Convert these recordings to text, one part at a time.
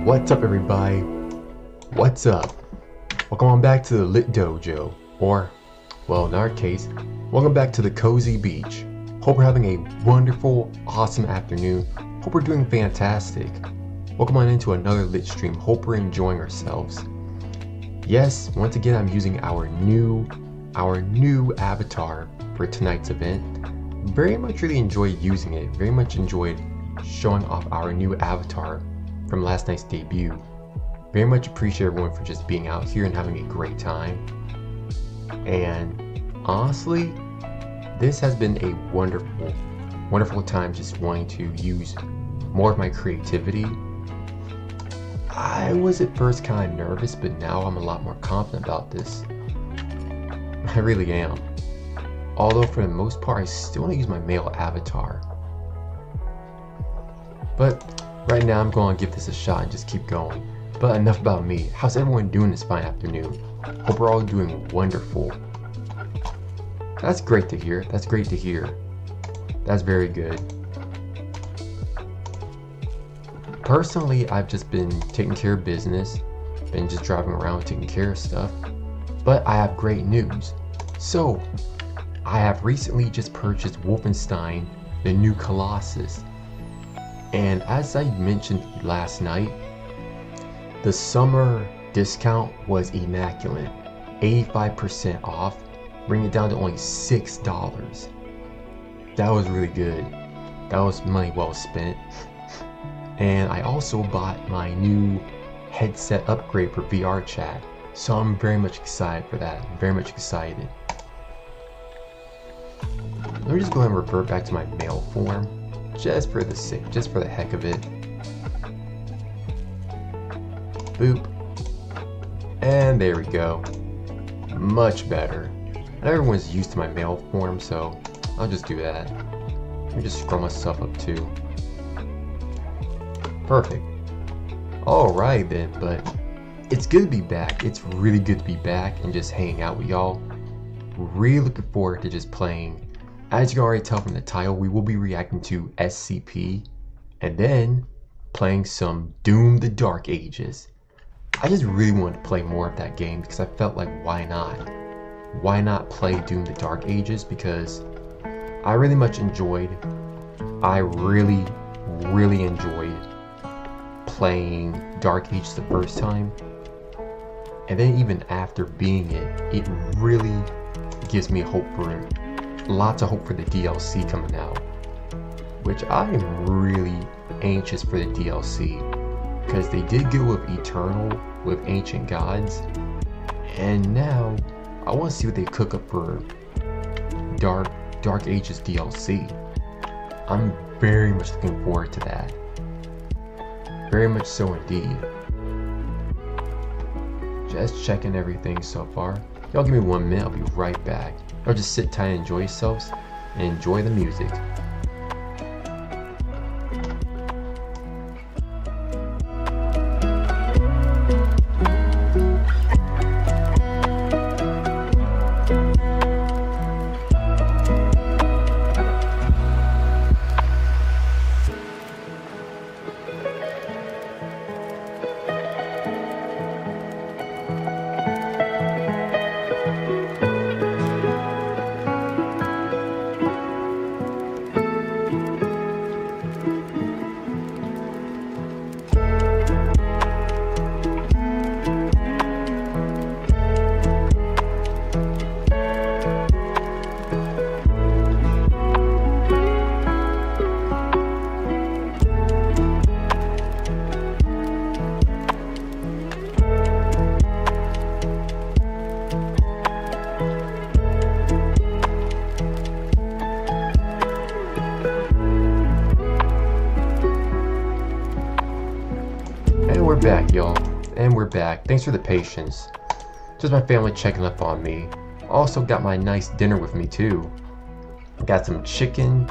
What's up, everybody? What's up? Welcome on back to the Lit Dojo, or, well, in our case, welcome back to the Cozy Beach. Hope we're having a wonderful, awesome afternoon. Hope we're doing fantastic. Welcome on into another lit stream. Hope we're enjoying ourselves. Yes, once again, I'm using our new avatar for tonight's event. Very much really enjoyed using it. Very much enjoyed showing off our new avatar from last night's debut. Very much appreciate everyone for just being out here and having a great time. And honestly, this has been a wonderful time just wanting to use more of my creativity. I was at first kind of nervous, but now I'm a lot more confident about this. I really am. Although for the most part, I still want to use my male avatar. But right now I'm going to give this a shot and just keep going. But enough about me. How's everyone doing this fine afternoon? Hope we're all doing wonderful. That's great to hear. That's great to hear. That's very good. Personally, I've just been taking care of business. Been just driving around taking care of stuff. But I have great news. So, I have recently just purchased Wolfenstein, the new Colossus. And as I mentioned last night, the summer discount was immaculate. 85% off, bringing it down to only $6. That was really good. That was money well spent. And I also bought my new headset upgrade for VR chat. So I'm very much excited for that. I'm very much excited. Let me just go ahead and revert back to my male form. Just for the heck of it. Boop. And there we go. Much better. And everyone's used to my male form, so I'll just do that. Let me just scroll myself up too. Perfect. Alright then, but it's good to be back. It's really good to be back and just hanging out with y'all. Really looking forward to just playing. As you can already tell from the title, we will be reacting to SCP and then playing some Doom the Dark Ages. I just really wanted to play more of that game because I felt like why not? Why not play Doom the Dark Ages? Because I really enjoyed playing Dark Ages the first time. And then even after being it really gives me lots of hope for the DLC coming out, which I am really anxious for the DLC because they did go with Eternal with Ancient Gods, and now I want to see what they cook up for Dark Ages DLC. I'm very much looking forward to that. Very much so indeed. Just checking everything so far. Y'all give me 1 minute, I'll be right back. Or just sit tight and enjoy yourselves and enjoy the music. We're back, y'all, and we're back. Thanks for the patience. Just my family checking up on me. Also got my nice dinner with me too. Got some chicken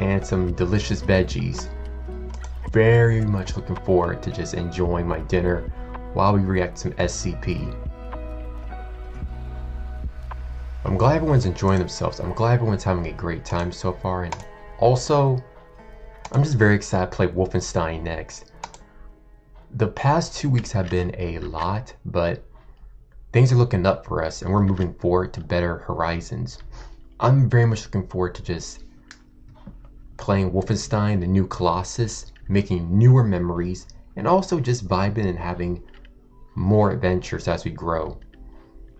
and some delicious veggies. Very much looking forward to just enjoying my dinner while we react to some SCP. I'm glad everyone's enjoying themselves. I'm glad everyone's having a great time so far, and also I'm just very excited to play Wolfenstein next. The past 2 weeks have been a lot, but things are looking up for us and we're moving forward to better horizons. I'm very much looking forward to just playing Wolfenstein, the new Colossus, making newer memories, and also just vibing and having more adventures as we grow.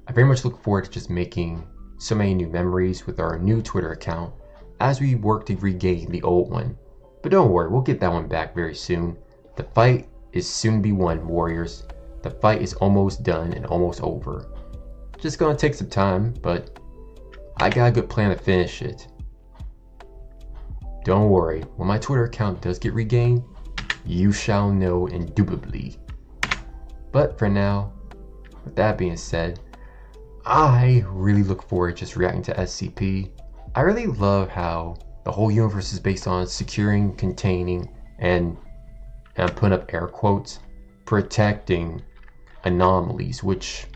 I very much look forward to just making so many new memories with our new Twitter account as we work to regain the old one. But don't worry, we'll get that one back very soon. The fight is soon to be won, warriors. The fight is almost done and almost over. Just gonna take some time, but I got a good plan to finish it. Don't worry, when my Twitter account does get regained, you shall know indubitably. But for now, with that being said, I really look forward to just reacting to SCP. I really love how the whole universe is based on securing, containing, and I'm putting up air quotes, protecting anomalies, which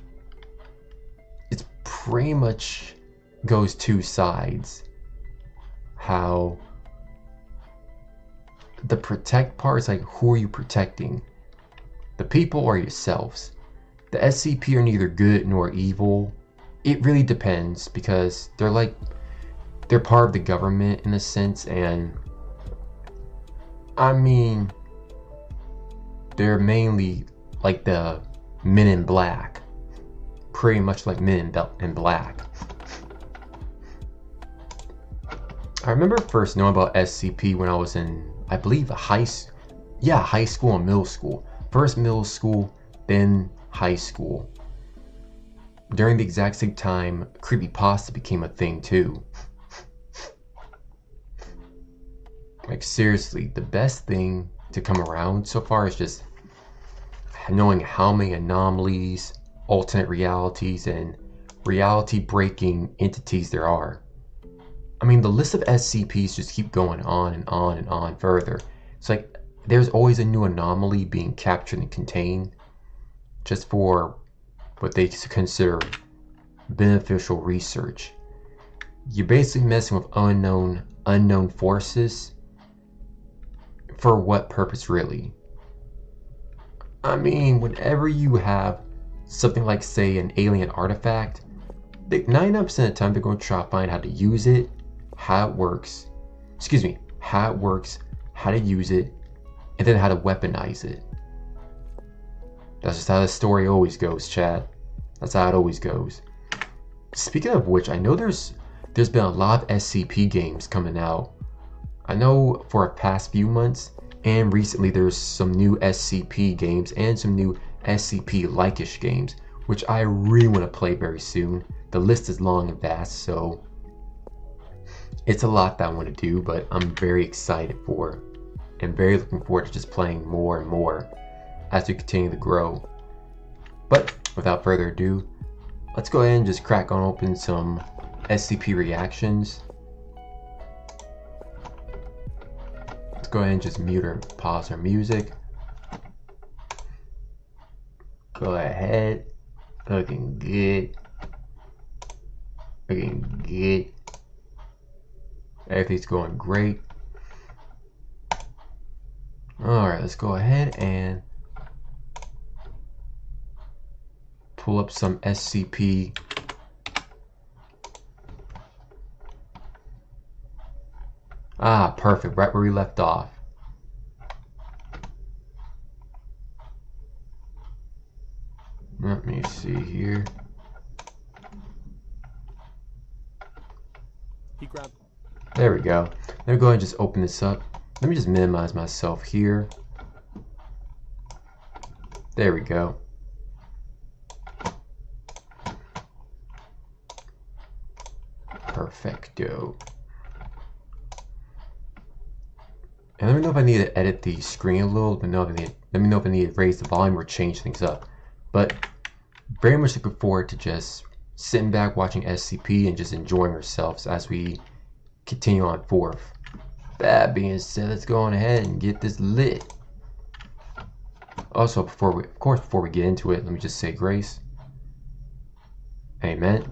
it's pretty much goes two sides. How the protect part is like, who are you protecting? The people or yourselves? The SCP are neither good nor evil. It really depends, because they're part of the government in a sense, and I mean, they're mainly like the Men in Black, pretty much like Men in Black. I remember first knowing about SCP when I was in, I believe, high school and middle school. First middle school, then high school. During the exact same time, creepypasta became a thing too. Like seriously, the best thing to come around so far is just knowing how many anomalies, alternate realities, and reality-breaking entities there are. I mean, the list of SCPs just keep going on and on and on further. It's like there's always a new anomaly being captured and contained just for what they consider beneficial research. You're basically messing with unknown forces. For what purpose, really? I mean, whenever you have something like, say, an alien artifact, 99% of the time they're going to try to find how to use it, how it works, how to use it, and then how to weaponize it. That's just how the story always goes, chat. That's how it always goes. Speaking of which, I know there's been a lot of SCP games coming out. I know for the past few months, and recently there's some new SCP games and some new SCP-like-ish games, which I really want to play very soon. The list is long and vast, so it's a lot that I want to do, but I'm very excited for, and very looking forward to just playing more and more as we continue to grow. But without further ado, let's go ahead and just crack on open some SCP reactions. Let's go ahead and just mute or pause our music. Go ahead. Looking good. Looking good. Everything's going great. Alright, let's go ahead and pull up some SCP. Ah, perfect, right where we left off. Let me see here. There we go. Let me go ahead and just open this up. Let me just minimize myself here. There we go. Perfecto. And let me know if I need to edit the screen a little. Let me know if I need to raise the volume or change things up. But very much looking forward to just sitting back watching SCP and just enjoying ourselves as we continue on forth. That being said, let's go on ahead and get this lit. Also, before we get into it, let me just say grace. Amen.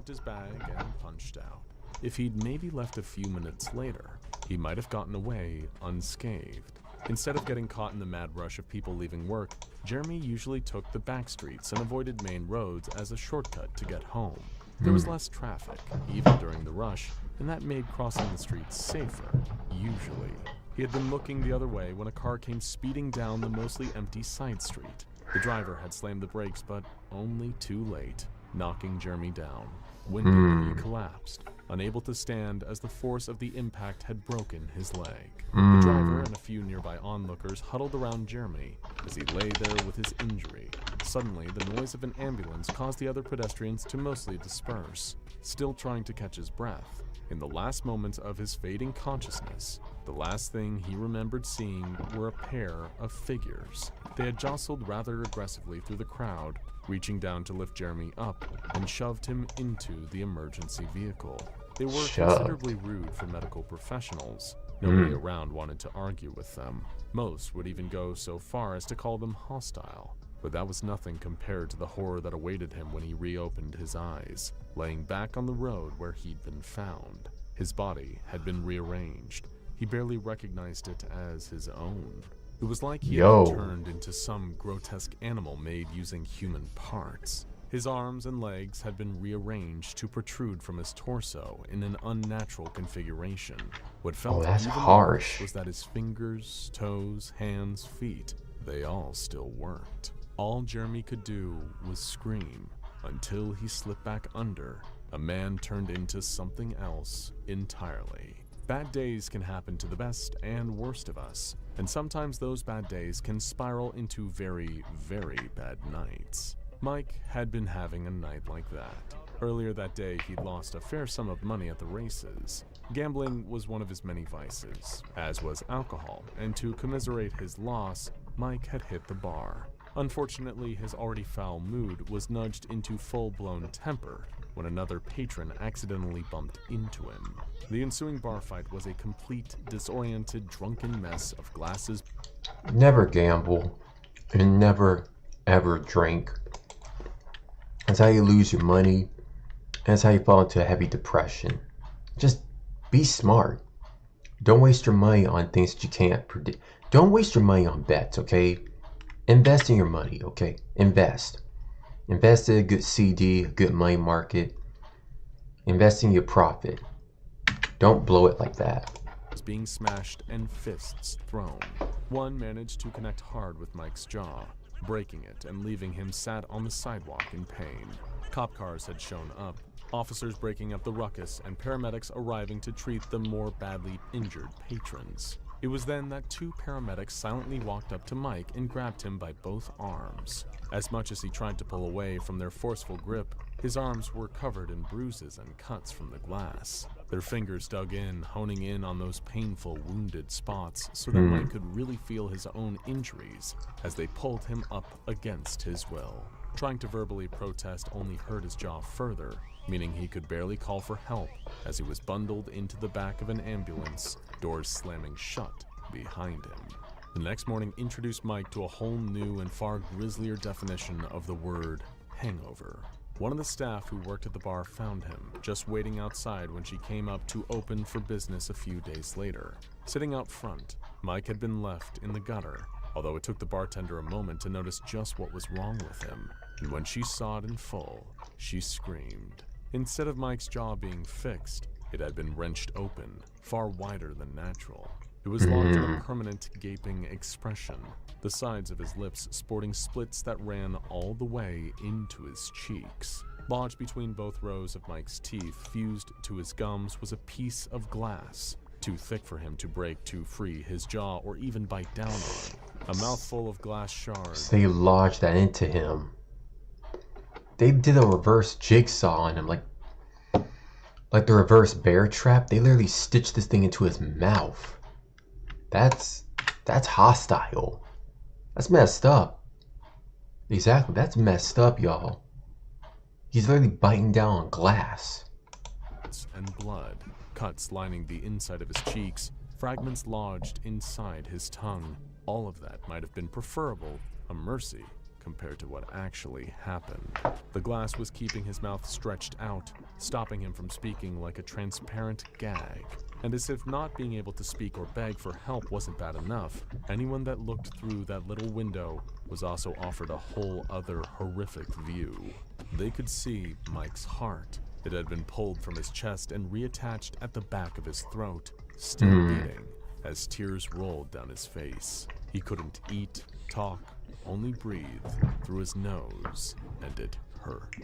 His bag and punched out. If he'd maybe left a few minutes later, he might have gotten away unscathed. Instead of getting caught in the mad rush of people leaving work, Jeremy usually took the back streets and avoided main roads as a shortcut to get home. There was less traffic, even during the rush, and that made crossing the streets safer, usually. He had been looking the other way when a car came speeding down the mostly empty side street. The driver had slammed the brakes, but only too late, knocking Jeremy down. Winded, he collapsed, unable to stand as the force of the impact had broken his leg. The driver and a few nearby onlookers huddled around Jeremy as he lay there with his injury. Suddenly, the noise of an ambulance caused the other pedestrians to mostly disperse, still trying to catch his breath. In the last moments of his fading consciousness, the last thing he remembered seeing were a pair of figures. They had jostled rather aggressively through the crowd, reaching down to lift Jeremy up and shoved him into the emergency vehicle. They were considerably rude for medical professionals. Nobody around wanted to argue with them. Most would even go so far as to call them hostile. But that was nothing compared to the horror that awaited him when he reopened his eyes, laying back on the road where he'd been found. His body had been rearranged. He barely recognized it as his own. It was like he had been turned into some grotesque animal made using human parts. His arms and legs had been rearranged to protrude from his torso in an unnatural configuration. What felt even worse was that his fingers, toes, hands, feet, they all still worked. All Jeremy could do was scream until he slipped back under. A man turned into something else entirely. Bad days can happen to the best and worst of us, and sometimes those bad days can spiral into very, very bad nights. Mike had been having a night like that. Earlier that day, he'd lost a fair sum of money at the races. Gambling was one of his many vices, as was alcohol, and to commiserate his loss, Mike had hit the bar. Unfortunately, his already foul mood was nudged into full-blown temper when another patron accidentally bumped into him. The ensuing bar fight was a complete, disoriented, drunken mess of glasses. Never gamble and never, ever drink. That's how you lose your money. That's how you fall into a heavy depression. Just be smart. Don't waste your money on things that you can't predict. Don't waste your money on bets, okay? Invest in your money, okay? Invest. Invest in a good CD, a good money market. Invest in your profit. Don't blow it like that. Being smashed and fists thrown. One managed to connect hard with Mike's jaw, breaking it and leaving him sat on the sidewalk in pain. Cop cars had shown up, officers breaking up the ruckus and paramedics arriving to treat the more badly injured patrons. It was then that two paramedics silently walked up to Mike and grabbed him by both arms. As much as he tried to pull away from their forceful grip, his arms were covered in bruises and cuts from the glass. Their fingers dug in, honing in on those painful, wounded spots so that Mike could really feel his own injuries as they pulled him up against his will. Trying to verbally protest only hurt his jaw further, meaning he could barely call for help as he was bundled into the back of an ambulance, doors slamming shut behind him. The next morning introduced Mike to a whole new and far grislier definition of the word hangover. One of the staff who worked at the bar found him, just waiting outside when she came up to open for business a few days later. Sitting out front, Mike had been left in the gutter, although it took the bartender a moment to notice just what was wrong with him. And when she saw it in full, she screamed. Instead of Mike's jaw being fixed, it had been wrenched open, far wider than natural. It was locked in a permanent gaping expression, the sides of his lips sporting splits that ran all the way into his cheeks. Lodged between both rows of Mike's teeth, fused to his gums, was a piece of glass, too thick for him to break to free his jaw or even bite down on. A mouthful of glass shards. They lodged that into him. They did a reverse jigsaw on him, like the reverse bear trap. They literally stitched this thing into his mouth. That's hostile. That's messed up. Exactly, that's messed up, y'all. He's literally biting down on glass. And blood, cuts lining the inside of his cheeks, fragments lodged inside his tongue. All of that might have been preferable, a mercy, compared to what actually happened. The glass was keeping his mouth stretched out, stopping him from speaking like a transparent gag. And as if not being able to speak or beg for help wasn't bad enough, anyone that looked through that little window was also offered a whole other horrific view. They could see Mike's heart. It had been pulled from his chest and reattached at the back of his throat, still beating, as tears rolled down his face. He couldn't eat, talk, only breathe through his nose, and it hurt.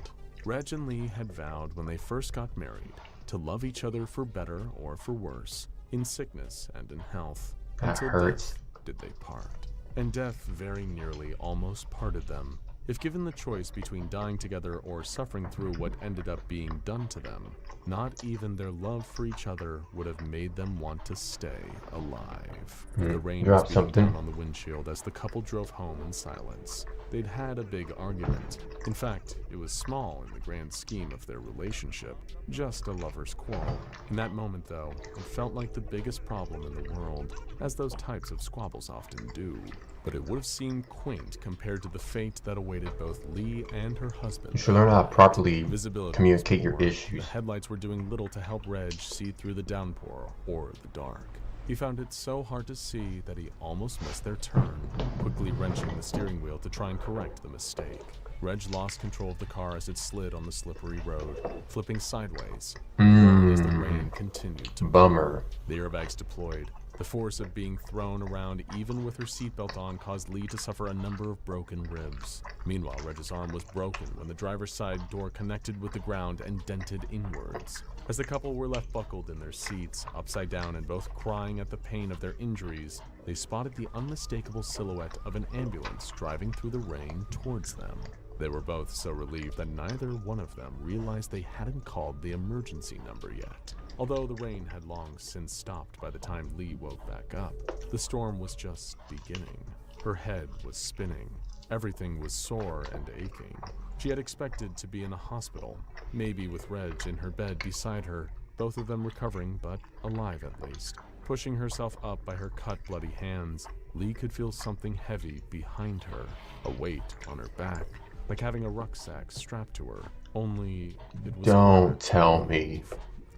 Reg and Lee had vowed when they first got married to love each other for better or for worse, in sickness and in health. That Until hurts. death did they part. And death very nearly almost parted them. If given the choice between dying together or suffering through what ended up being done to them, not even their love for each other would have made them want to stay alive. The rain was beating down on the windshield as the couple drove home in silence. They'd had a big argument. In fact, it was small in the grand scheme of their relationship, just a lover's quarrel. In that moment, though, it felt like the biggest problem in the world, as those types of squabbles often do. But it would have seemed quaint compared to the fate that awaited both Lee and her husband. You should learn how to properly Visibility communicate your was poor. issues. The headlights were doing little to help Reg see through the downpour or the dark. He found it so hard to see that he almost missed their turn, quickly wrenching the steering wheel to try and correct the mistake. Reg lost control of the car as it slid on the slippery road, flipping sideways, as the rain continued to Bummer. The airbags deployed. The force of being thrown around, even with her seatbelt on, caused Lee to suffer a number of broken ribs. Meanwhile, Reg's arm was broken when the driver's side door connected with the ground and dented inwards. As the couple were left buckled in their seats, upside down and both crying at the pain of their injuries, they spotted the unmistakable silhouette of an ambulance driving through the rain towards them. They were both so relieved that neither one of them realized they hadn't called the emergency number yet. Although the rain had long since stopped by the time Lee woke back up, the storm was just beginning. Her head was spinning. Everything was sore and aching. She had expected to be in a hospital, maybe with Reg in her bed beside her, both of them recovering but alive at least. Pushing herself up by her cut, bloody hands, Lee could feel something heavy behind her, a weight on her back, like having a rucksack strapped to her, only it was Don't tell me.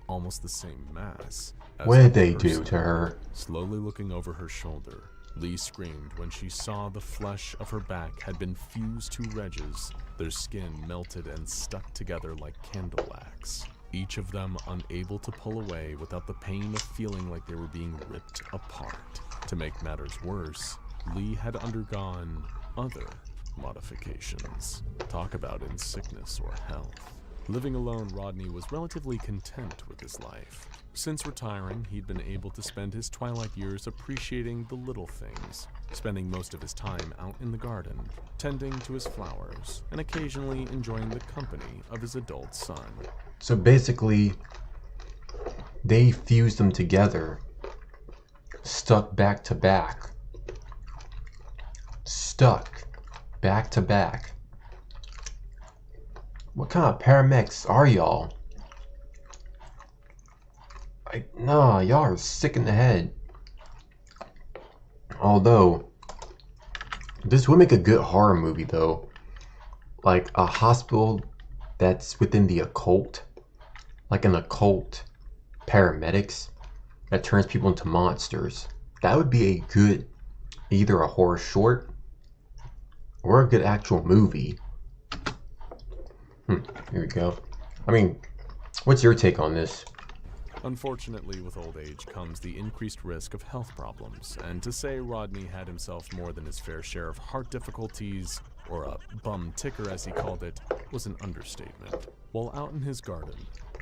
almost the same mass. What did they do to her? Slowly looking over her shoulder, Lee screamed when she saw the flesh of her back had been fused to Reg's, their skin melted and stuck together like candle wax, each of them unable to pull away without the pain of feeling like they were being ripped apart. To make matters worse, Lee had undergone other modifications. Talk about in sickness or health. Living alone, Rodney was relatively content with his life. Since retiring, he'd been able to spend his twilight years appreciating the little things, spending most of his time out in the garden, tending to his flowers, and occasionally enjoying the company of his adult son. So basically, they fused them together, stuck back to back. Stuck back to back. What kind of paramedics are y'all? Nah, y'all are sick in the head. Although, this would make a good horror movie though. Like a hospital that's within the occult. Like an occult paramedics that turns people into monsters. That would be a good, either a horror short or a good actual movie. Here we go. I mean, what's your take on this? Unfortunately, with old age comes the increased risk of health problems, and to say Rodney had himself more than his fair share of heart difficulties, or a bum ticker as he called it, was an understatement. While out in his garden,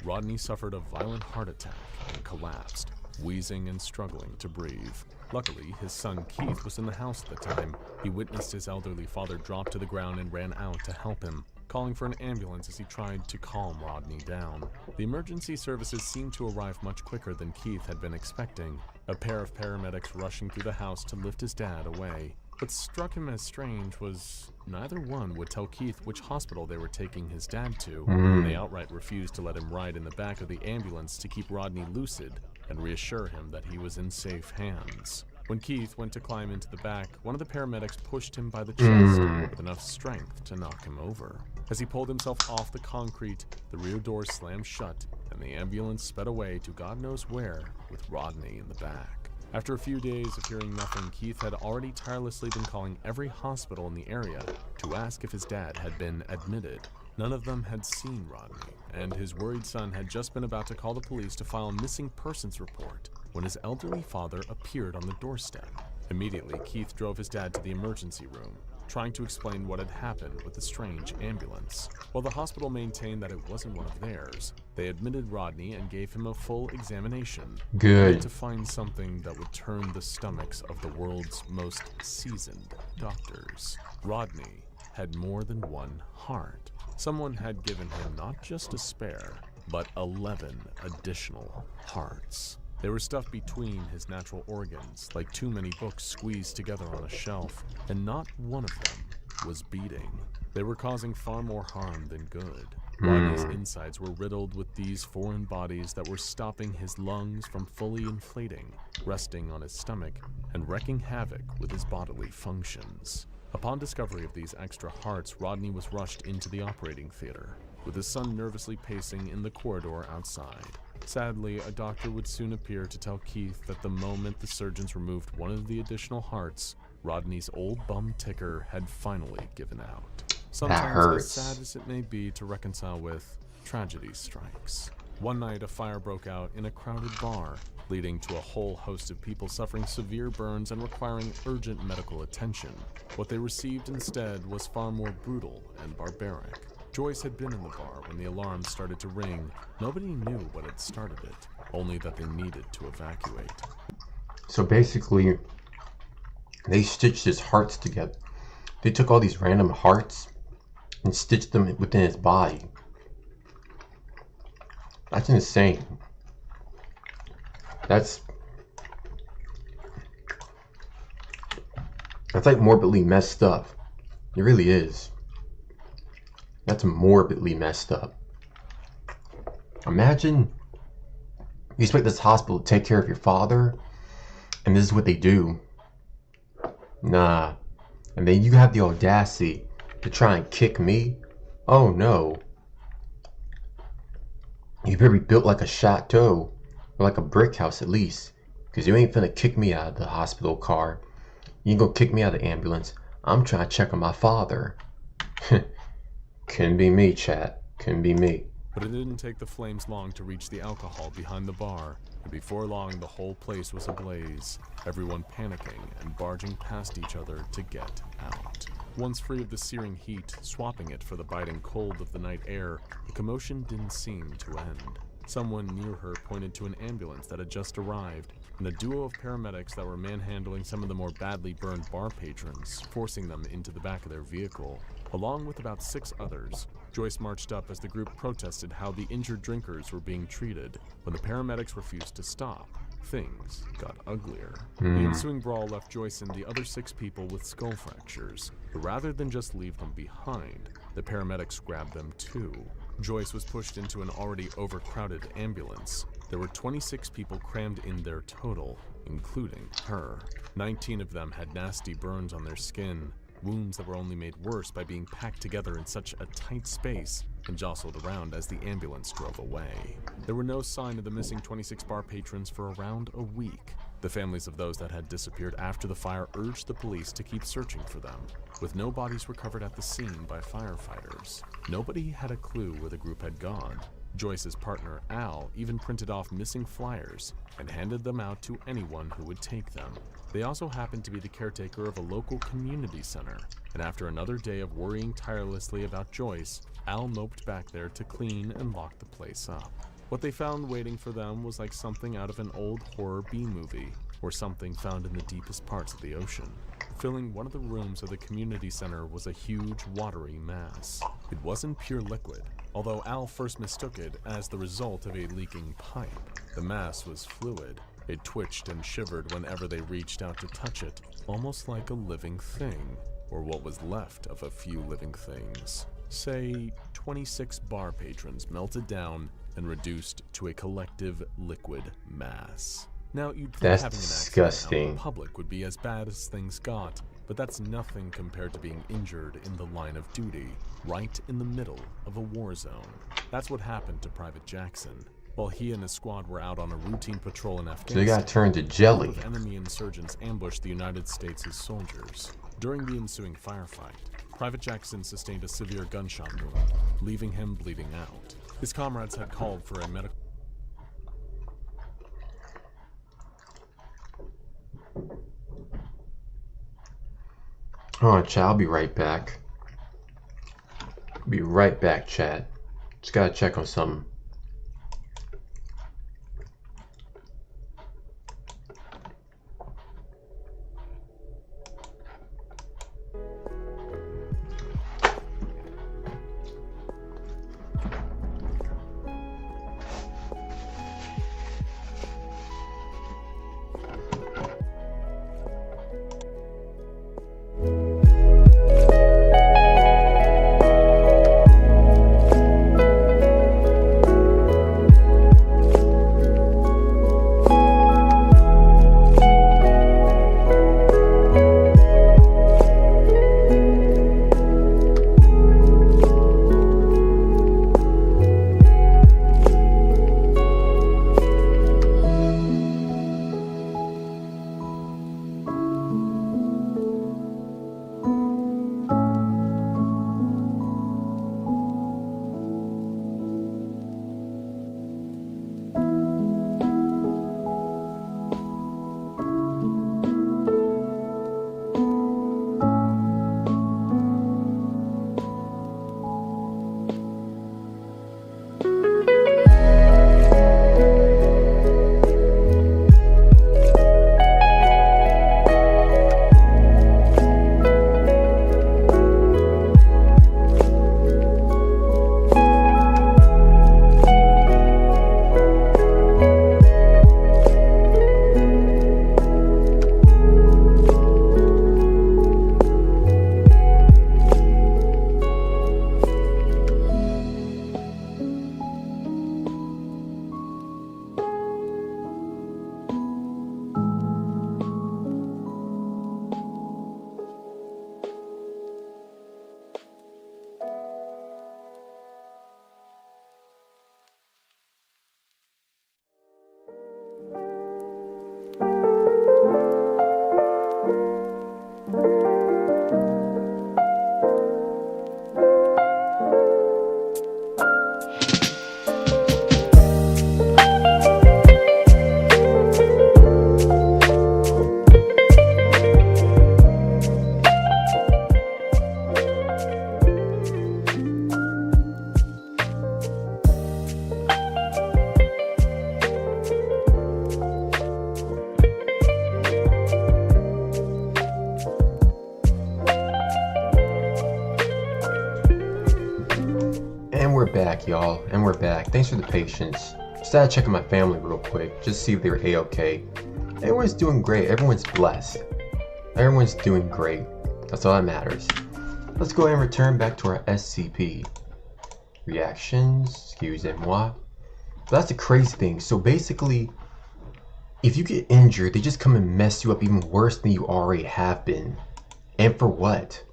Rodney suffered a violent heart attack and collapsed, wheezing and struggling to breathe. Luckily, his son Keith was in the house at the time. He witnessed his elderly father drop to the ground and ran out to help him, calling for an ambulance as he tried to calm Rodney down. The emergency services seemed to arrive much quicker than Keith had been expecting, a pair of paramedics rushing through the house to lift his dad away. What struck him as strange was neither one would tell Keith which hospital they were taking his dad to. They outright refused to let him ride in the back of the ambulance to keep Rodney lucid and reassure him that he was in safe hands. When Keith went to climb into the back, one of the paramedics pushed him by the chest with enough strength to knock him over. As he pulled himself off the concrete, the rear door slammed shut and the ambulance sped away to God knows where with Rodney in the back. After a few days of hearing nothing, Keith had already tirelessly been calling every hospital in the area to ask if his dad had been admitted. None of them had seen Rodney, and his worried son had just been about to call the police to file a missing persons report when his elderly father appeared on the doorstep. Immediately, Keith drove his dad to the emergency room, trying to explain what had happened with the strange ambulance. While the hospital maintained that it wasn't one of theirs, they admitted Rodney and gave him a full examination. Good. To find something that would turn the stomachs of the world's most seasoned doctors. Rodney had more than one heart. Someone had given him not just a spare, but 11 additional hearts. They were stuffed between his natural organs, like too many books squeezed together on a shelf, and not one of them was beating. They were causing far more harm than good. Rodney's insides were riddled with these foreign bodies that were stopping his lungs from fully inflating, resting on his stomach, and wreaking havoc with his bodily functions. Upon discovery of these extra hearts, Rodney was rushed into the operating theater, with his son nervously pacing in the corridor outside. Sadly, a doctor would soon appear to tell Keith that the moment the surgeons removed one of the additional hearts, Rodney's old bum ticker had finally given out. Sometimes, as sad as it may be to reconcile with, tragedy strikes. One night, a fire broke out in a crowded bar, leading to a whole host of people suffering severe burns and requiring urgent medical attention. What they received instead was far more brutal and barbaric. Joyce had been in the bar when the alarm started to ring. Nobody knew what had started it, only that they needed to evacuate. So basically, they stitched his hearts together. They took all these random hearts and stitched them within his body. That's insane. That's like morbidly messed up. It really is. That's morbidly messed up. Imagine you expect this hospital to take care of your father, and this is what they do. Nah. And then you have the audacity to try and kick me? Oh no. You better be built like a chateau, or like a brick house at least, because you ain't finna kick me out of the hospital car. You ain't gonna kick me out of the ambulance. I'm trying to check on my father. Couldn't be me, chat. Couldn't be me. But it didn't take the flames long to reach the alcohol behind the bar, and before long the whole place was ablaze, everyone panicking and barging past each other to get out. Once free of the searing heat, swapping it for the biting cold of the night air, the commotion didn't seem to end. Someone near her pointed to an ambulance that had just arrived, and a duo of paramedics that were manhandling some of the more badly burned bar patrons, forcing them into the back of their vehicle. Along with about 6 others, Joyce marched up as the group protested how the injured drinkers were being treated. When the paramedics refused to stop, things got uglier. The ensuing brawl left Joyce and the other 6 people with skull fractures, but rather than just leave them behind, the paramedics grabbed them too. Joyce was pushed into an already overcrowded ambulance. There were 26 people crammed in there total, including her. 19 of them had nasty burns on their skin, wounds that were only made worse by being packed together in such a tight space and jostled around as the ambulance drove away. There were no sign of the missing 26 bar patrons for around a week. The families of those that had disappeared after the fire urged the police to keep searching for them. With no bodies recovered at the scene by firefighters, nobody had a clue where the group had gone. Joyce's partner, Al, even printed off missing flyers and handed them out to anyone who would take them. They also happened to be the caretaker of a local community center, and after another day of worrying tirelessly about Joyce, Al moped back there to clean and lock the place up. What they found waiting for them was like something out of an old horror B-movie, or something found in the deepest parts of the ocean. Filling one of the rooms of the community center was a huge, watery mass. It wasn't pure liquid, although Al first mistook it as the result of a leaking pipe. The mass was fluid. It twitched and shivered whenever they reached out to touch it, almost like a living thing, or what was left of a few living things. Say, 26 bar patrons melted down and reduced to a collective liquid mass. Now, you'd think That's having an disgusting. accident out in public would be as bad as things got, but that's nothing compared to being injured in the line of duty, right in the middle of a war zone. That's what happened to Private Jackson. While he and his squad were out on a routine patrol in So they Afghanistan, got turned to jelly. enemy insurgents ambushed the United States' soldiers. During the ensuing firefight, Private Jackson sustained a severe gunshot wound, leaving him bleeding out. His comrades had called for a medical. Oh, chat, I'll be right back. Be right back, chat. Just gotta check on something. back, y'all, and we're back. Thanks for the patience. Just had to check on my family real quick, just see if they were a-okay. Everyone's doing great. Everyone's blessed. Everyone's doing great. That's all that matters. Let's go ahead and return back to our SCP. Reactions, excusez-moi. But that's the crazy thing. So basically, if you get injured, they just come and mess you up even worse than you already have been. And for what?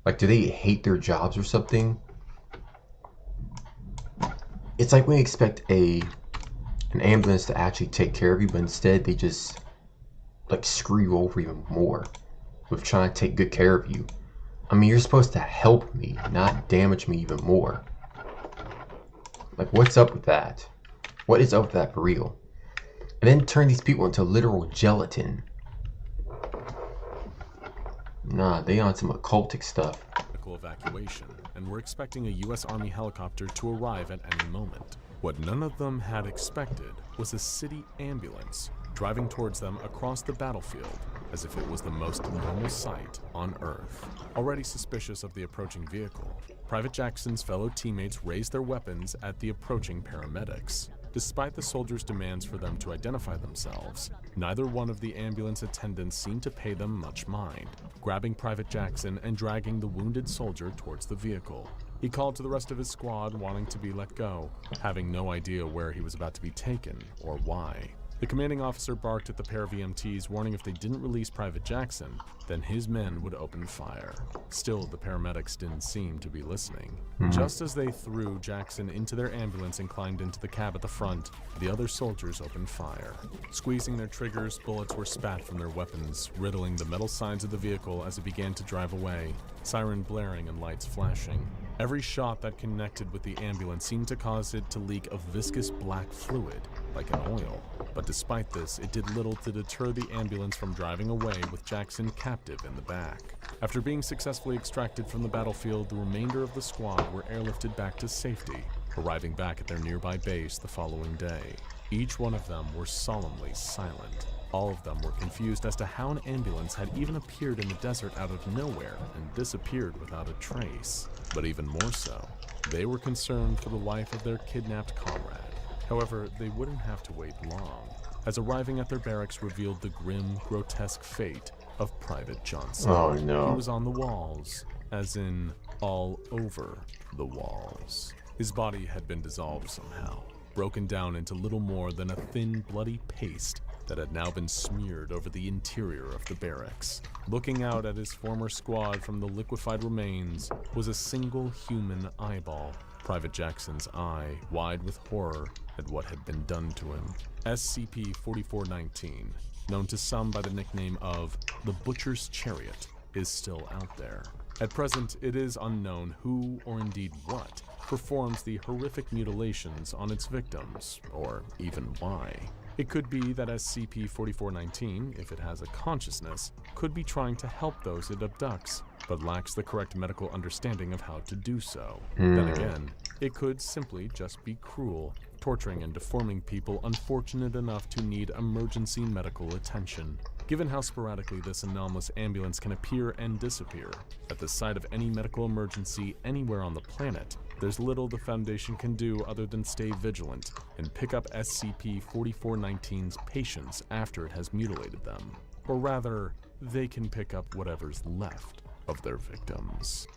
Like, do they hate their jobs or something? It's like we expect an ambulance to actually take care of you, but instead they just like screw you over even more with trying to take good care of you. I mean, you're supposed to help me, not damage me even more. Like, what's up with that? What is up with that for real? And then turn these people into literal gelatin. Nah, they on some occultic stuff. Evacuation, and were expecting a U.S. Army helicopter to arrive at any moment. What none of them had expected was a city ambulance driving towards them across the battlefield as if it was the most normal sight on Earth. Already suspicious of the approaching vehicle, Private Jackson's fellow teammates raised their weapons at the approaching paramedics. Despite the soldiers' demands for them to identify themselves, neither one of the ambulance attendants seemed to pay them much mind, grabbing Private Jackson and dragging the wounded soldier towards the vehicle. He called to the rest of his squad, wanting to be let go, having no idea where he was about to be taken or why. The commanding officer barked at the pair of EMTs, warning if they didn't release Private Jackson, then his men would open fire. Still, the paramedics didn't seem to be listening. Just as they threw Jackson into their ambulance and climbed into the cab at the front, the other soldiers opened fire. Squeezing their triggers, bullets were spat from their weapons, riddling the metal sides of the vehicle as it began to drive away, siren blaring and lights flashing. Every shot that connected with the ambulance seemed to cause it to leak a viscous black fluid, like an oil. But despite this, it did little to deter the ambulance from driving away with Jackson captive in the back. After being successfully extracted from the battlefield, the remainder of the squad were airlifted back to safety, arriving back at their nearby base the following day. Each one of them were solemnly silent. All of them were confused as to how an ambulance had even appeared in the desert out of nowhere and disappeared without a trace. But even more so, they were concerned for the life of their kidnapped comrade. However, they wouldn't have to wait long, as arriving at their barracks revealed the grim, grotesque fate of Private Johnson. Oh no. He was on the walls, as in all over the walls. His body had been dissolved somehow, broken down into little more than a thin, bloody paste that had now been smeared over the interior of the barracks. Looking out at his former squad from the liquefied remains was a single human eyeball, Private Jackson's eye wide with horror at what had been done to him. SCP-4419, known to some by the nickname of the Butcher's Chariot, is still out there. At present, it is unknown who, or indeed what, performs the horrific mutilations on its victims, or even why. It could be that SCP-4419, if it has a consciousness, could be trying to help those it abducts, but lacks the correct medical understanding of how to do so. Then again, it could simply just be cruel, torturing and deforming people unfortunate enough to need emergency medical attention. Given how sporadically this anomalous ambulance can appear and disappear, at the site of any medical emergency anywhere on the planet, there's little the Foundation can do other than stay vigilant and pick up SCP-4419's patients after it has mutilated them. Or rather, they can pick up whatever's left of their victims.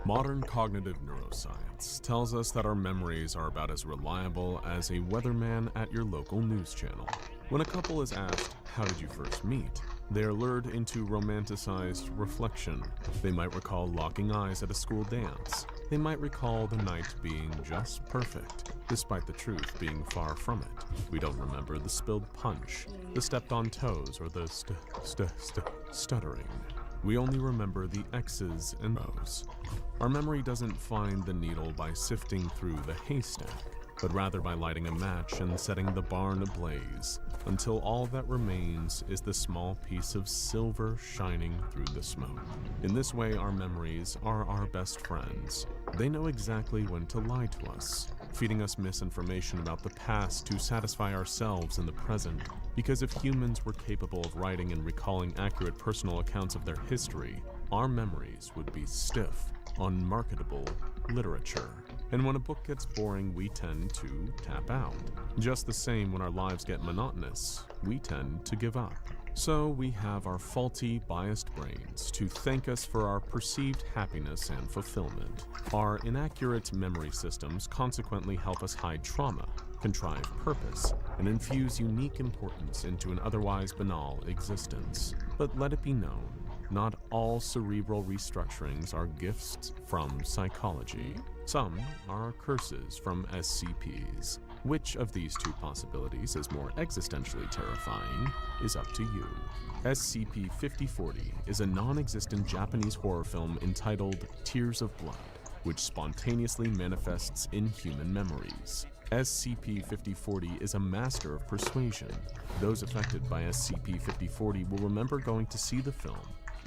Modern cognitive neuroscience tells us that our memories are about as reliable as a weatherman at your local news channel. When a couple is asked, "How did you first meet?" they are lured into romanticized reflection. They might recall locking eyes at a school dance. They might recall the night being just perfect, despite the truth being far from it. We don't remember the spilled punch, the stepped on toes, or the stuttering. We only remember the X's and O's. Our memory doesn't find the needle by sifting through the haystack, but rather by lighting a match and setting the barn ablaze, until all that remains is the small piece of silver shining through the smoke. In this way, our memories are our best friends. They know exactly when to lie to us, feeding us misinformation about the past to satisfy ourselves in the present. Because if humans were capable of writing and recalling accurate personal accounts of their history, our memories would be stiff, unmarketable literature. And when a book gets boring, we tend to tap out. Just the same, when our lives get monotonous, we tend to give up. So we have our faulty, biased brains to thank us for our perceived happiness and fulfillment. Our inaccurate memory systems consequently help us hide trauma, contrive purpose, and infuse unique importance into an otherwise banal existence. But let it be known, not all cerebral restructurings are gifts from psychology. Some are curses from SCPs. Which of these two possibilities is more existentially terrifying is up to you. SCP-5040 is a non-existent Japanese horror film entitled Tears of Blood, which spontaneously manifests in human memories. SCP-5040 is a master of persuasion. Those affected by SCP-5040 will remember going to see the film,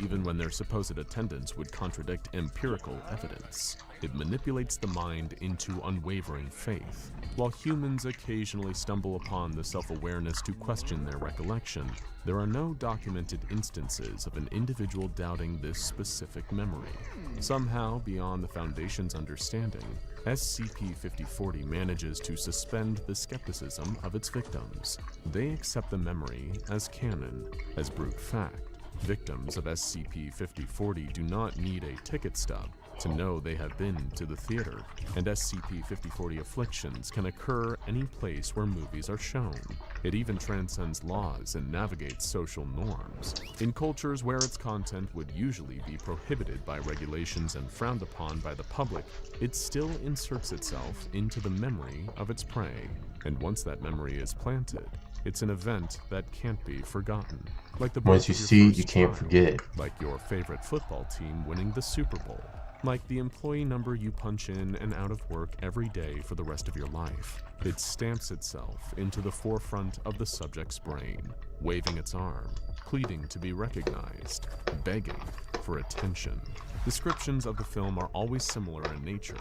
even when their supposed attendance would contradict empirical evidence. It manipulates the mind into unwavering faith. While humans occasionally stumble upon the self-awareness to question their recollection, there are no documented instances of an individual doubting this specific memory. Somehow, beyond the Foundation's understanding, SCP-5040 manages to suspend the skepticism of its victims. They accept the memory as canon, as brute fact. Victims of SCP-5040 do not need a ticket stub, to know they have been to the theater, and SCP-5040 afflictions can occur any place where movies are shown. It even transcends laws and navigates social norms. In cultures where its content would usually be prohibited by regulations and frowned upon by the public, it still inserts itself into the memory of its prey. And once that memory is planted, it's an event that can't be forgotten. Like the Once you see it, you can't forget. Like your favorite football team winning the Super Bowl. Like the employee number you punch in and out of work every day for the rest of your life. It stamps itself into the forefront of the subject's brain, waving its arm, pleading to be recognized, begging for attention. Descriptions of the film are always similar in nature,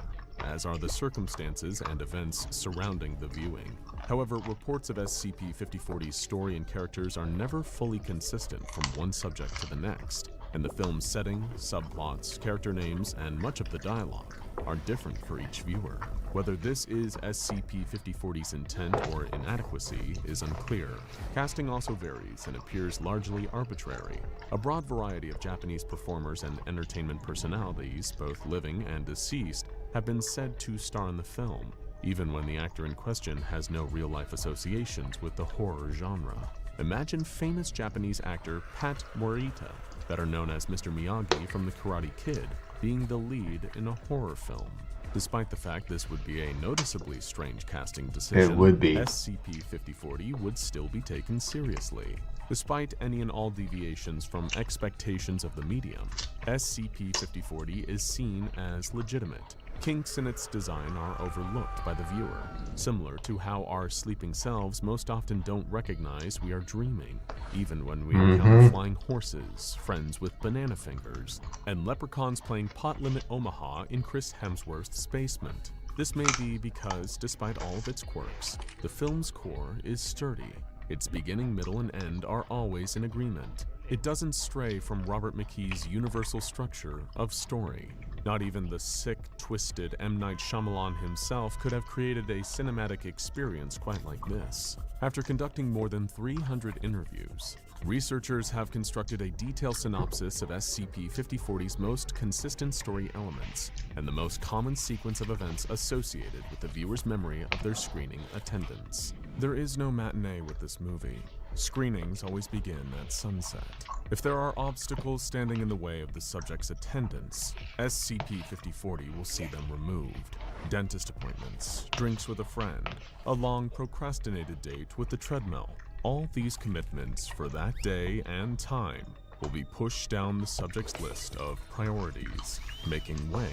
as are the circumstances and events surrounding the viewing. However, reports of SCP-5040's story and characters are never fully consistent from one subject to the next, and the film's setting, subplots, character names, and much of the dialogue are different for each viewer. Whether this is SCP-5040's intent or inadequacy is unclear. Casting also varies and appears largely arbitrary. A broad variety of Japanese performers and entertainment personalities, both living and deceased, have been said to star in the film, even when the actor in question has no real-life associations with the horror genre. Imagine famous Japanese actor Pat Morita, better known as Mr. Miyagi from The Karate Kid, being the lead in a horror film. Despite the fact this would be a noticeably strange casting decision, It would be. SCP-5040 would still be taken seriously. Despite any and all deviations from expectations of the medium, SCP-5040 is seen as legitimate. Kinks in its design are overlooked by the viewer, similar to how our sleeping selves most often don't recognize we are dreaming, even when we encounter flying horses, friends with banana fingers, and leprechauns playing Pot Limit Omaha in Chris Hemsworth's basement. This may be because, despite all of its quirks, the film's core is sturdy. Its beginning, middle, and end are always in agreement. It doesn't stray from Robert McKee's universal structure of story. Not even the sick, twisted M. Night Shyamalan himself could have created a cinematic experience quite like this. After conducting more than 300 interviews, researchers have constructed a detailed synopsis of SCP-5040's most consistent story elements and the most common sequence of events associated with the viewer's memory of their screening attendance. There is no matinee with this movie. Screenings always begin at sunset. If there are obstacles standing in the way of the subject's attendance, SCP-5040 will see them removed. Dentist appointments, drinks with a friend, a long procrastinated date with the treadmill. All these commitments for that day and time will be pushed down the subject's list of priorities, making way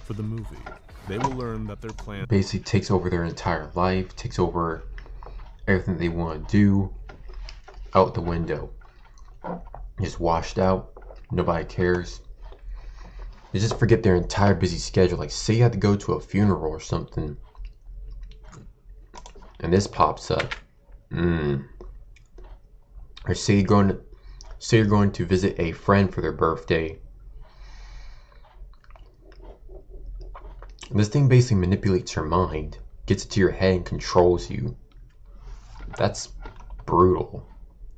for the movie. They will learn that their plan basically takes over their entire life, takes over everything they want to do, out the window. Just washed out, nobody cares. They just forget their entire busy schedule. Like, say you had to go to a funeral or something, and this pops up. Or say you're going to visit a friend for their birthday. This thing basically manipulates your mind, gets it to your head, and controls you. That's brutal.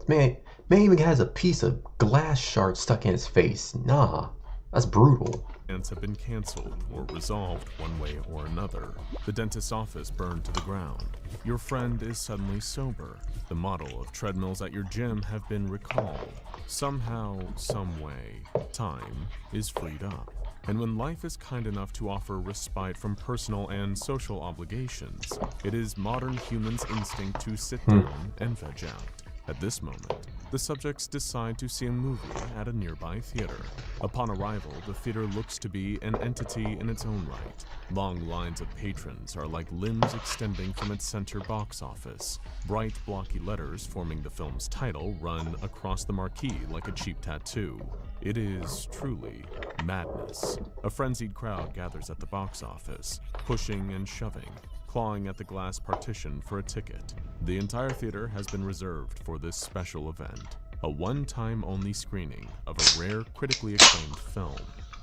Man even has a piece of glass shard stuck in his face. Nah, that's brutal. Plans have been canceled or resolved one way or another. The dentist's office burned to the ground. Your friend is suddenly sober. The model of treadmills at your gym have been recalled. Somehow, some way, time is freed up. And when life is kind enough to offer respite from personal and social obligations, it is modern humans' instinct to sit down and veg out. At this moment, the subjects decide to see a movie at a nearby theater. Upon arrival, the theater looks to be an entity in its own right. Long lines of patrons are like limbs extending from its center box office. Bright, blocky letters forming the film's title run across the marquee like a cheap tattoo. It is truly madness. A frenzied crowd gathers at the box office, pushing and shoving, clawing at the glass partition for a ticket. The entire theater has been reserved for this special event, a one-time only screening of a rare, critically acclaimed film.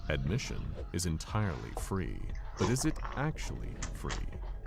Admission is entirely free, but is it actually free?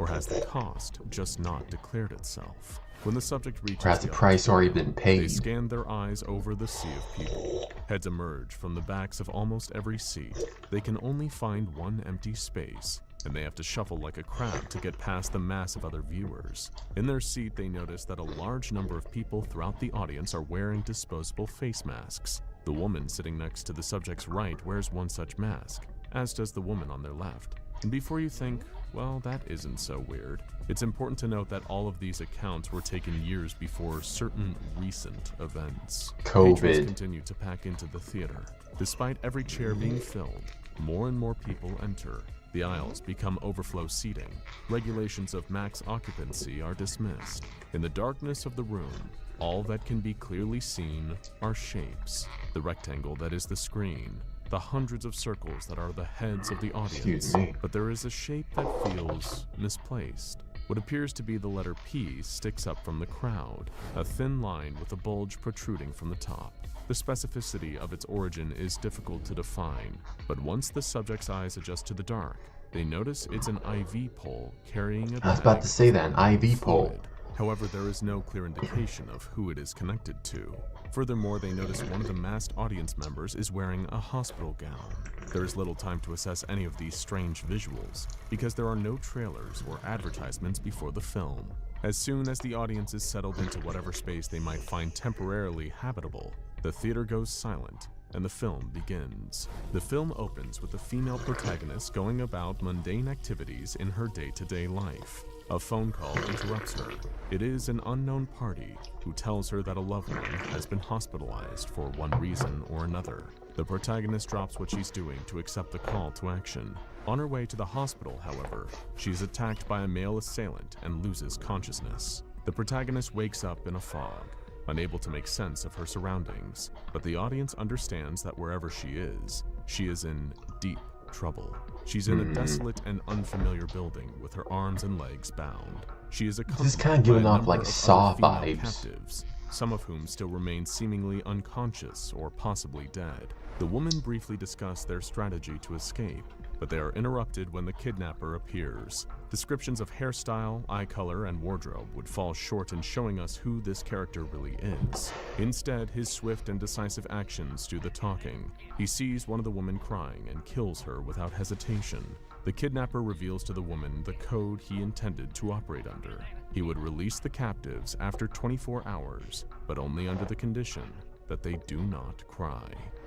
Or has the cost just not declared itself? When the subject reaches Perhaps the other price floor, already been they paid. scan their eyes over the sea of people. Heads emerge from the backs of almost every seat. They can only find one empty space, and they have to shuffle like a crab to get past the mass of other viewers. In their seat, they notice that a large number of people throughout the audience are wearing disposable face masks. The woman sitting next to the subject's right wears one such mask, as does the woman on their left. And before you think, well, that isn't so weird, it's important to note that all of these accounts were taken years before certain recent events. Patrons COVID. continue to pack into the theater. Despite every chair being filled, more and more people enter. The aisles become overflow seating. Regulations of max occupancy are dismissed. In the darkness of the room, all that can be clearly seen are shapes. The rectangle that is the screen, the hundreds of circles that are the heads of the audience. Excuse me. But there is a shape that feels misplaced. What appears to be the letter P sticks up from the crowd, a thin line with a bulge protruding from the top. The specificity of its origin is difficult to define, but once the subject's eyes adjust to the dark, they notice it's an IV pole carrying a I was about to say that, an IV pole. fluid. However, there is no clear indication of who it is connected to. Furthermore, they notice one of the masked audience members is wearing a hospital gown. There is little time to assess any of these strange visuals, because there are no trailers or advertisements before the film. As soon as the audience is settled into whatever space they might find temporarily habitable, the theater goes silent, and the film begins. The film opens with the female protagonist going about mundane activities in her day-to-day life. A phone call interrupts her. It is an unknown party who tells her that a loved one has been hospitalized for one reason or another. The protagonist drops what she's doing to accept the call to action. On her way to the hospital, however, she is attacked by a male assailant and loses consciousness. The protagonist wakes up in a fog, unable to make sense of her surroundings, but the audience understands that wherever she is in deep trouble. She's in a desolate and unfamiliar building with her arms and legs bound. She is accompanied This is kind of giving by a off number like of Saw other female vibes. captives, some of whom still remain seemingly unconscious or possibly dead. The women briefly discuss their strategy to escape, but they are interrupted when the kidnapper appears. Descriptions of hairstyle, eye color, and wardrobe would fall short in showing us who this character really is. Instead, his swift and decisive actions do the talking. He sees one of the women crying and kills her without hesitation. The kidnapper reveals to the woman the code he intended to operate under. He would release the captives after 24 hours, but only under the condition that they do not cry.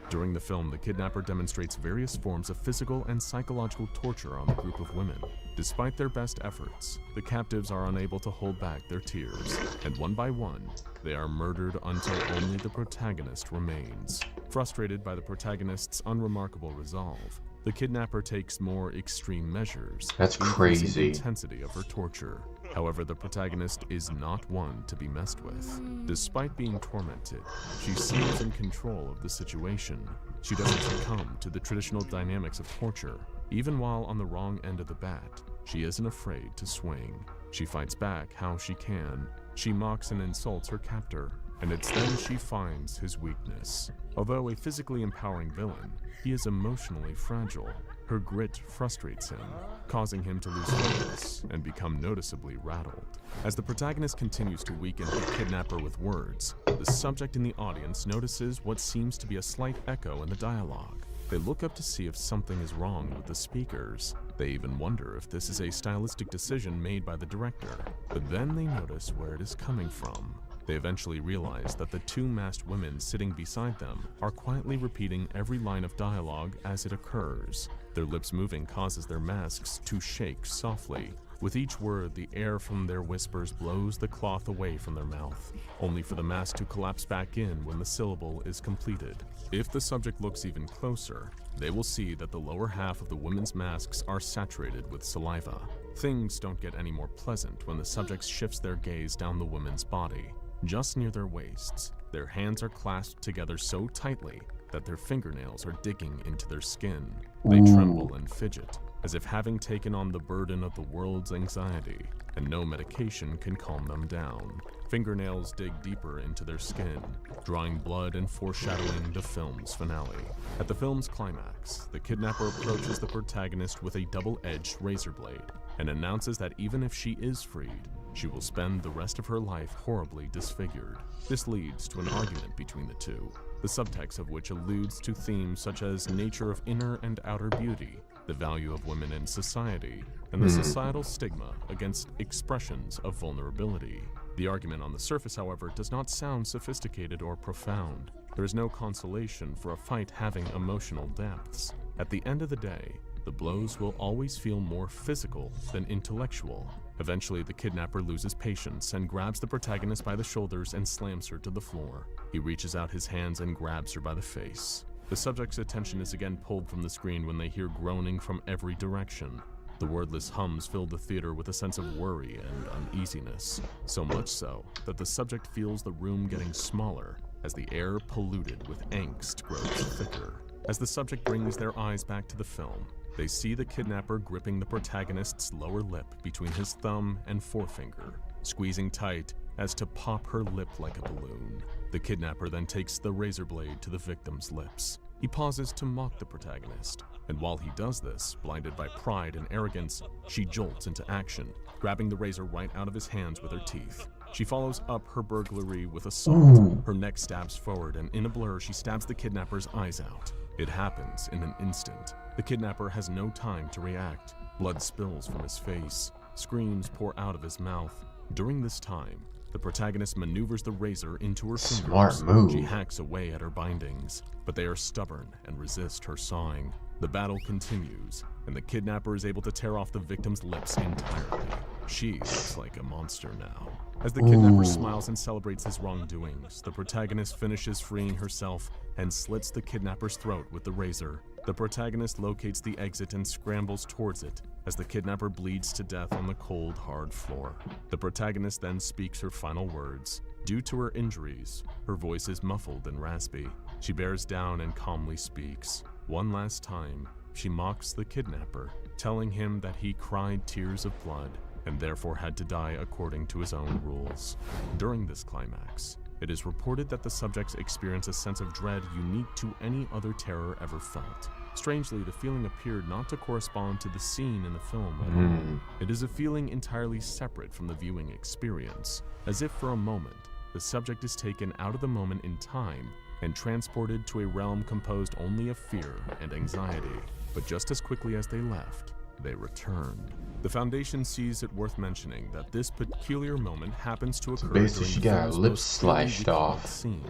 During the film, the kidnapper demonstrates various forms of physical and psychological torture on the group of women. Despite their best efforts, the captives are unable to hold back their tears, and one by one, they are murdered until only the protagonist remains. Frustrated by the protagonist's unremarkable resolve, the kidnapper takes more extreme measures, That's increasing crazy. the intensity of her torture. However, the protagonist is not one to be messed with. Despite being tormented, she seems in control of the situation. She doesn't succumb to the traditional dynamics of torture. Even while on the wrong end of the bat, she isn't afraid to swing. She fights back how she can. She mocks and insults her captor, and it's then she finds his weakness. Although a physically empowering villain, he is emotionally fragile. Her grit frustrates him, causing him to lose focus and become noticeably rattled. As the protagonist continues to weaken the kidnapper with words, the subject in the audience notices what seems to be a slight echo in the dialogue. They look up to see if something is wrong with the speakers. They even wonder if this is a stylistic decision made by the director, but then they notice where it is coming from. They eventually realize that the two masked women sitting beside them are quietly repeating every line of dialogue as it occurs. Their lips moving causes their masks to shake softly. With each word, the air from their whispers blows the cloth away from their mouth, only for the mask to collapse back in when the syllable is completed. If the subject looks even closer, they will see that the lower half of the women's masks are saturated with saliva. Things don't get any more pleasant when the subject shifts their gaze down the woman's body. Just near their waists, their hands are clasped together so tightly that their fingernails are digging into their skin. They tremble and fidget, as if having taken on the burden of the world's anxiety, and no medication can calm them down. Fingernails dig deeper into their skin, drawing blood and foreshadowing the film's finale. At the film's climax, the kidnapper approaches the protagonist with a double-edged razor blade and announces that even if she is freed, she will spend the rest of her life horribly disfigured. This leads to an argument between the two, the subtext of which alludes to themes such as nature of inner and outer beauty, the value of women in society, and the societal stigma against expressions of vulnerability. The argument on the surface, however, does not sound sophisticated or profound. There is no consolation for a fight having emotional depths. At the end of the day, the blows will always feel more physical than intellectual. Eventually, the kidnapper loses patience and grabs the protagonist by the shoulders and slams her to the floor. He reaches out his hands and grabs her by the face. The subject's attention is again pulled from the screen when they hear groaning from every direction. The wordless hums fill the theater with a sense of worry and uneasiness, so much so that the subject feels the room getting smaller as the air polluted with angst grows thicker. As the subject brings their eyes back to the film, they see the kidnapper gripping the protagonist's lower lip between his thumb and forefinger, squeezing tight as to pop her lip like a balloon. The kidnapper then takes the razor blade to the victim's lips. He pauses to mock the protagonist, and while he does this, blinded by pride and arrogance, she jolts into action, grabbing the razor right out of his hands with her teeth. She follows up her burglary with assault. Her neck stabs forward, and in a blur, she stabs the kidnapper's eyes out. It happens in an instant. The kidnapper has no time to react. Blood spills from his face. Screams pour out of his mouth. During this time, the protagonist maneuvers the razor into her fingers. Smart move. She hacks away at her bindings, but they are stubborn and resist her sawing. The battle continues, and the kidnapper is able to tear off the victim's lips entirely. She looks like a monster now. As the kidnapper smiles and celebrates his wrongdoings, the protagonist finishes freeing herself and slits the kidnapper's throat with the razor. The protagonist locates the exit and scrambles towards it as the kidnapper bleeds to death on the cold, hard floor. The protagonist then speaks her final words. Due to her injuries, her voice is muffled and raspy. She bears down and calmly speaks. One last time, she mocks the kidnapper, telling him that he cried tears of blood and therefore had to die according to his own rules. During this climax, it is reported that the subjects experience a sense of dread unique to any other terror ever felt. Strangely, the feeling appeared not to correspond to the scene in the film at all. It is a feeling entirely separate from the viewing experience, as if for a moment, the subject is taken out of the moment in time and transported to a realm composed only of fear and anxiety. But just as quickly as they left, they returned. The Foundation sees it worth mentioning that this peculiar moment happens to occur during Basically, she got her lips sliced off. Scene.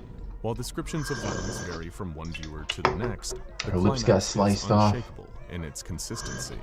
While descriptions of violence vary from one viewer to the next, the Her lips got sliced off. unshakable in its consistency.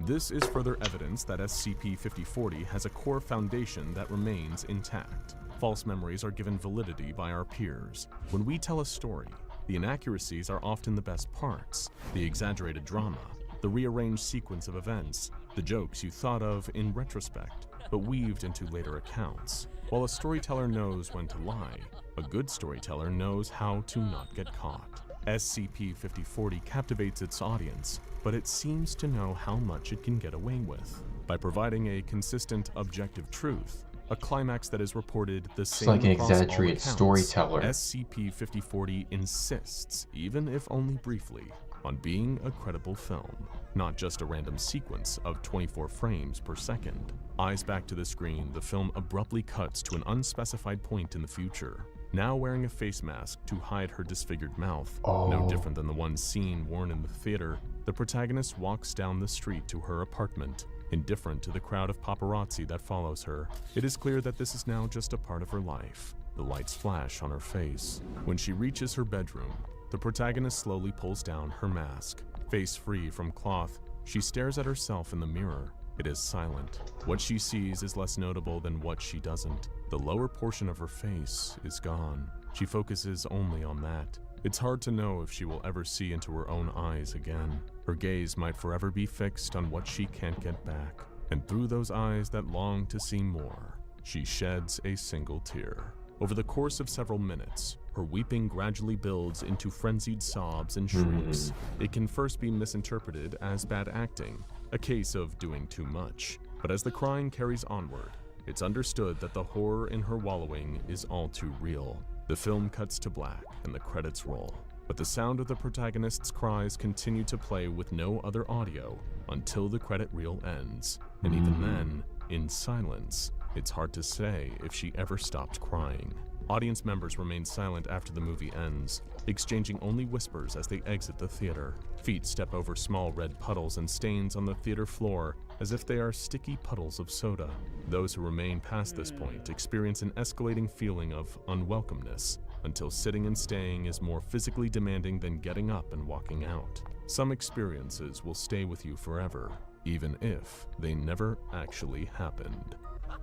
This is further evidence that SCP-5040 has a core foundation that remains intact. False memories are given validity by our peers. When we tell a story, the inaccuracies are often the best parts, the exaggerated drama, the rearranged sequence of events, the jokes you thought of in retrospect, but weaved into later accounts. While a storyteller knows when to lie, a good storyteller knows how to not get caught. SCP-5040 captivates its audience, but it seems to know how much it can get away with. By providing a consistent, objective truth, a climax that is reported the same like an across all exaggerated accounts, storyteller. SCP-5040 insists, even if only briefly, on being a credible film, not just a random sequence of 24 frames per second. Eyes back to the screen, the film abruptly cuts to an unspecified point in the future. Now wearing a face mask to hide her disfigured mouth, no different than the one seen worn in the theater, the protagonist walks down the street to her apartment, indifferent to the crowd of paparazzi that follows her. It is clear that this is now just a part of her life. The lights flash on her face. When she reaches her bedroom, the protagonist slowly pulls down her mask. Face free from cloth, she stares at herself in the mirror. It is silent. What she sees is less notable than what she doesn't. The lower portion of her face is gone. She focuses only on that. It's hard to know if she will ever see into her own eyes again. Her gaze might forever be fixed on what she can't get back. And through those eyes that long to see more, she sheds a single tear. Over the course of several minutes, her weeping gradually builds into frenzied sobs and shrieks. It can first be misinterpreted as bad acting, a case of doing too much. But as the crying carries onward, it's understood that the horror in her wallowing is all too real. The film cuts to black and the credits roll, but the sound of the protagonist's cries continue to play with no other audio until the credit reel ends. And even then, in silence, it's hard to say if she ever stopped crying. Audience members remain silent after the movie ends, exchanging only whispers as they exit the theater. Feet step over small red puddles and stains on the theater floor as if they are sticky puddles of soda. Those who remain past this point experience an escalating feeling of unwelcomeness until sitting and staying is more physically demanding than getting up and walking out. Some experiences will stay with you forever, even if they never actually happened.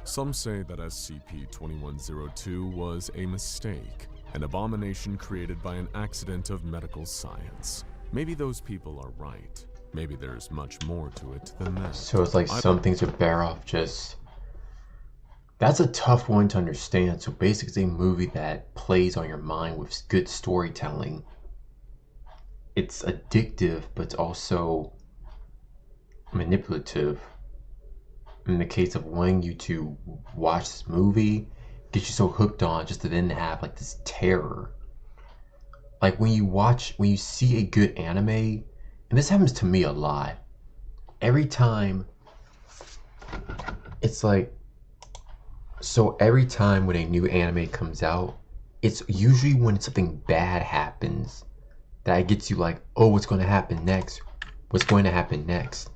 Some say that SCP-2102 was a mistake, an abomination created by an accident of medical science. Maybe those people are right. Maybe there's much more to it than that. So it's like some things are better off just... That's a tough one to understand. So basically, it's a movie that plays on your mind with good storytelling. It's addictive, but it's also manipulative. In the case of wanting you to watch this movie, get you so hooked on just to then have like this terror. Like when you see a good anime, and this happens to me a lot. Every time, it's like, so every time when a new anime comes out, it's usually when something bad happens that gets you like, oh, what's going to happen next? What's going to happen next?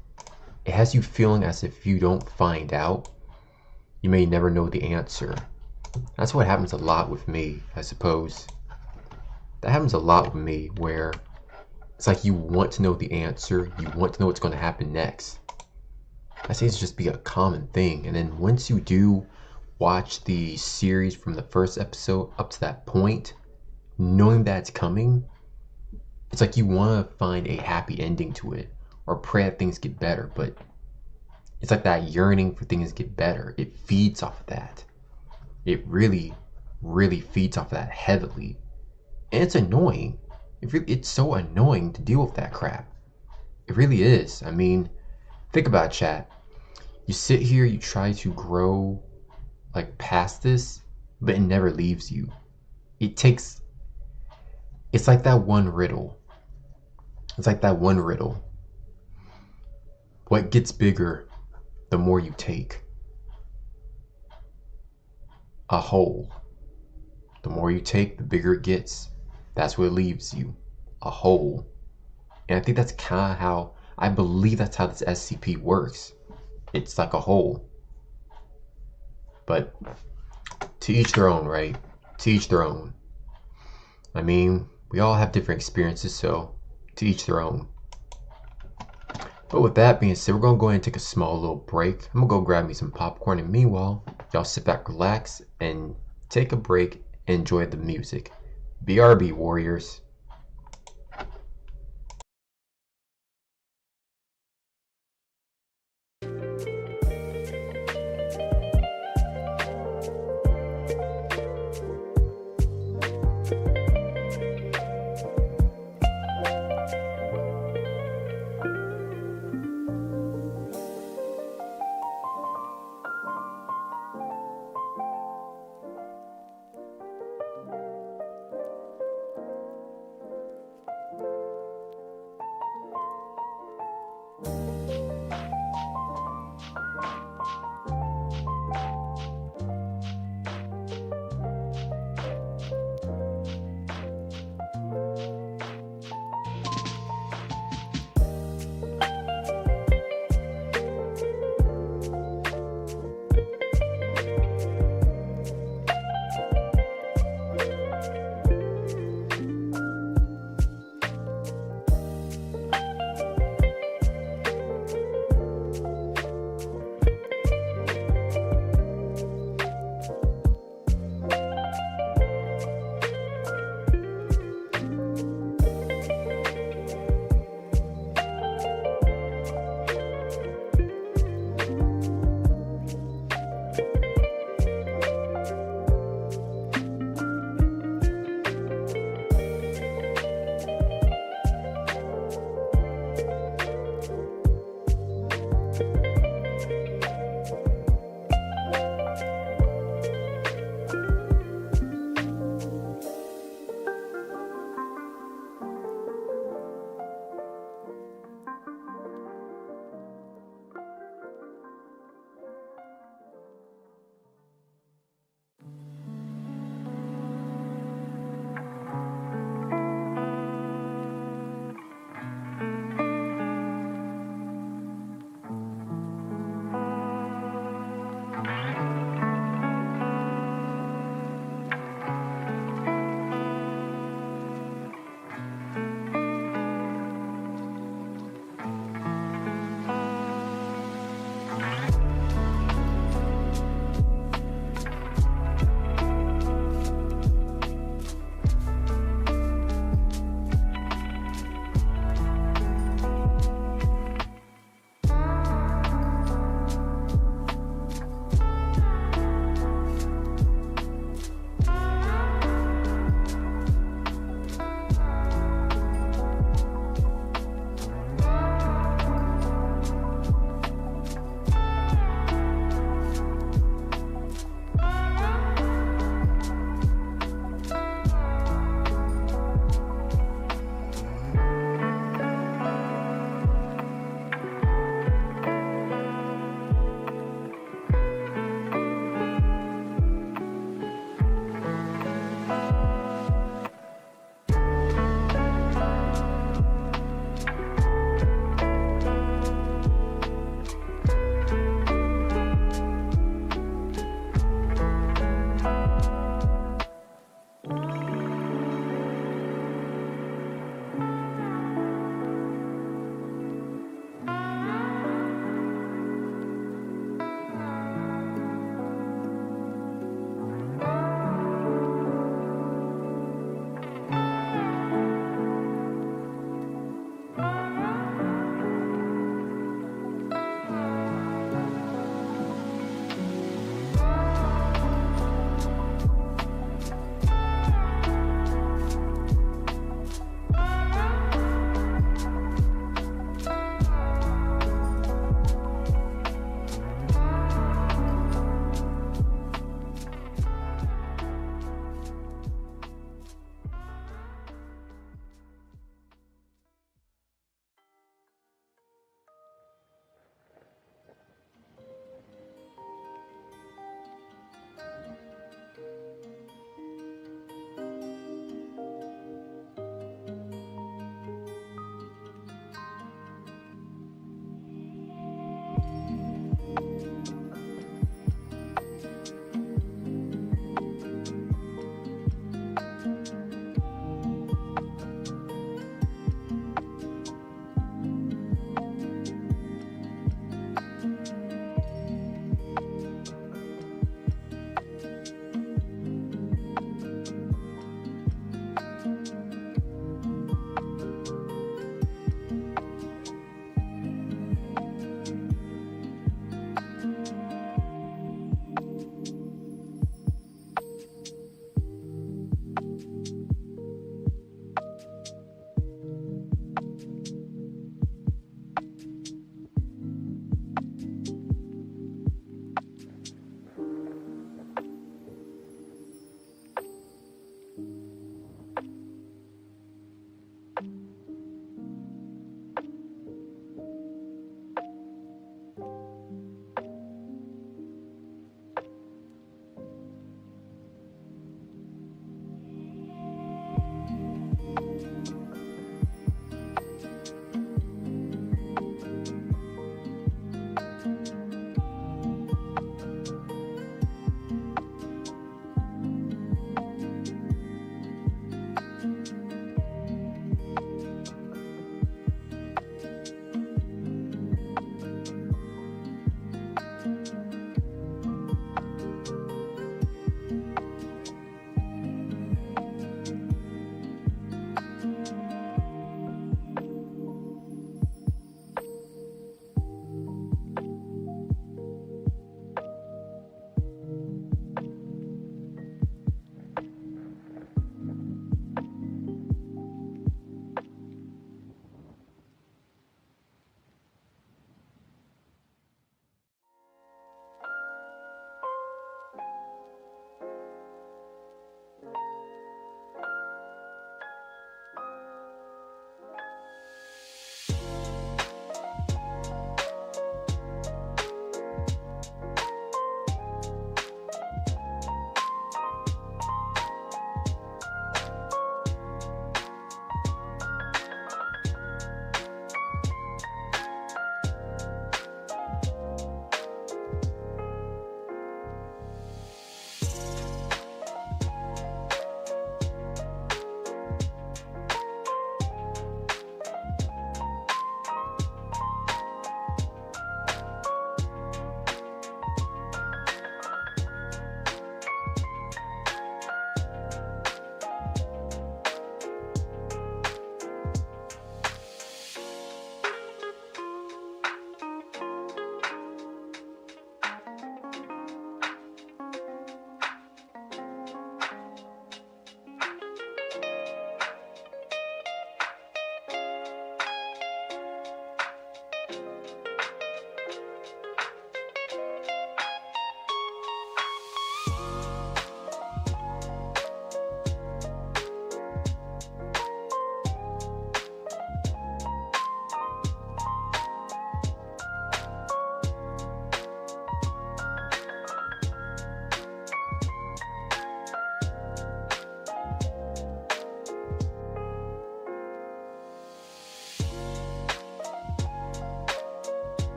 It has you feeling as if you don't find out, you may never know the answer. That's what happens a lot with me, I suppose. That happens a lot with me, where it's like you want to know the answer, you want to know what's going to happen next. I say it's just be a common thing, and then once you do watch the series from the first episode up to that point, knowing that it's coming, it's like you want to find a happy ending to it, or pray that things get better, but it's like that yearning for things to get better. It feeds off of that. It really, really feeds off of that heavily. And it's annoying. It's so annoying to deal with that crap. It really is. I mean, think about it, chat. You sit here, you try to grow like past this, but it never leaves you. It's like that one riddle. It's like that one riddle. What gets bigger the more you take? A hole. The more you take, the bigger it gets. That's what it leaves you. A hole. And I think that's kind of how, I believe that's how this SCP works. It's like a hole. But to each their own, right? To each their own. I mean, we all have different experiences, so to each their own. But with that being said, we're going to go ahead and take a small little break. I'm going to go grab me some popcorn, and meanwhile, y'all sit back, relax, and take a break and enjoy the music. BRB, Warriors.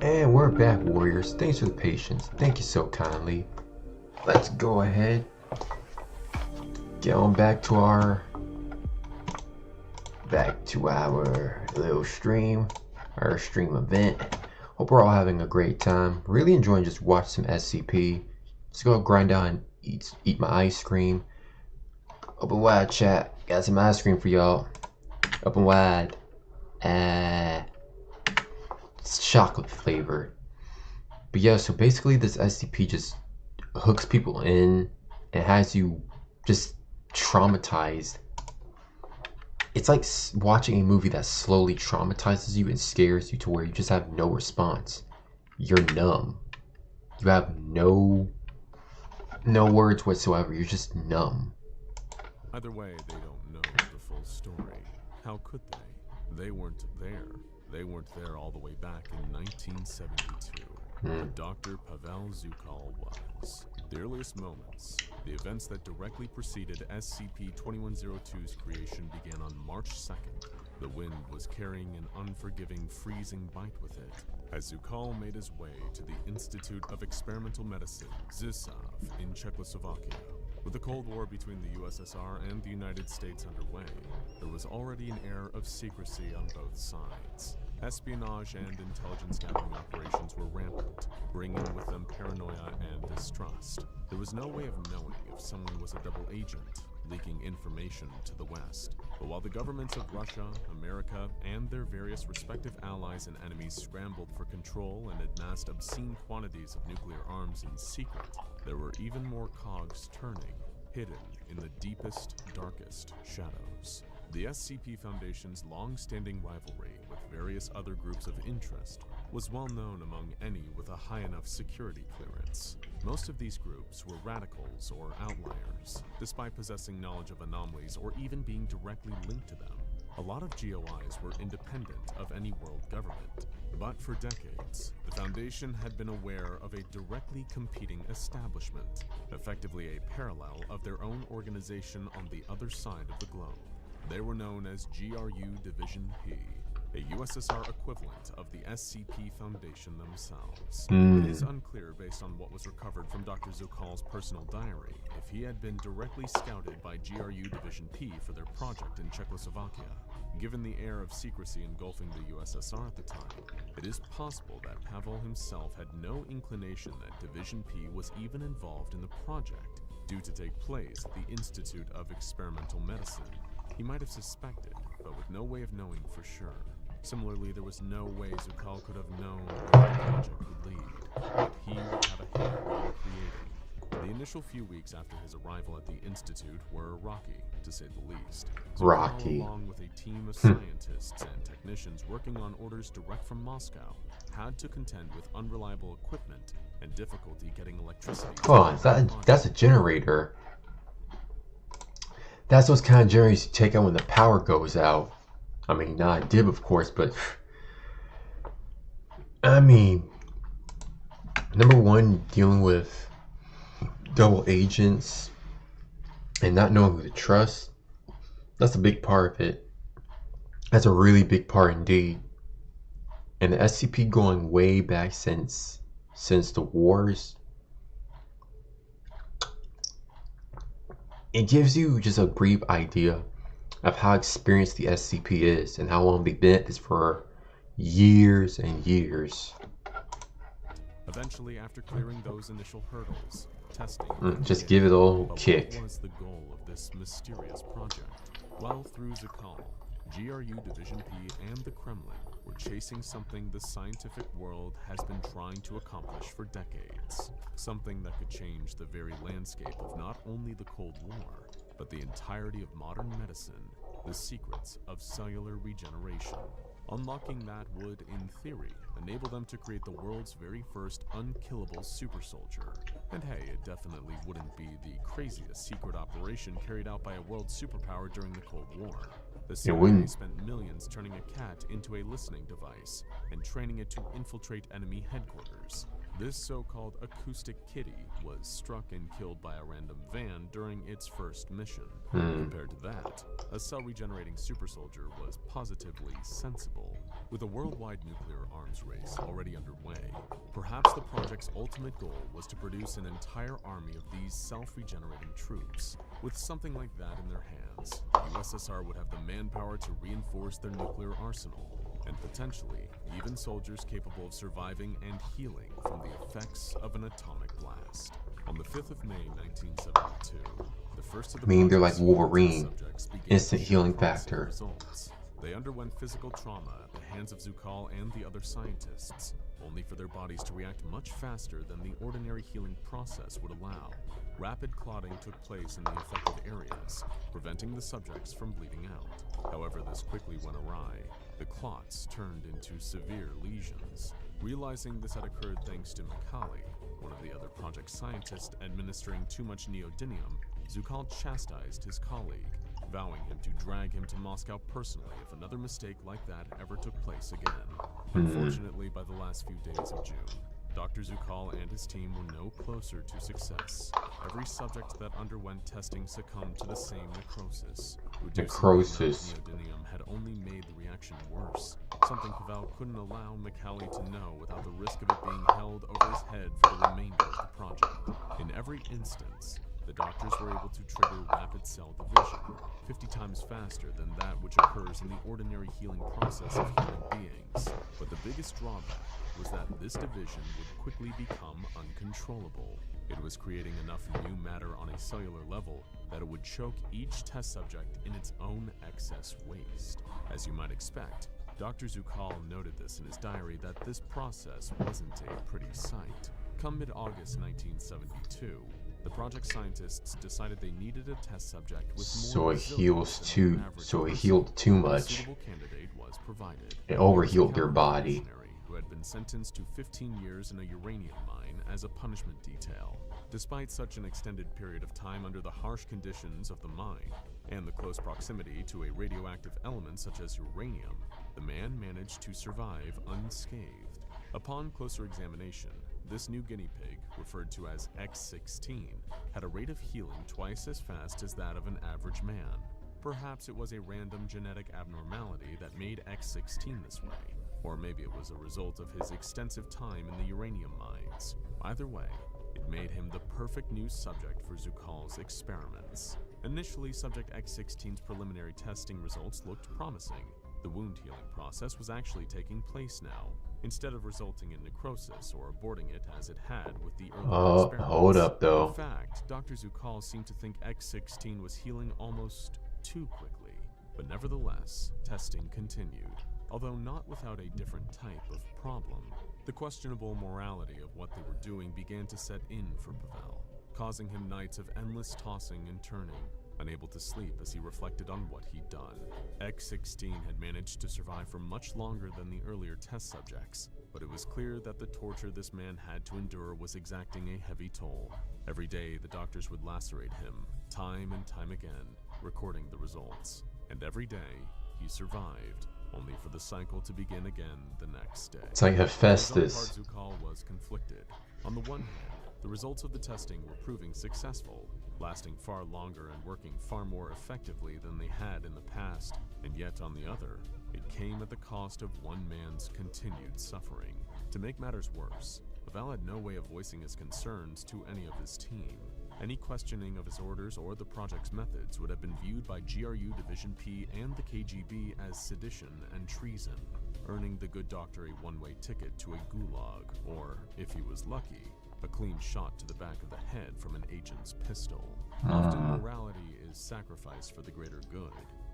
And we're back, warriors. Thanks for the patience. Thank you so kindly. Let's go ahead. Get on back to our little stream, our stream event. Hope we're all having a great time. Really enjoying just watching some SCP. Let's go grind down and eat my ice cream. Open wide, chat. Got some ice cream for y'all. Open wide. It's chocolate flavored. But yeah, so basically this SCP just hooks people in and has you just traumatized. It's like watching a movie that slowly traumatizes you and scares you to where you just have no response. You're numb. You have no words whatsoever. You're just numb. Either way, they don't know the full story. How could they? They weren't there. They weren't there all the way back in 1972. But Dr. Pavel Zukal was. The earliest moments, the events that directly preceded SCP-2102's creation began on March 2nd. The wind was carrying an unforgiving, freezing bite with it, as Zukal made his way to the Institute of Experimental Medicine, ZISAV, in Czechoslovakia. With the Cold War between the USSR and the United States underway, there was already an air of secrecy on both sides. Espionage and intelligence gathering operations were rampant, bringing with them paranoia and distrust. There was no way of knowing if someone was a double agent, leaking information to the West. But while the governments of Russia, America, and their various respective allies and enemies scrambled for control and amassed obscene quantities of nuclear arms in secret, there were even more cogs turning, hidden in the deepest, darkest shadows. The SCP Foundation's long-standing rivalry with various other groups of interest was well known among any with a high enough security clearance. Most of these groups were radicals or outliers, despite possessing knowledge of anomalies or even being directly linked to them. A lot of GOIs were independent of any world government, but for decades, the Foundation had been aware of a directly competing establishment, effectively a parallel of their own organization on the other side of the globe. They were known as GRU Division P, a USSR equivalent of the SCP Foundation themselves. It is unclear, based on what was recovered from Dr. Zukal's personal diary, if he had been directly scouted by GRU Division P for their project in Czechoslovakia. Given the air of secrecy engulfing the USSR at the time, it is possible that Pavel himself had no inclination that Division P was even involved in the project, due to take place at the Institute of Experimental Medicine. He might have suspected, but with no way of knowing for sure. Similarly, there was no way Zukal could have known where the project would lead, but he would have a hand in creating. The initial few weeks after his arrival at the Institute were rocky, to say the least. Rocky. Zukal, along with a team of scientists and technicians working on orders direct from Moscow, had to contend with unreliable equipment and difficulty getting electricity. Oh, that's a generator. That's those kind of generators you take out when the power goes out. I mean, not a dib, of course, but I mean, number one, dealing with double agents and not knowing who to trust, that's a big part of it. That's a really big part indeed. And the SCP going way back since the wars, it gives you just a brief idea of how experienced the SCP is and how long they've been at this for years and years. Eventually, after clearing those initial hurdles, testing just give it a little kick. What was the goal of this mysterious project? Well, through Zukal, GRU Division P and the Kremlin were chasing something the scientific world has been trying to accomplish for decades. Something that could change the very landscape of not only the Cold War, but the entirety of modern medicine, the secrets of cellular regeneration. Unlocking that would, in theory, enable them to create the world's very first unkillable super soldier. And hey, it definitely wouldn't be the craziest secret operation carried out by a world superpower during the Cold War. The CIA spent millions turning a cat into a listening device and training it to infiltrate enemy headquarters. This so-called acoustic kitty was struck and killed by a random van during its first mission. Compared to that, a cell-regenerating super soldier was positively sensible. With a worldwide nuclear arms race already underway, perhaps the project's ultimate goal was to produce an entire army of these self-regenerating troops. With something like that in their hands, the USSR would have the manpower to reinforce their nuclear arsenal, and potentially even soldiers capable of surviving and healing from the effects of an atomic blast. On the 5th of May 1972, the first of the They're like Wolverine, subjects began instant to show healing promising factor. results. They underwent physical trauma at the hands of Zukal and the other scientists, only for their bodies to react much faster than the ordinary healing process would allow. Rapid clotting took place in the affected areas, preventing the subjects from bleeding out. However, this quickly went awry. The clots turned into severe lesions. Realizing this had occurred thanks to Macaulay, one of the other project scientists administering too much neodymium, Zukal chastised his colleague, vowing him to drag him to Moscow personally if another mistake like that ever took place again. Unfortunately, by the last few days of June, Dr. Zukal and his team were no closer to success. Every subject that underwent testing succumbed to the same necrosis. Necrosis. Neodymium had only made the reaction worse, something Pavel couldn't allow Macaulay to know without the risk of it being held over his head for the remainder of the project. In every instance, the doctors were able to trigger rapid cell division, 50 times faster than that which occurs in the ordinary healing process of human beings. But the biggest drawback was that this division would quickly become uncontrollable. It was creating enough new matter on a cellular level that it would choke each test subject in its own excess waste. As you might expect, Dr. Zukal noted this in his diary that this process wasn't a pretty sight. Come mid-August 1972, the project scientists decided they needed a test subject with more resilience than an average so it person. healed too A much. suitable candidate was provided. It overhealed their body. Who had been sentenced to 15 years in a uranium mine as a punishment detail. Despite such an extended period of time under the harsh conditions of the mine and the close proximity to a radioactive element such as uranium, the man managed to survive unscathed. Upon closer examination, this new guinea pig, referred to as X16, had a rate of healing twice as fast as that of an average man. Perhaps it was a random genetic abnormality that made X16 this way, or maybe it was a result of his extensive time in the uranium mines. Either way, it made him the perfect new subject for Zukal's experiments. Initially, subject X16's preliminary testing results looked promising. The wound healing process was actually taking place now, instead of resulting in necrosis or aborting it as it had with the earlier experiments. Hold up though. In fact, Dr. Zukal seemed to think X16 was healing almost too quickly. But nevertheless, testing continued, although not without a different type of problem. The questionable morality of what they were doing began to set in for Pavel, causing him nights of endless tossing and turning, unable to sleep as he reflected on what he'd done. X16 had managed to survive for much longer than the earlier test subjects, but it was clear that the torture this man had to endure was exacting a heavy toll. Every day, the doctors would lacerate him, time and time again, recording the results. And every day, he survived, only for the cycle to begin again the next day. It's like Hephaestus. Zukal was conflicted. On the one hand, the results of the testing were proving successful, lasting far longer and working far more effectively than they had in the past, and yet on the other, it came at the cost of one man's continued suffering. To make matters worse, Pavel had no way of voicing his concerns to any of his team. Any questioning of his orders or the project's methods would have been viewed by GRU Division P and the KGB as sedition and treason, earning the good doctor a one-way ticket to a gulag, or, if he was lucky, a clean shot to the back of the head from an agent's pistol. Often morality is sacrificed for the greater good,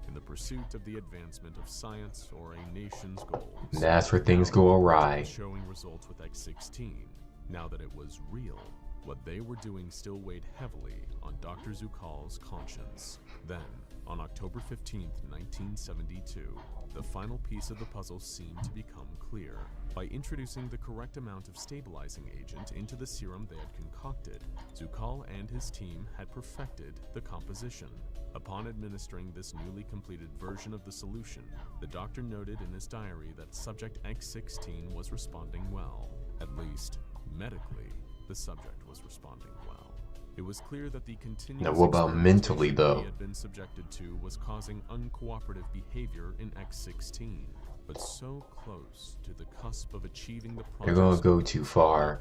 in the pursuit of the advancement of science or a nation's goals. That's where things go awry. Showing results with X16, now that it was real, what they were doing still weighed heavily on Dr. Zukal's conscience. Then, on October 15th, 1972, the final piece of the puzzle seemed to become clear. By introducing the correct amount of stabilizing agent into the serum they had concocted, Zukal and his team had perfected the composition. Upon administering this newly completed version of the solution, the doctor noted in his diary that subject X16 was responding well. At least, Medically, the subject was responding well. It was clear that the continuous Now, what about mentally, though? he had been subjected to was causing uncooperative behavior in X-16, but so close to the cusp of achieving the They're gonna go too far.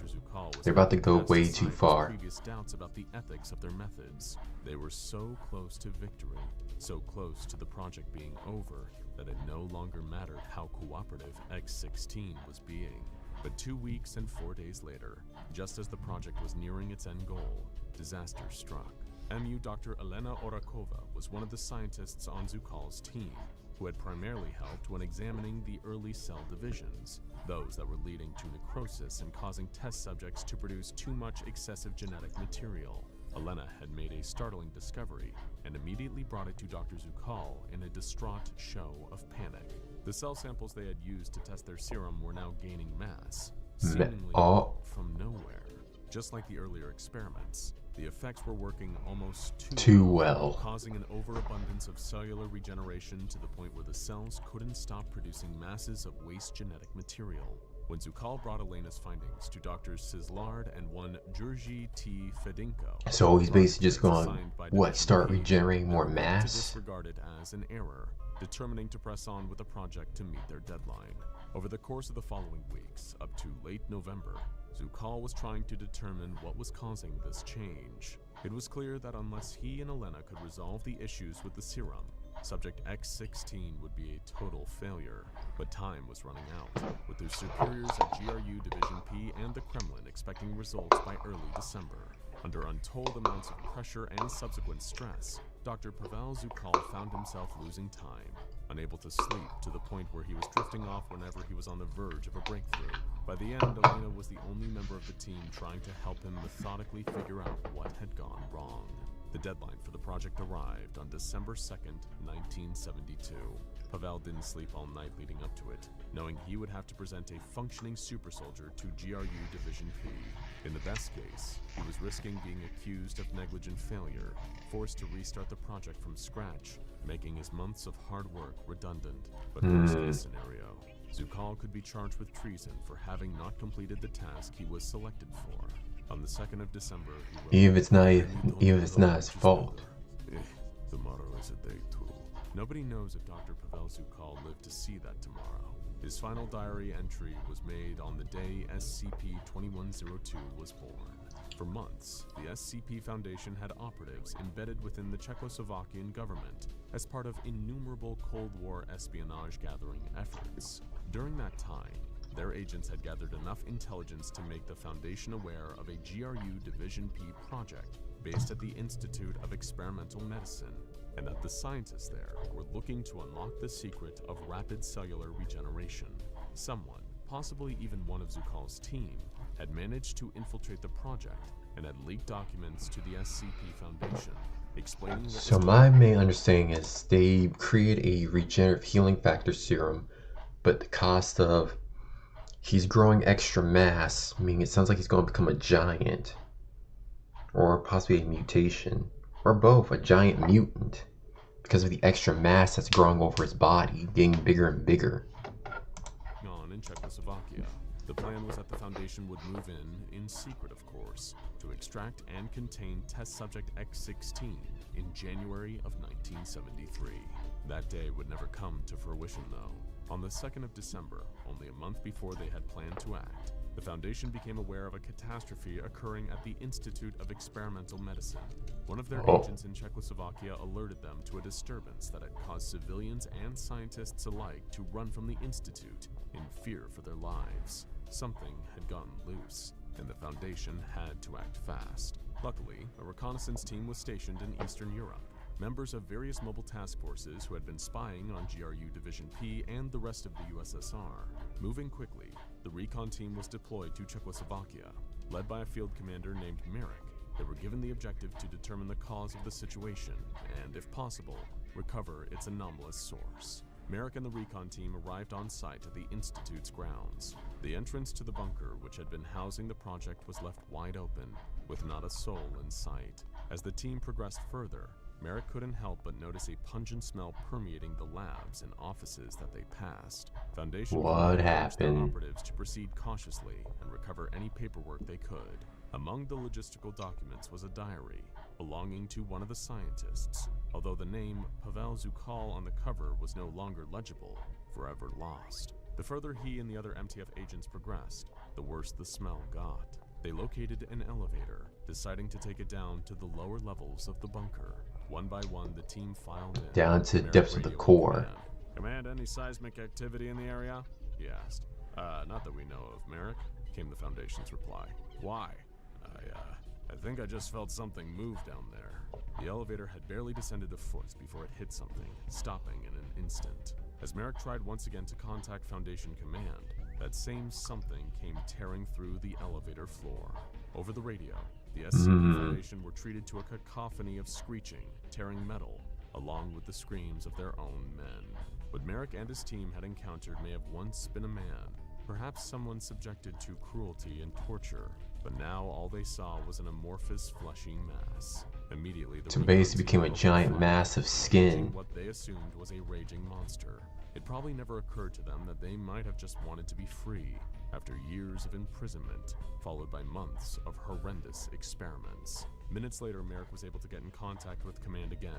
They're about to go way too far. Previous doubts about the ethics of their methods. They were so close to victory, so close to the project being over, that it no longer mattered how cooperative X-16 was being. But 2 weeks and 4 days later, just as the project was nearing its end goal, disaster struck. MU Dr. Elena Orakova was one of the scientists on Zukal's team, who had primarily helped when examining the early cell divisions, those that were leading to necrosis and causing test subjects to produce too much excessive genetic material. Elena had made a startling discovery and immediately brought it to Dr. Zukal in a distraught show of panic. The cell samples they had used to test their serum were now gaining mass, seemingly from nowhere. Just like the earlier experiments, the effects were working almost too well, causing an overabundance of cellular regeneration to the point where the cells couldn't stop producing masses of waste genetic material. When Zukal brought Elena's findings to Drs. Sislard and one Georgi T. Fedinko, so he's basically just going, what, start regenerating more mass? Disregarded as an error, determining to press on with the project to meet their deadline. Over the course of the following weeks, up to late November, Zukal was trying to determine what was causing this change. It was clear that unless he and Elena could resolve the issues with the serum, Subject X-16 would be a total failure. But time was running out, with their superiors at GRU Division P and the Kremlin expecting results by early December. Under untold amounts of pressure and subsequent stress, Dr. Pavel Zukal found himself losing time, unable to sleep to the point where he was drifting off whenever he was on the verge of a breakthrough. By the end, Elena was the only member of the team trying to help him methodically figure out what had gone wrong. The deadline for the project arrived on December 2nd, 1972. Pavel didn't sleep all night leading up to it, knowing he would have to present a functioning super soldier to GRU Division P. In the best case, he was risking being accused of negligent failure, forced to restart the project from scratch, making his months of hard work redundant. But worst case scenario, Zukal could be charged with treason for having not completed the task he was selected for. On the 2nd of December, even if it's not his fault. Tomorrow is a day too. Nobody knows if Dr. Pavel Zukal lived to see that tomorrow. His final diary entry was made on the day SCP-2102 was born. For months, the SCP Foundation had operatives embedded within the Czechoslovakian government as part of innumerable Cold War espionage gathering efforts. During that time, their agents had gathered enough intelligence to make the Foundation aware of a GRU Division P project based at the Institute of Experimental Medicine, and that the scientists there were looking to unlock the secret of rapid cellular regeneration. Someone, possibly even one of Zukal's team, had managed to infiltrate the project and had leaked documents to the SCP Foundation, explaining what So my main understanding is they create a regenerative healing factor serum, but the cost of he's growing extra mass, meaning it sounds like he's going to become a giant. Or possibly a mutation. Or both, a giant mutant. Because of the extra mass that's growing over his body, getting bigger and bigger. In Czechoslovakia, the plan was that the Foundation would move in secret of course, to extract and contain test subject X-16 in January of 1973. That day would never come to fruition though. On the 2nd of December, only a month before they had planned to act, the Foundation became aware of a catastrophe occurring at the Institute of Experimental Medicine. One of their agents in Czechoslovakia alerted them to a disturbance that had caused civilians and scientists alike to run from the Institute in fear for their lives. Something had gotten loose, and the Foundation had to act fast. Luckily, a reconnaissance team was stationed in Eastern Europe. Members of various mobile task forces who had been spying on GRU Division P and the rest of the USSR. Moving quickly, the recon team was deployed to Czechoslovakia. Led by a field commander named Merrick, they were given the objective to determine the cause of the situation and, if possible, recover its anomalous source. Merrick and the recon team arrived on site at the Institute's grounds. The entrance to the bunker which had been housing the project was left wide open, with not a soul in sight. As the team progressed further, Merrick couldn't help but notice a pungent smell permeating the labs and offices that they passed. Foundation What urged their happened? operatives to proceed cautiously and recover any paperwork they could. Among the logistical documents was a diary belonging to one of the scientists, although the name Pavel Zukal on the cover was no longer legible, forever lost. The further he and the other MTF agents progressed, the worse the smell got. They located an elevator, deciding to take it down to the lower levels of the bunker. One by one, the team filed in. Down to the Merrick depths of the radioed core. Command, any seismic activity in the area? He asked. Not that we know of, Merrick, came the Foundation's reply. Why? I think I just felt something move down there. The elevator had barely descended a foot before it hit something, stopping in an instant. As Merrick tried once again to contact Foundation Command, that same something came tearing through the elevator floor. Over the radio, the SCP Foundation were treated to a cacophony of screeching, tearing metal, along with the screams of their own men. What Merrick and his team had encountered may have once been a man, perhaps someone subjected to cruelty and torture, but now all they saw was an amorphous, fleshy mass. Immediately, the So basically became a giant mass of skin. What they assumed was a raging monster. It probably never occurred to them that they might have just wanted to be free after years of imprisonment, followed by months of horrendous experiments. Minutes later, Merrick was able to get in contact with Command again,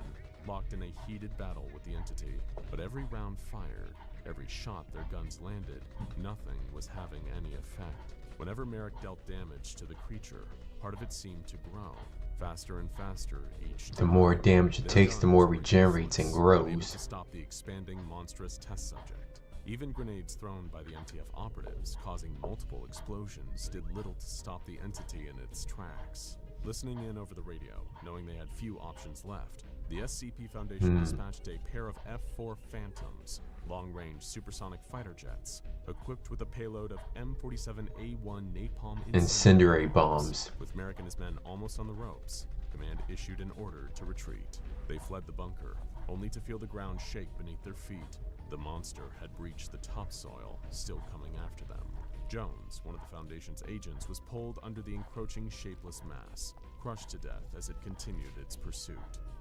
locked in a heated battle with the entity. But every round fired, every shot their guns landed, nothing was having any effect. Whenever Merrick dealt damage to the creature, part of it seemed to grow, faster and faster each time. The more damage it takes, the more it regenerates and Unable grows. to stop the expanding monstrous test subject. Even grenades thrown by the MTF operatives, causing multiple explosions, did little to stop the entity in its tracks. Listening in over the radio, knowing they had few options left, the SCP Foundation dispatched a pair of F-4 Phantoms, long-range supersonic fighter jets, equipped with a payload of M47A1 napalm Incendiary bombs. With Merrick and his men almost on the ropes, Command issued an order to retreat. They fled the bunker, only to feel the ground shake beneath their feet. The monster had breached the topsoil, still coming after them. Jones, one of the Foundation's agents, was pulled under the encroaching shapeless mass, crushed to death as it continued its pursuit.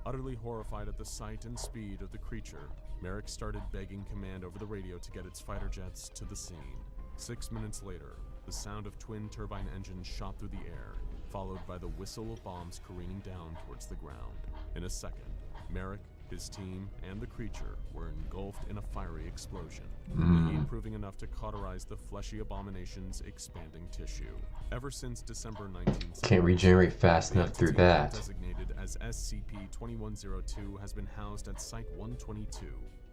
Utterly horrified at the sight and speed of the creature, Merrick started begging Command over the radio to get its fighter jets to the scene. 6 minutes later, the sound of twin turbine engines shot through the air, followed by the whistle of bombs careening down towards the ground. In a second, Merrick, his team, and the creature were engulfed in a fiery explosion, the heat proving enough to cauterize the fleshy abomination's expanding tissue. Ever since December 19th, Can't regenerate fast enough through that. designated as SCP-2102 has been housed at Site-122,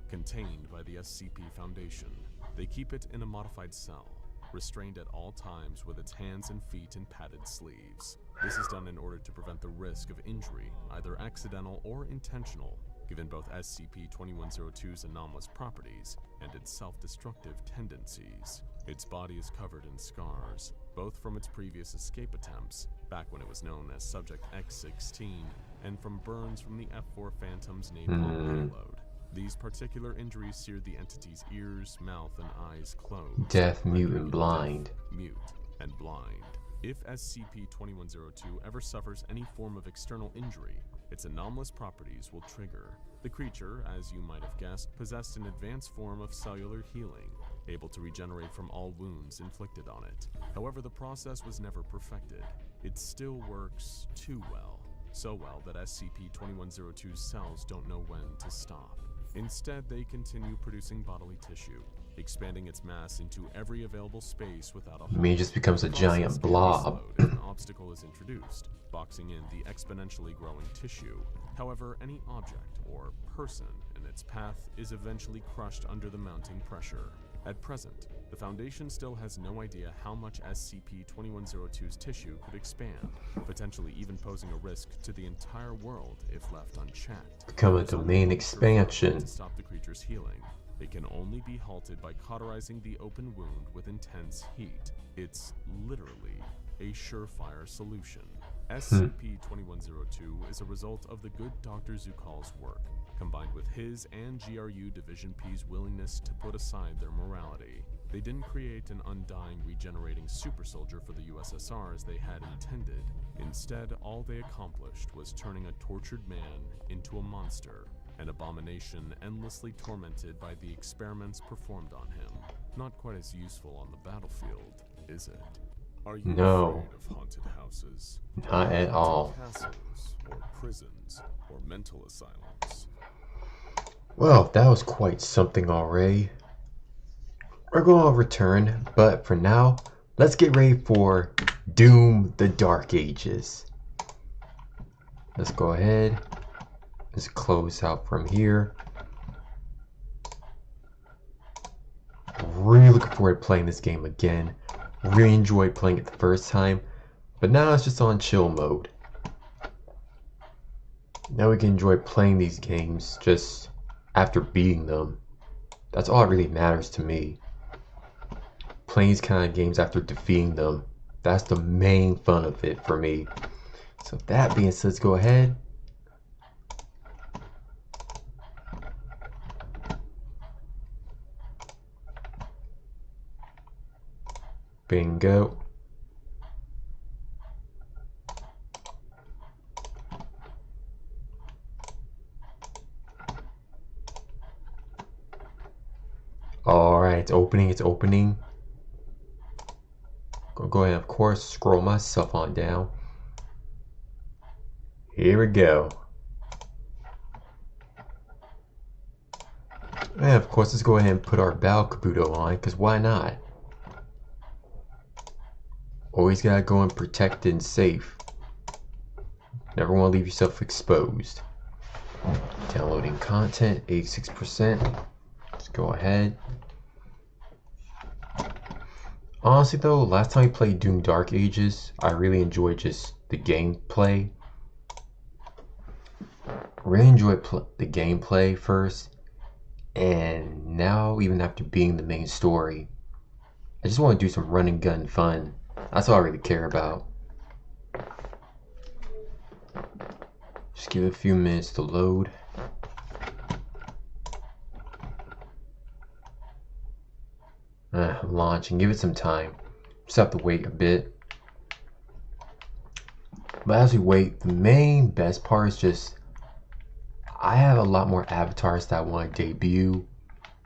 contained by the SCP Foundation. They keep it in a modified cell, restrained at all times with its hands and feet in padded sleeves. This is done in order to prevent the risk of injury, either accidental or intentional, given both SCP-2102's anomalous properties and its self-destructive tendencies. Its body is covered in scars, both from its previous escape attempts, back when it was known as Subject X-16, and from burns from the F-4 Phantom's napalm payload. These particular injuries seared the entity's ears, mouth, and eyes closed. Deaf, mute, and blind. Mute and blind. If SCP-2102 ever suffers any form of external injury, its anomalous properties will trigger. The creature, as you might have guessed, possessed an advanced form of cellular healing, able to regenerate from all wounds inflicted on it. However, the process was never perfected. It still works too well. So well that SCP-2102's cells don't know when to stop. Instead, they continue producing bodily tissue, expanding its mass into every available space without a I mean, it just becomes a giant blob. An obstacle is introduced, boxing in the exponentially growing tissue. However, any object or person in its path is eventually crushed under the mounting pressure. At present, the Foundation still has no idea how much SCP-2102's tissue could expand, potentially even posing a risk to the entire world if left unchecked. Become a domain expansion. To stop the creature's healing, it can only be halted by cauterizing the open wound with intense heat. It's literally a surefire solution. SCP-2102 is a result of the good Dr. Zukal's work, combined with his and GRU Division P's willingness to put aside their morality. They didn't create an undying, regenerating super soldier for the USSR as they had intended. Instead, all they accomplished was turning a tortured man into a monster, an abomination endlessly tormented by the experiments performed on him. Not quite as useful on the battlefield, is it? Are you No. afraid of haunted houses? Not at all. Castles, or prisons, or mental asylums? Well, that was quite something already. We're going to return, but for now, let's get ready for Doom the Dark Ages. Let's go ahead. Let's close out from here. Really looking forward to playing this game again. Really enjoyed playing it the first time, but now it's just on chill mode. Now we can enjoy playing these games just after beating them. That's all that really matters to me. Playing these kind of games after defeating them. That's the main fun of it for me. So that being said, let's go ahead. Bingo. Alright, it's opening. Go ahead, of course, scroll myself on down. Here we go. And of course, let's go ahead and put our Battle Kabuto on, because why not? Always gotta go and protect and safe. Never want to leave yourself exposed. Downloading content, 86%. Let's go ahead. Honestly though, last time I played Doom Dark Ages, I really enjoyed just the gameplay. Really enjoyed the gameplay first, and now even after being the main story, I just want to do some run and gun fun. That's all I really care about. Just give it a few minutes to load. Launch and give it some time. Just have to wait a bit. But as we wait, the main best part is just I have a lot more avatars that I want to debut.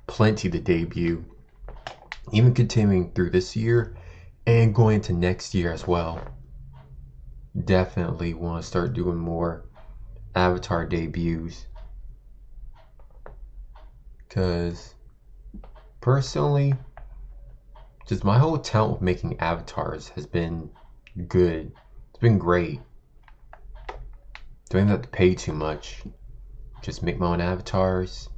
Plenty to debut. Even continuing through this year and going into next year as well. Definitely want to start doing more avatar debuts. Because personally, just my whole talent with making avatars has been good. It's been great. Don't have to pay too much. Just make my own avatars.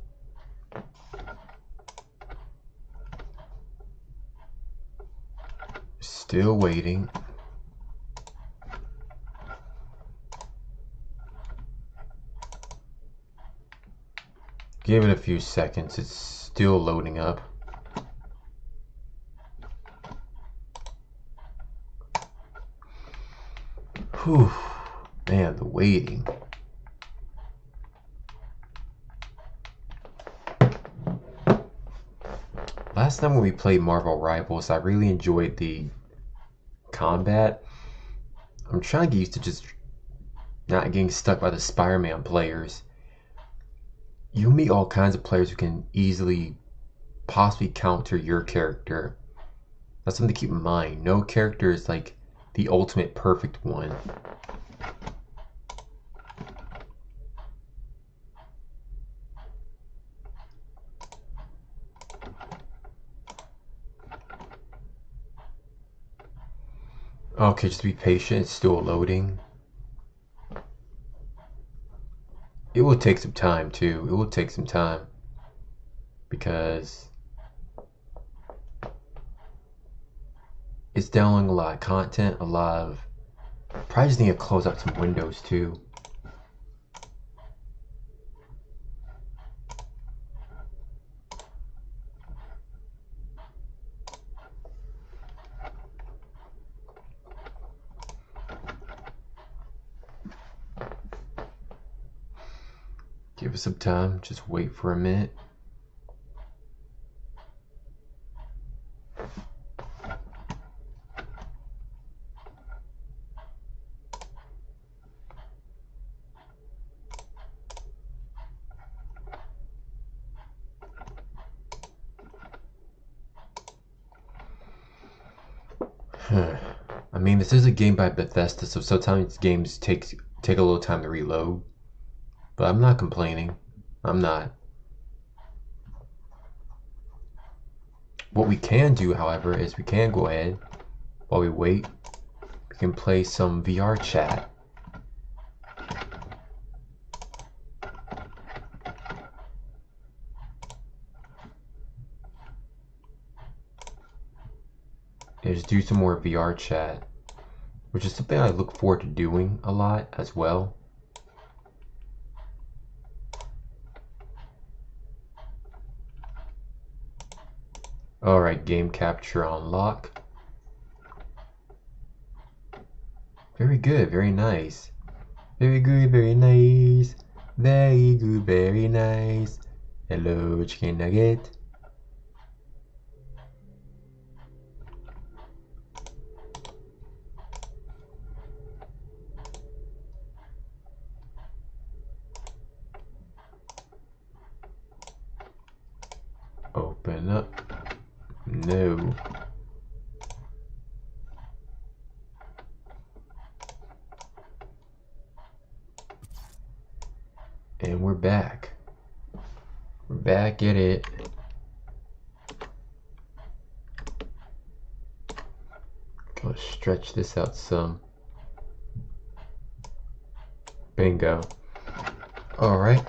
Still waiting. Give it a few seconds. It's still loading up. Whew, man, the waiting. Last time when we played Marvel Rivals, I really enjoyed the combat. I'm trying to get used to just not getting stuck by the Spider-Man players. You meet all kinds of players who can easily possibly counter your character. That's something to keep in mind. No character is like the ultimate perfect one. Okay, just be patient. It's still loading. It will take some time too. It will take some time because it's downloading a lot of content, probably just need to close out some windows too. Give it some time, just wait for a minute. I mean, this is a game by Bethesda, so sometimes games take a little time to reload. But I'm not complaining. I'm not. What we can do, however, is we can go ahead, while we wait, we can play some VR chat. Is do some more VR chat, which is something I look forward to doing a lot as well. Alright, game capture on lock. Very good, very nice. Very good, very nice. Very good, very nice. Hello, chicken nugget. Open up. No. And we're back. We're back at it. Gonna stretch this out some. Bingo. Alright.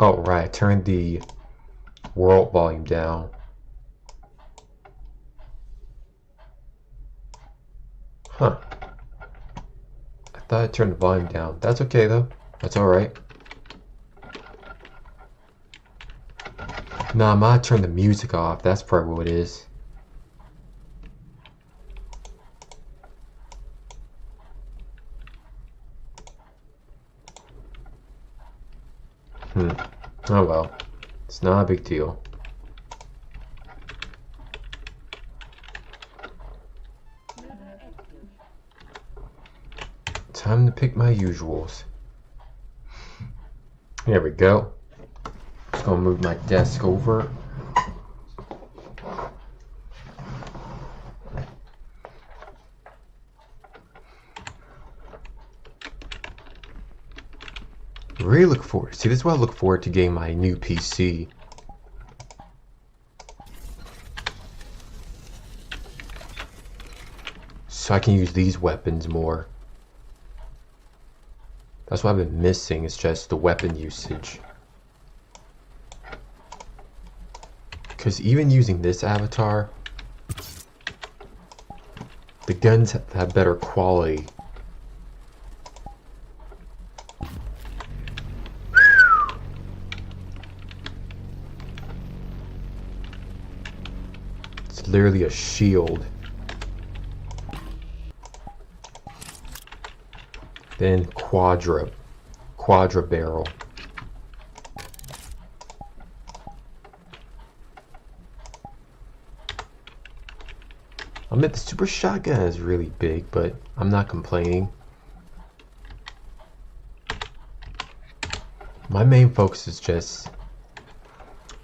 Alright, turn the world volume down. Huh. I thought I turned the volume down. That's okay though. That's alright. Nah, I might turn the music off. That's probably what it is. Oh well. It's not a big deal. Time to pick my usuals. There we go. Just gonna move my desk over. Really look forward. See, this is why I look forward to getting my new PC. So I can use these weapons more. That's what I've been missing, is just the weapon usage. Because even using this avatar, the guns have better quality. It's literally a shield. Then quadra barrel. I admit the super shotgun is really big, but I'm not complaining. My main focus is just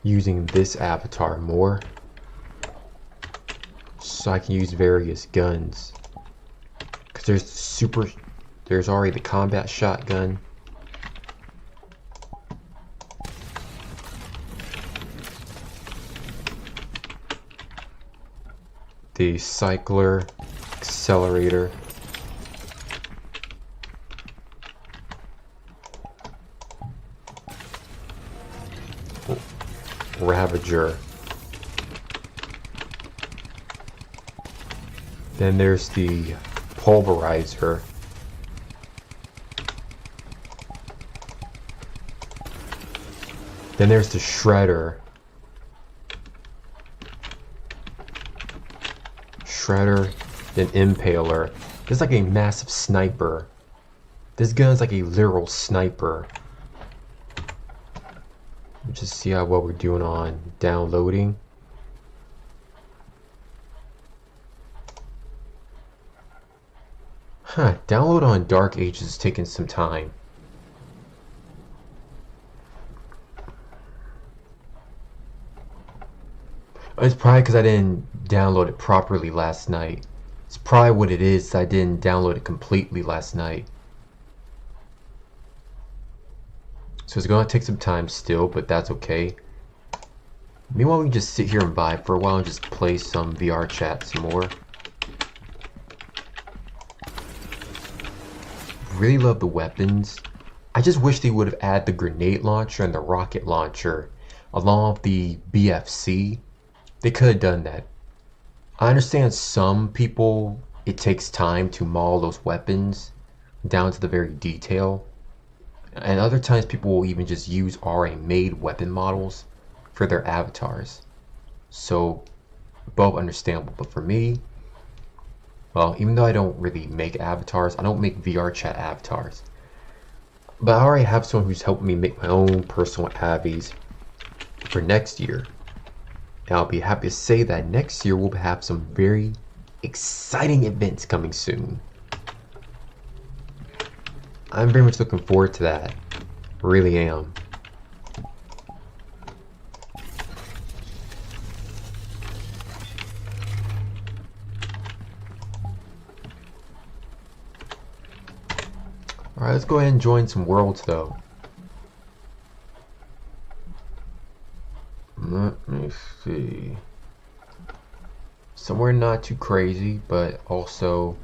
using this avatar more, so I can use various guns. Because there's already the combat shotgun. The cycler, accelerator. Ravager. Then there's the pulverizer. Then there's the shredder. Then impaler. This is like a massive sniper. This gun is like a literal sniper. Let's just see how well we're doing on downloading. Download on Dark Ages is taking some time. It's probably because I didn't download it properly last night. It's probably what it is. I didn't download it completely last night. So it's gonna take some time still, but that's okay. Meanwhile, we can just sit here and vibe for a while and just play some VR chat some more. Really love the weapons. I just wish they would have added the grenade launcher and the rocket launcher along with the BFC. They could have done that. I understand some people, it takes time to model those weapons down to the very detail. And other times people will even just use already made weapon models for their avatars. So both understandable. But for me, well, even though I don't really make avatars, I don't make VR chat avatars. But I already have someone who's helping me make my own personal avies for next year. And I'll be happy to say that next year we'll have some very exciting events coming soon. I'm very much looking forward to that. Really am. Alright, let's go ahead and join some worlds though. Let me see. Somewhere not too crazy, but also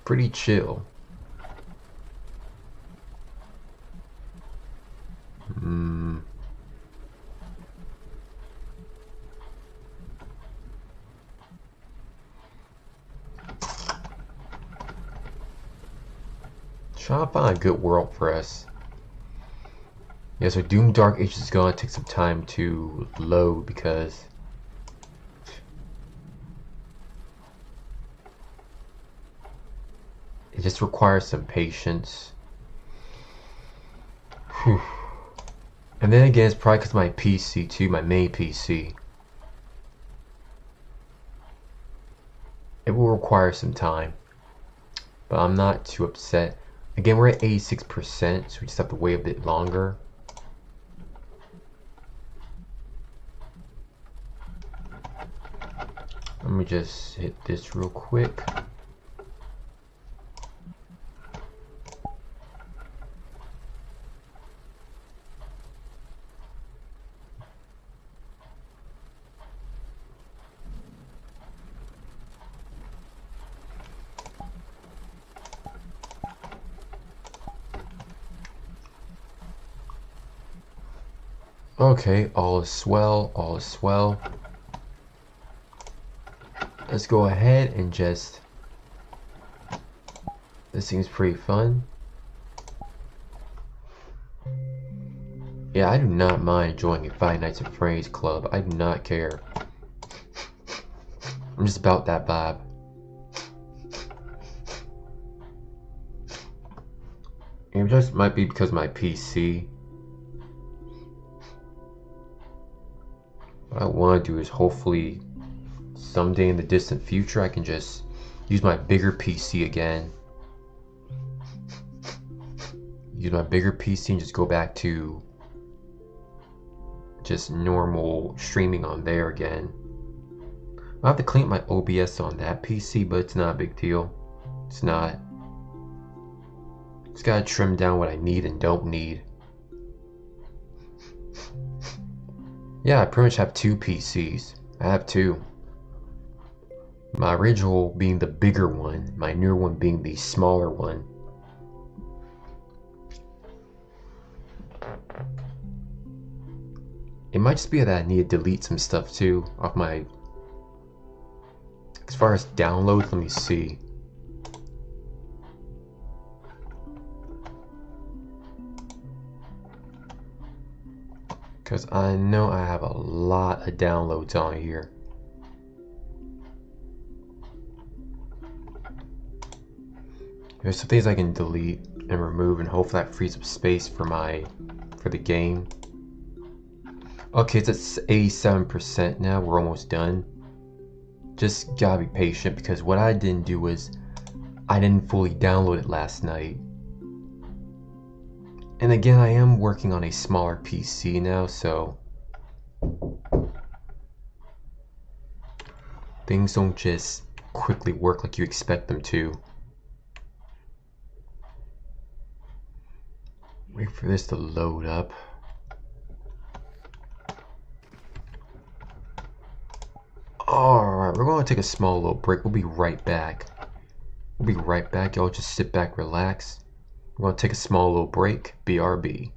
pretty chill. Trying to find a good world for us. Yeah, so Doom Dark Age is gonna take some time to load because it just requires some patience. Whew. And then again, it's probably because of my PC too, my main PC. It will require some time, but I'm not too upset. Again, we're at 86%, so we just have to wait a bit longer. Let me just hit this real quick. Okay, all is swell, all is swell. Let's go ahead and just... This seems pretty fun. Yeah, I do not mind joining a Five Nights at Freddy's club. I do not care. I'm just about that vibe. It just might be because of my PC. What I want to do is hopefully someday in the distant future I can just use my bigger PC again. Use my bigger PC and just go back to just normal streaming on there again. I have to clean up my OBS on that PC, but it's not a big deal. It's not. Just gotta trim down what I need and don't need. Yeah, I pretty much have two PCs. I have two. My original being the bigger one, my newer one being the smaller one. It might just be that I need to delete some stuff too off my... As far as downloads, let me see. Because I know I have a lot of downloads on here. There's some things I can delete and remove, and hopefully that frees up space for the game. Okay, it's at 87% now. We're almost done. Just gotta be patient because what I didn't do was I didn't fully download it last night. And again, I am working on a smaller PC now, so things don't just quickly work like you expect them to. Wait for this to load up. Alright, we're going to take a small little break. We'll be right back. Y'all just sit back, relax. We're going to take a small little break. BRB.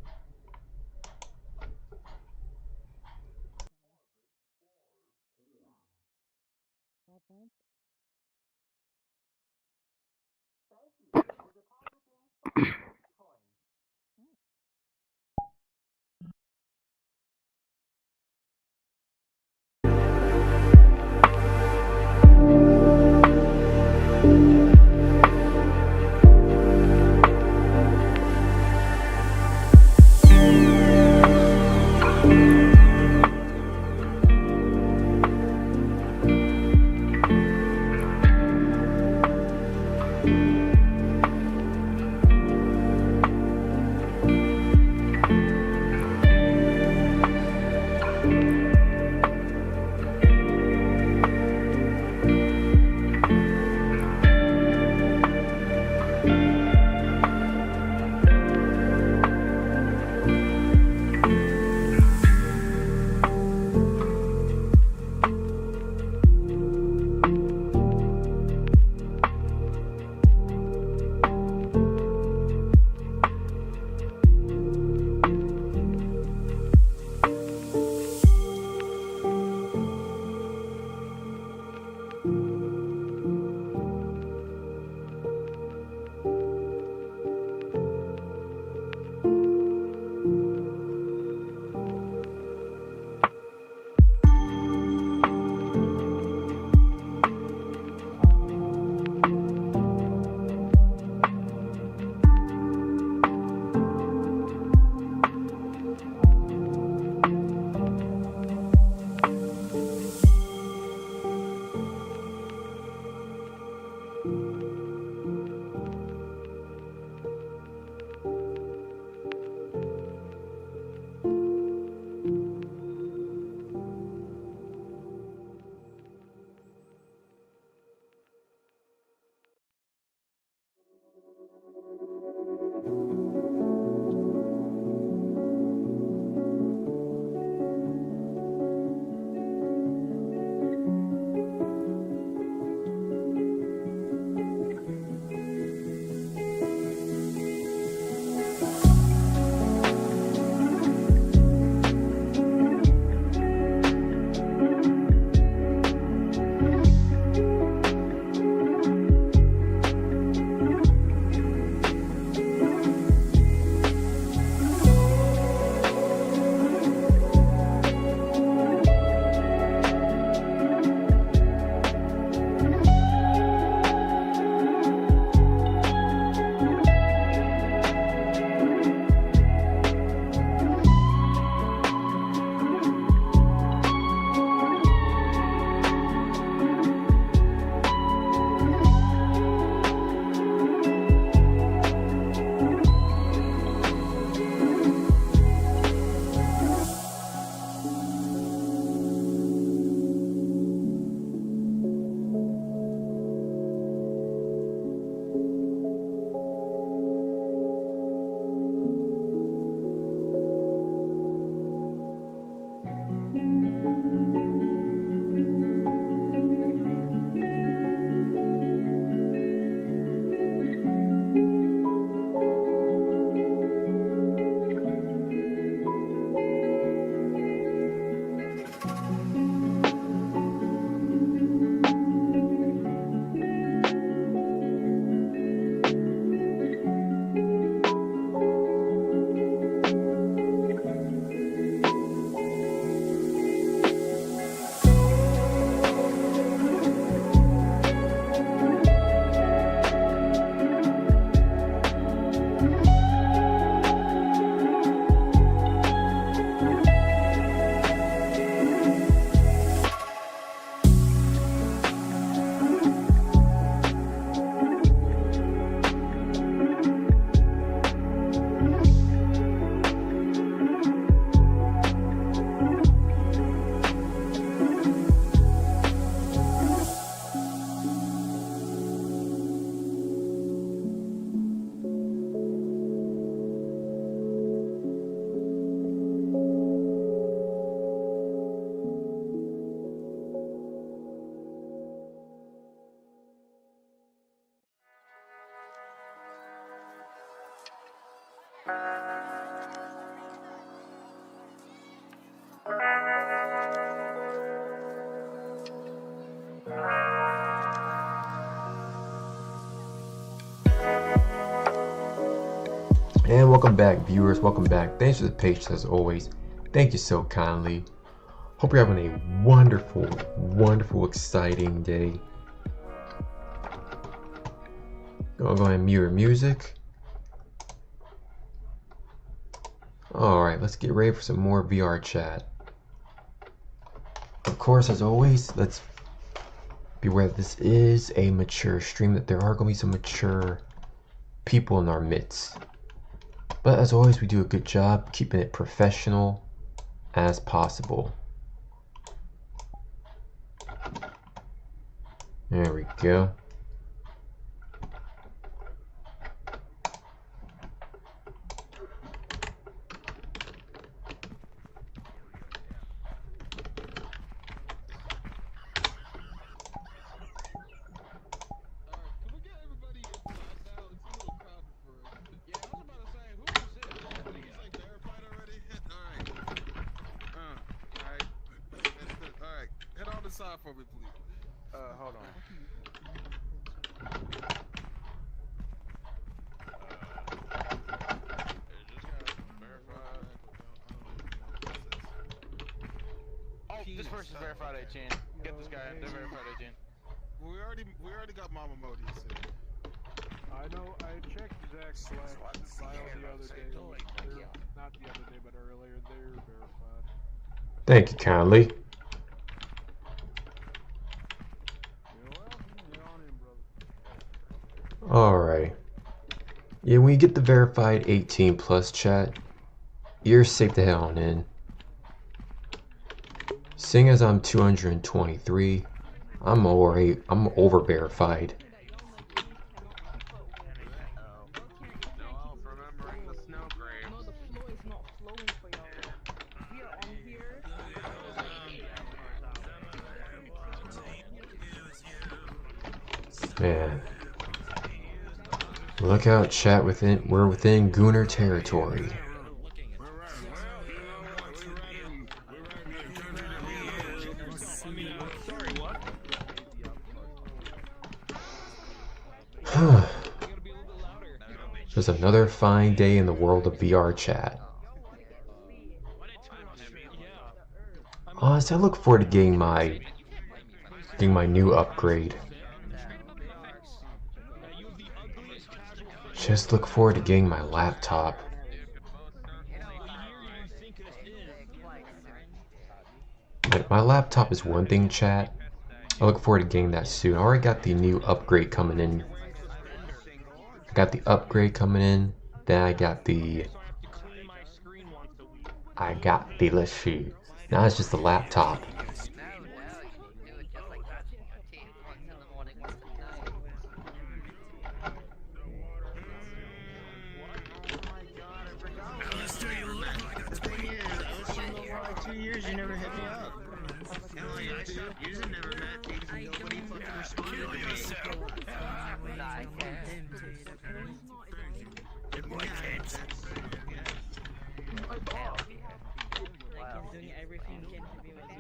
And welcome back, viewers. Welcome back. Thanks for the patience as always. Thank you so kindly. Hope you're having a wonderful, wonderful, exciting day. I'll go ahead and mute your music. Alright, let's get ready for some more VR chat. Of course, as always, let's be aware that this is a mature stream, that there are going to be some mature people in our midst. But as always, we do a good job keeping it professional as possible. There we go. For me, please. Hold on. Oh, this person's verified 18. Get this guy in. They're verified 18. We already got Mama Modi. I know. I checked Zach's file the other day. Not the other day, but earlier. They're verified. Thank you kindly. Alright. Yeah, when you get the verified 18 plus chat, you're safe to head on in. Seeing as I'm 223, I'm over verified. Man. Look out, chat, we're within Gooner territory. Just another fine day in the world of VR chat. Honestly, I look forward to getting my new upgrade. Just look forward to getting my laptop. My laptop is one thing, chat. I look forward to getting that soon. I already got the new upgrade coming in. I got the upgrade coming in. Then I got the... let's see. Now it's just the laptop.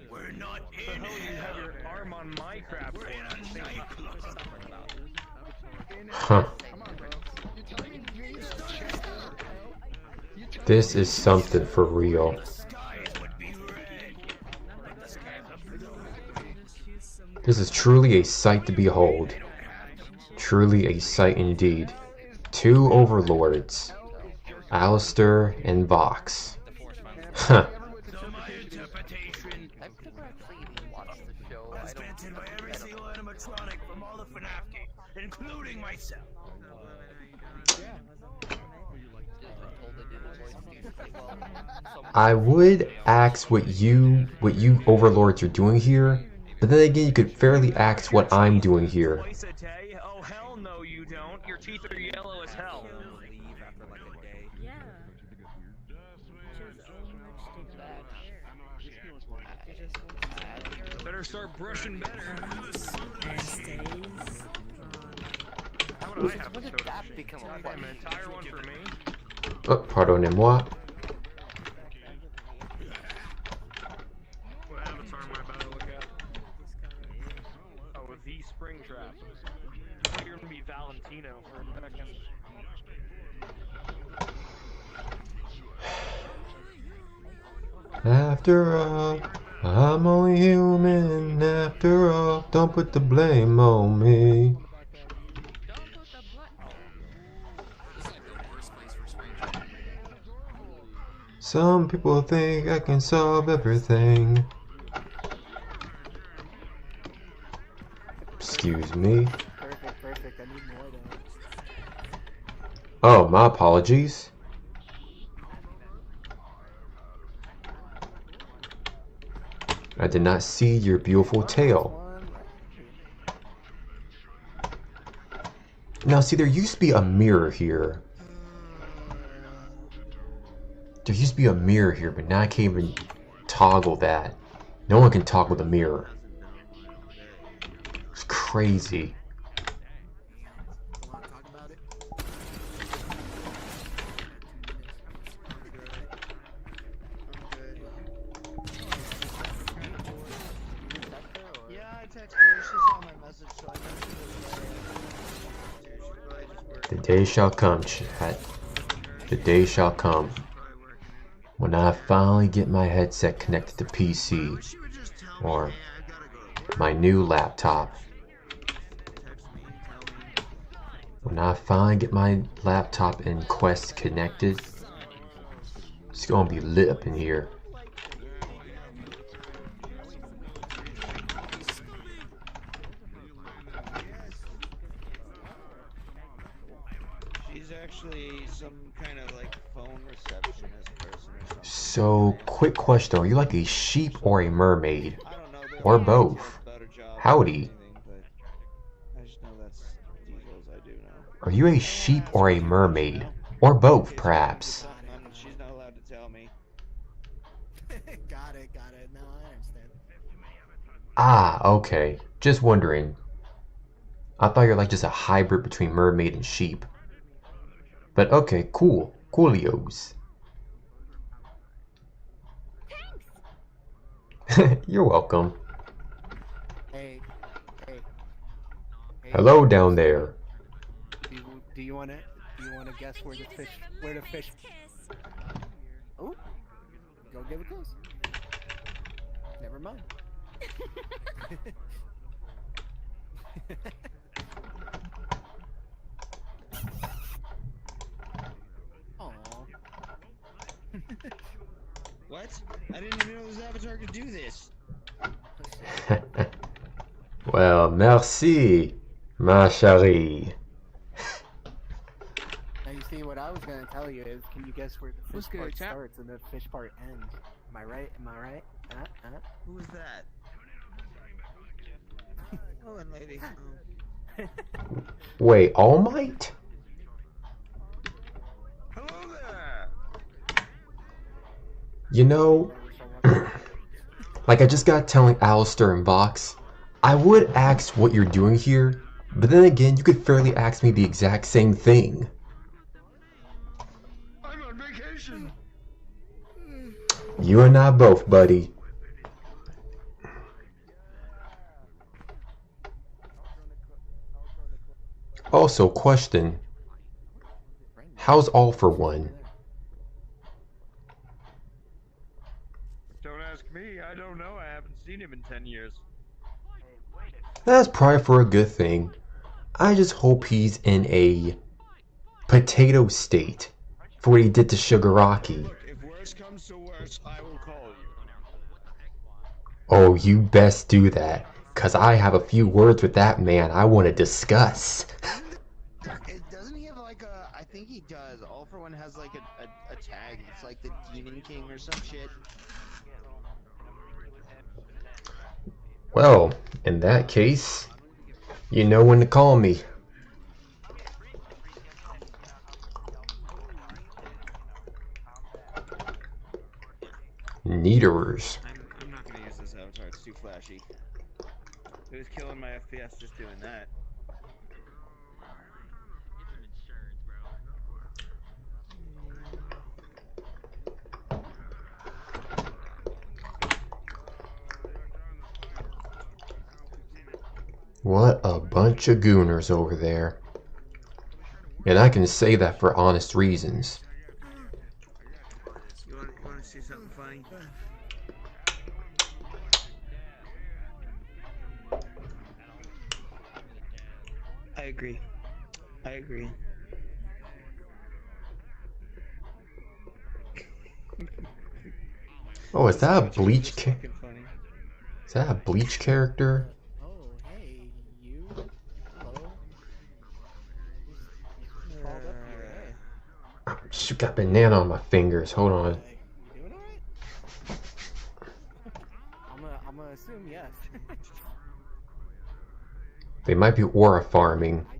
We're not in it. You have your arm on my crap. Huh. This is something for real. This is truly a sight to behold. Truly a sight indeed. Two overlords, Alistair and Vox. Huh. Including myself. I would ask what you overlords are doing here, but then again, you could fairly ask what I'm doing here. Oh hell no, you don't. Your teeth are yellow as hell. Better start brushing better. How would I have to become an entire one for me? Oh, pardonnez-moi. What avatar am I about to look at? Oh, the spring trap. I thought you were gonna be Valentino for a second. After all, I'm only human. After all, don't put the blame on me. Some people think I can solve everything. Excuse me. Perfect. I need more though. Oh, my apologies. I did not see your beautiful tail. Now, see, there used to be a mirror here. There used to be a mirror here, but now I can't even toggle that. No one can toggle the mirror. It's crazy. Yeah, I texted her. She saw my message, so I know The day shall come, chat. The day shall come when I finally get my headset connected to PC or my new laptop. When I finally get my laptop and Quest connected, it's gonna be lit up in here. she's actually some kind of like phone receptionist person or something. So, quick question: are you like a sheep or a mermaid, I don't know. or both? About her job Howdy. but I just know that's details I do know. Are you a sheep or a mermaid, or both, perhaps? She's not allowed to tell me. Got it. No, I understand. Ah, okay. Just wondering. I thought you're like just a hybrid between mermaid and sheep. But okay, cool. Coolios. You're welcome. Hey. Hello down there. Do you wanna guess where the fish? Oh, go give a kiss. Never mind. Aww. What? I didn't even know this avatar could do this. Well, merci, ma chérie. Now you see what I was gonna tell you is, can you guess where the What's fish good, part chap? starts and the fish part ends? Am I right? Who was that? Oh, and lady. Wait, All Might? Hello there. You know, like I just got telling Alistair and Vox, I would ask what you're doing here, but then again, you could fairly ask me the exact same thing. I'm on vacation. You and I both, buddy. Also, question. How's All for One? Don't ask me. I don't know. I haven't seen him in 10 years. That's probably for a good thing. I just hope he's in a potato state for what he did to Shigaraki. If worse comes to worse, I will call you. Oh, you best do that, cause I have a few words with that man I want to discuss. Doesn't he have like a? I think he does. All for One has like a tag. It's like the Demon King or some shit. Well, in that case, you know when to call me. Neaterers. I'm not gonna use this avatar. It's too flashy. It was killing my FPS just doing that. bunch of gooners over there. And I can say that for honest reasons. You want to see something funny? I agree. I agree. Oh, is that a Bleach Fucking funny. Is that a Bleach character? Oh, hey, you. Hello. Just crawled up here, hey. Shoot, got banana on my fingers. Hold on. You doing alright? I'm gonna assume yes. They might be aura farming. I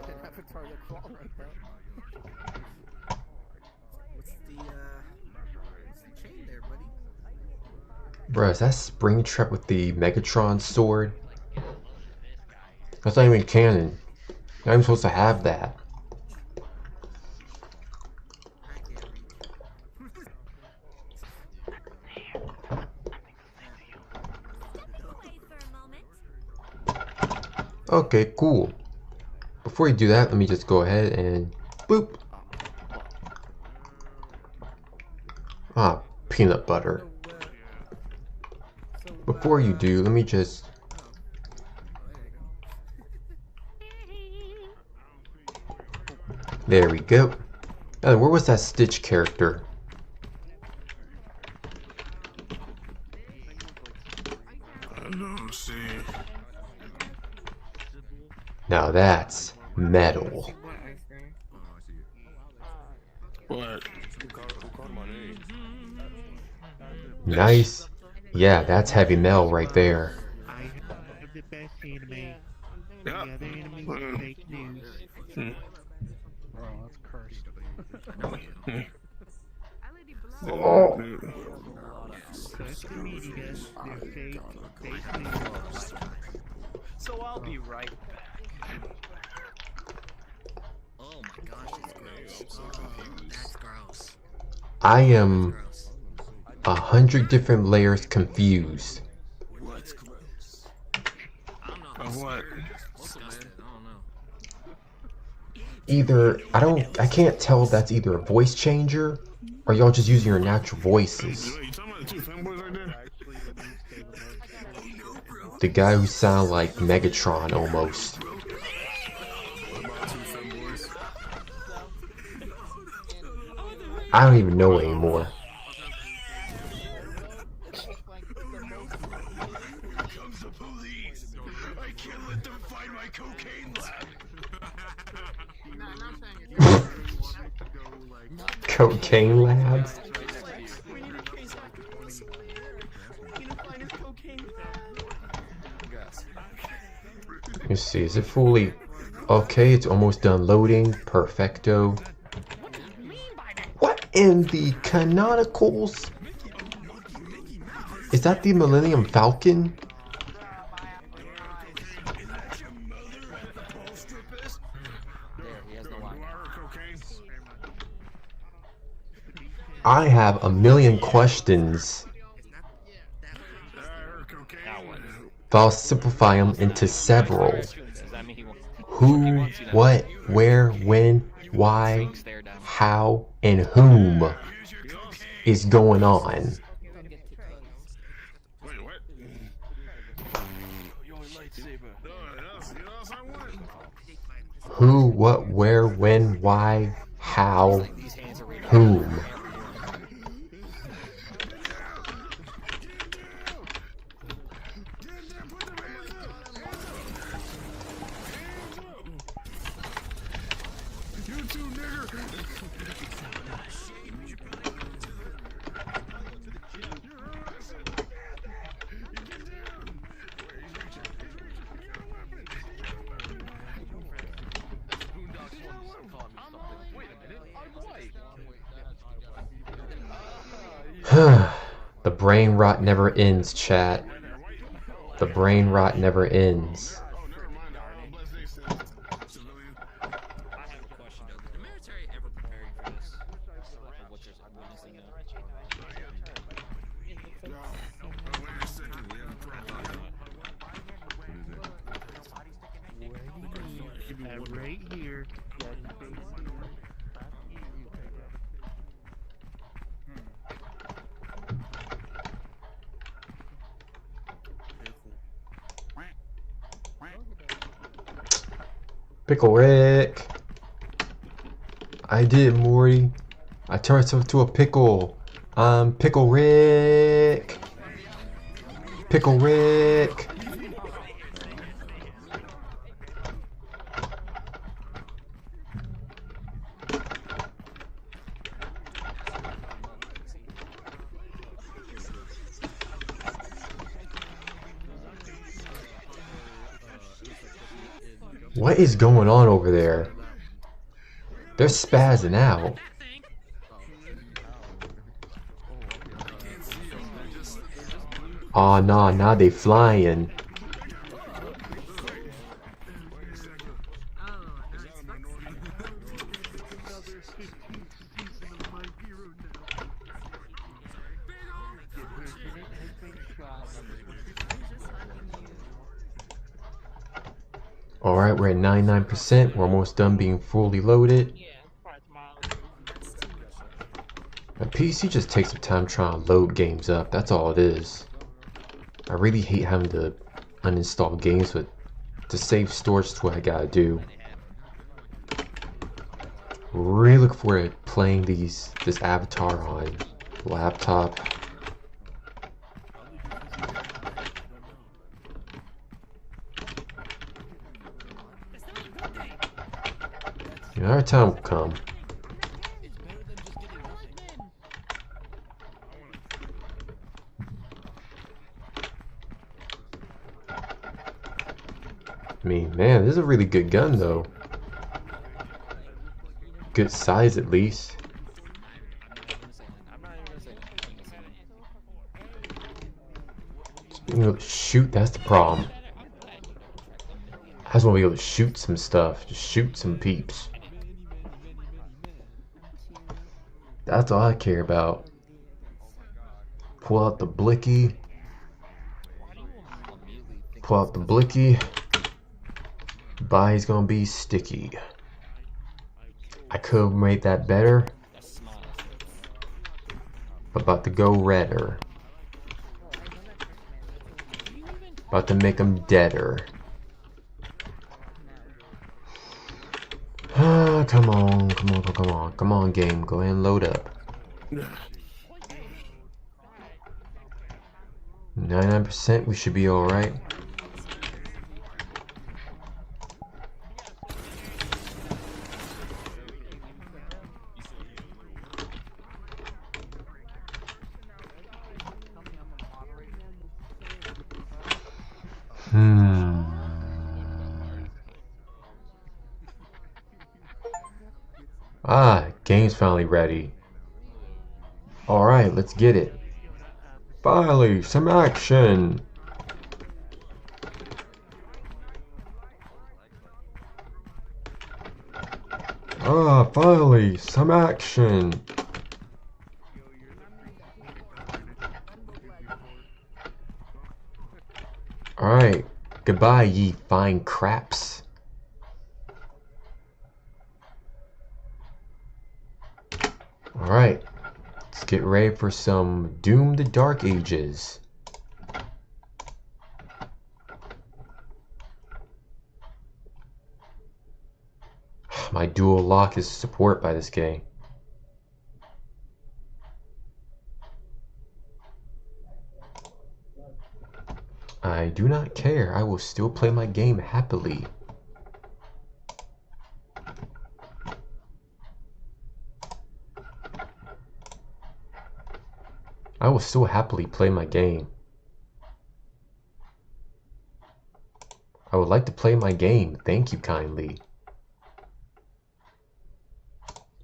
didn't have a target crawl like that. What's the chain there, buddy? Bruh, is that Springtrap with the Megatron sword? That's not even canon. Not even supposed to have that. I can't reach. Okay, cool. Before you do that, let me just go ahead and boop. Ah, peanut butter. Before you do, let me just... There we go. And where was that Stitch character? I don't see. Now that's metal. What? Nice. Yeah, that's heavy metal right there. I have the best anime. Yeah. The other enemies are fake news. Bro, that's cursed. Oh. Social media, they're fake news. So I'll be right back. Oh my gosh, it's gross. That's gross. I am Gross. 100 different layers confused. What's gross? I'm not Of what? disgusted. I don't know. Either I can't tell if that's either a voice changer or y'all just using your natural voices. You talking about the two femboys right there? Actually, the news gave a note. The guy who sound like Megatron almost. I don't even know anymore. Comes the police. I can't let them find my cocaine lab. Cocaine lab? Let's see, is it fully... Okay, it's almost done loading. Perfecto. What in the canonicals? Is that the Millennium Falcon? I have a million questions, but I'll simplify them into several. Who, what, where, when, why, how, and whom is going on? Who, what, where, when, why, how, whom? The brain rot never ends, chat. The brain rot never ends. I have a question though. Did the military ever prepare you for this? For what you're witnessing now? Right here. Pickle Rick. I did, Morty. I turned myself to a pickle. I'm Pickle Rick. Pickle Rick. What is going on over there? They're spazzing out. Aw, nah, now they flying. Alright, we're at 99%. We're almost done being fully loaded. My PC just takes some time trying to load games up. That's all it is. I really hate having to uninstall games, but to save storage is what I gotta do. Really look forward to playing this Avatar on laptop. Our time will come. I mean, man, this is a really good gun, though. Good size, at least. Just being able to shoot, that's the problem. I just want to be able to shoot some stuff. Just shoot some peeps. That's all I care about. Pull out the blicky. Pull out the blicky. Body's gonna be sticky. I could have made that better. About to go redder. About to make them deader. Come on, come on, come on, come on, game. Go ahead and load up. 99%, we should be alright. Ah, game's finally ready. Alright, let's get it. Finally, some action! Ah, finally, some action! Alright, goodbye, ye fine craps. Alright, let's get ready for some Doom the Dark Ages. My dual lock is supported by this game. I do not care, I will still play my game happily. I will still happily play my game. I would like to play my game, thank you kindly.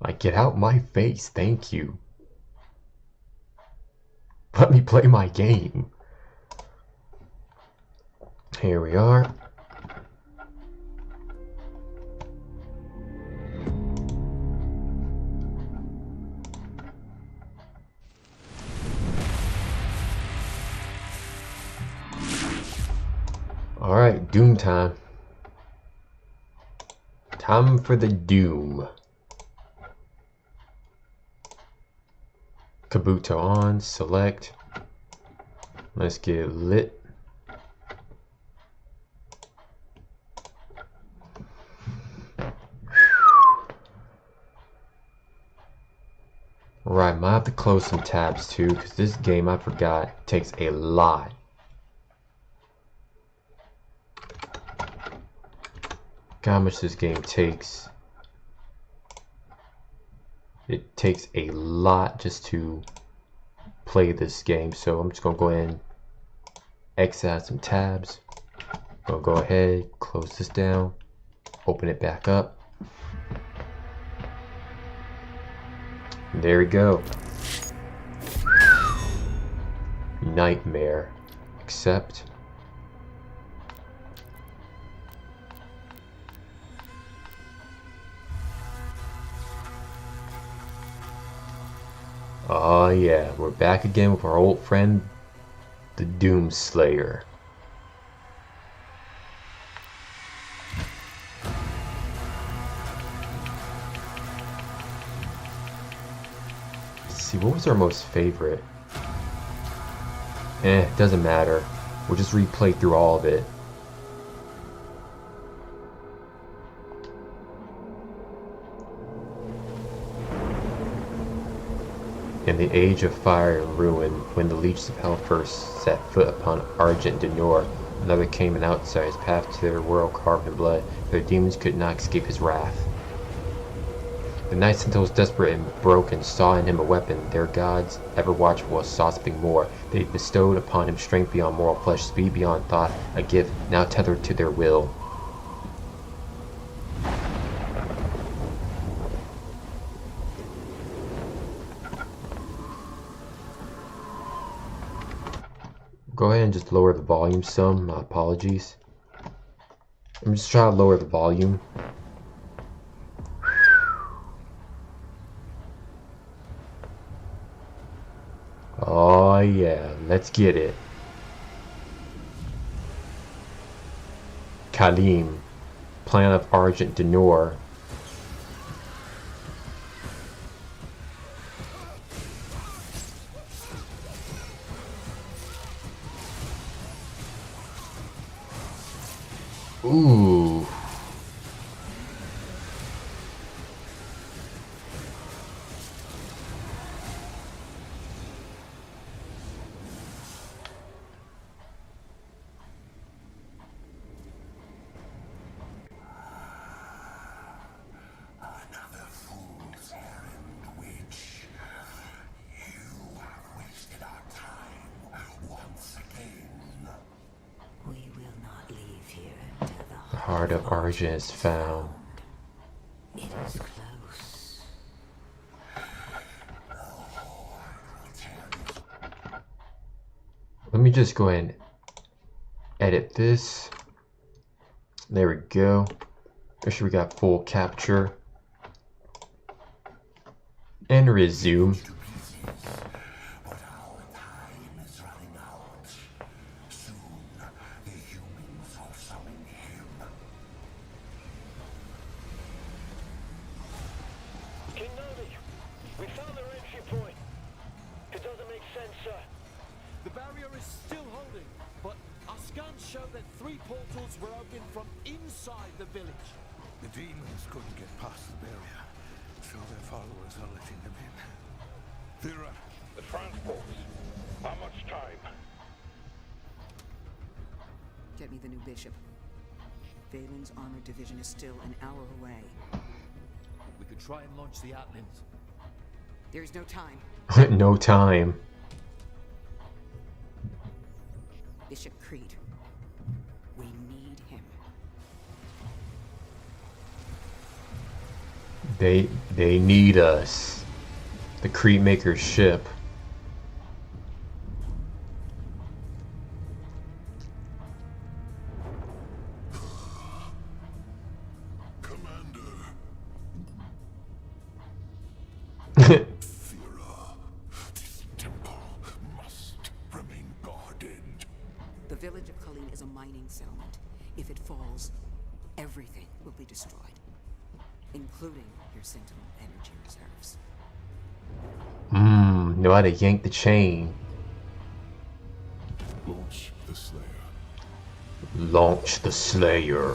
Like, get out my face, thank you. Let me play my game. Here we are. Alright, Doom time. Time for the Doom. Kabuto on, select. Let's get lit. Right, might have to close some tabs too, because this game, I forgot, takes a lot. Look how much this game takes. It takes a lot just to play this game, so I'm just gonna go ahead and exit out some tabs. Gonna go ahead, close this down, open it back up. There we go. Nightmare. Accept. Oh yeah, we're back again with our old friend, the Doom Slayer. Let's see, what was our most favorite? Doesn't matter. We'll just replay through all of it. In the age of fire and ruin, when the leeches of hell first set foot upon Argent Denor, another came an outsider's path to their world carved in blood. Their demons could not escape his wrath. The Night Sentinels, desperate and broken, saw in him a weapon. Their gods, ever watchful, saw something more. They bestowed upon him strength beyond moral flesh, speed beyond thought, a gift now tethered to their will. Go ahead and just lower the volume some. My apologies. I'm just trying to lower the volume. Oh yeah, let's get it. Kalim, Plan of Argent Denor. Ooh. Another fool's errand, witch. You have wasted our time once again. We will not leave here until The heart of Argent is found. it is close. Let me just go ahead and edit this. There we go. Make sure we got full capture. And resume. But our time is running out. Soon, the humans will summon him. King Nodi, we found their entry point. It doesn't make sense, sir. The barrier is still holding, but our scans show that 3 portals were opened from inside the village. The demons couldn't get past the barrier, so their followers are letting them in. Vera, The transports. How much time? Get me the new bishop. Valen's armored division is still an hour away. We could try and launch the Atlands. There is no time. No time. Bishop Creed. We need him. They need us. The Creed Maker's ship. Commander. Vera, this temple must remain guarded. The village of Colleen is a mining settlement. If it falls, everything will be destroyed. including your Sentinel energy reserves. Know how to yank the chain. Launch the Slayer. Launch the Slayer.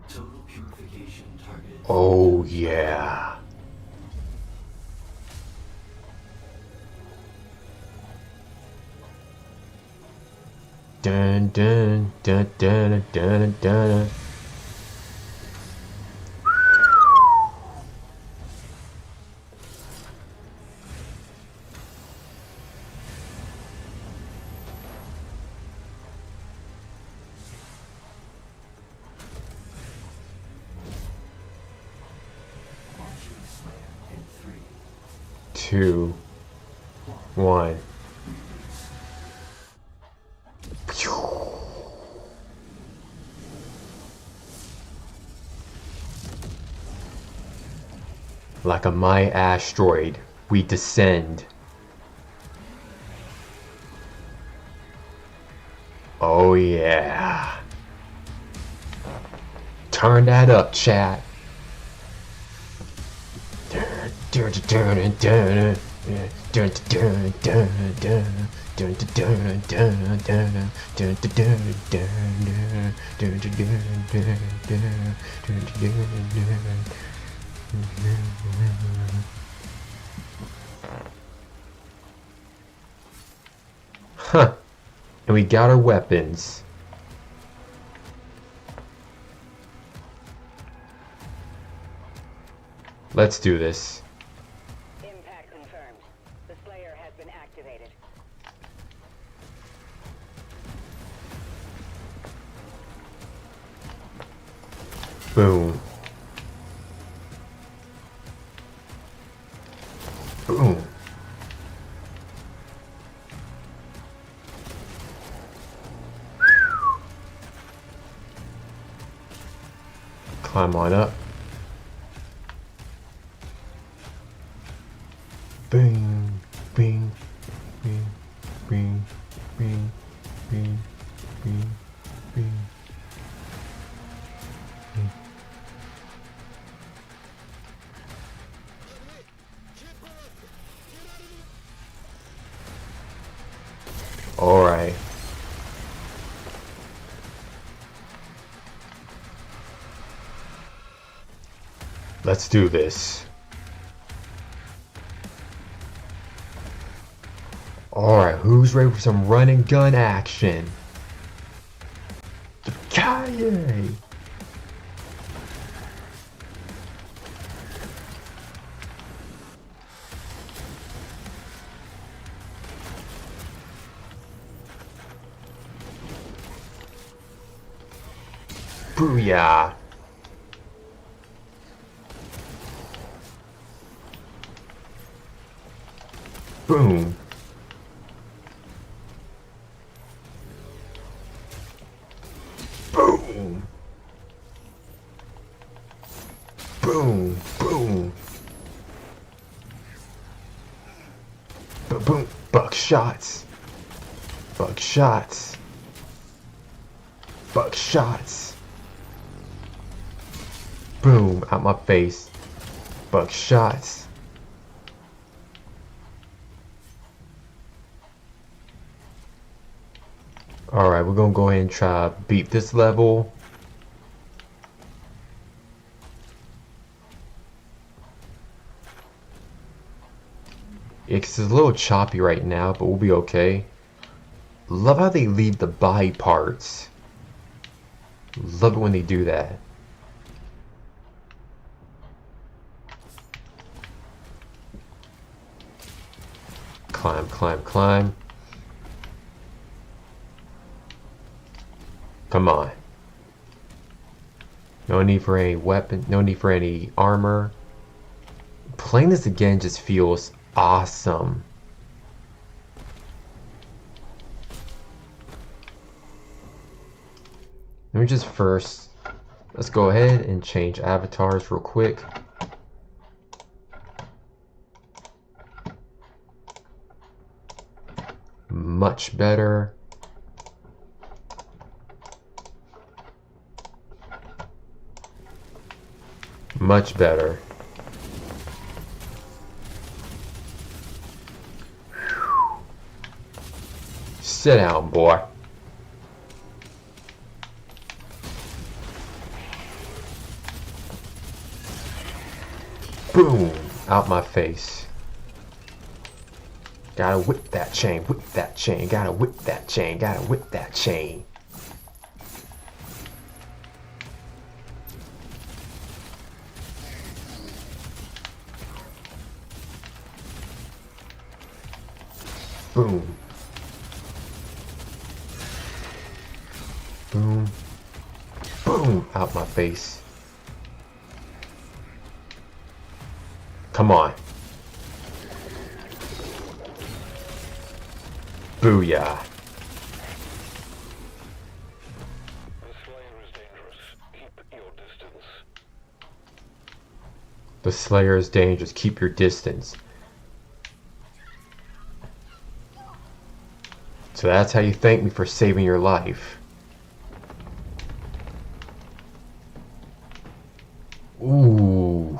Total purification target. Oh yeah. Dun dun dun dun dun dun. Two, one. Like a my asteroid, we descend. Oh yeah. Turn that up, chat. Huh. And we got our weapons. Let's do this. Impact confirmed. The Slayer has been activated. Boom. Boom. Climb on up. Bing, bing, bing, bing, bing, bing, bing, bing. All right. Let's do this. Alright, who's ready for some run and gun action? Yippee! Booyah! Boom! Boom! Boom! Boom! Boom! Buckshots! Buckshots! Buckshots! Boom! Out my face! Buckshots! Alright, we're gonna go ahead and try to beat this level. It's a little choppy right now, but we'll be okay. Love how they leave the body parts. Love it when they do that. Climb, climb, climb. Come on. No need for any weapon, no need for any armor. Playing this again just feels awesome. Let me just first, let's go ahead and change avatars real quick. Much better. Much better. Sit down, boy. Boom! Out my face. Gotta whip that chain, whip that chain, gotta whip that chain, gotta whip that chain. Boom. Boom. Boom! Out my face. Come on. Booyah. The Slayer is dangerous. Keep your distance. So that's how you thank me for saving your life. Ooh.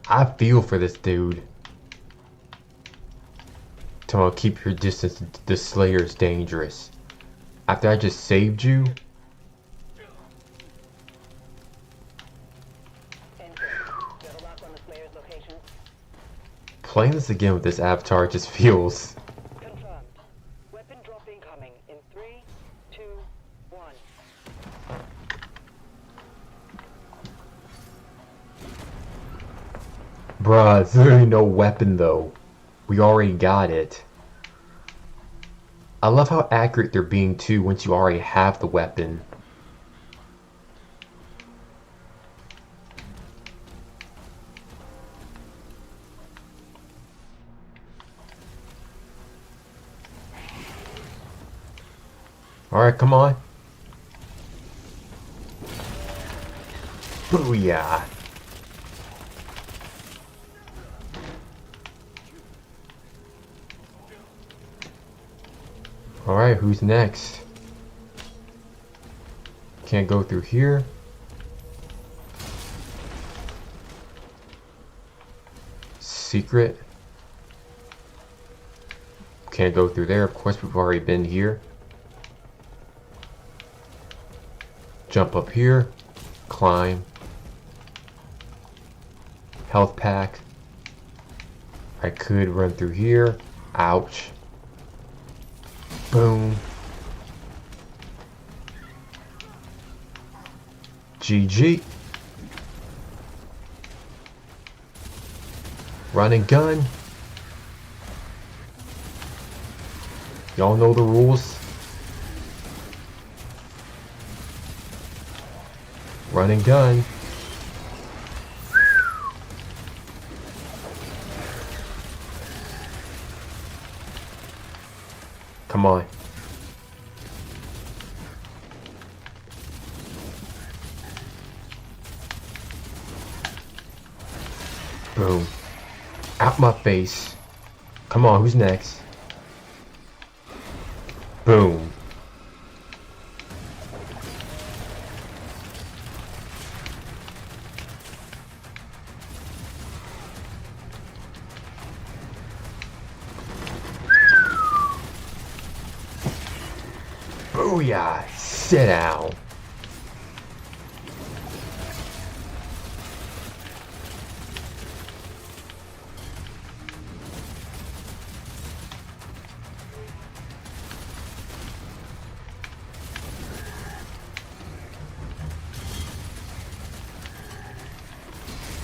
I feel for this dude. Tell him keep your distance. The Slayer is dangerous. After I just saved you. Playing this again with this avatar just feels. Confirmed. Weapon drop incoming in 3, 2, 1. Bruh, there's literally no weapon though. We already got it. I love how accurate they're being too once you already have the weapon. Alright, come on. Booyah. Alright, who's next? Can't go through here. Secret. Can't go through there. Of course, we've already been here. Jump up here. Climb. Health pack. I could run through here. Ouch. Boom. GG. Run and gun. Y'all know the rules. Run and gun. Come on. Boom. Out my face. Come on, who's next? Boom. Booyah! Sit down.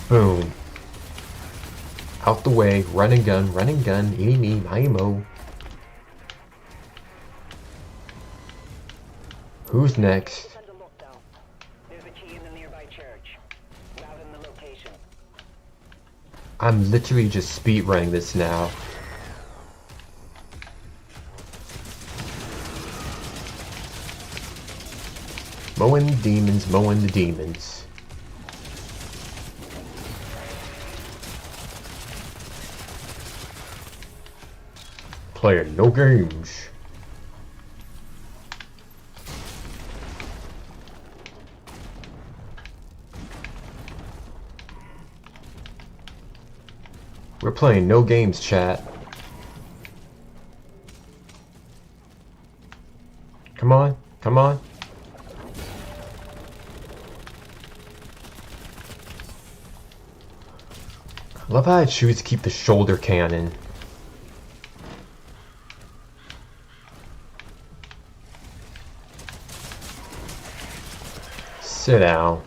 Boom. Out the way, run and gun, eeny me, miny mo. Who's next? There's a key in the nearby church. Route in the location. I'm literally just speedrunning this now. Mowing the demons, mowing the demons. Playing no games. We're playing no games, chat. Come on, come on. I love how I choose to keep the shoulder cannon. Sit down.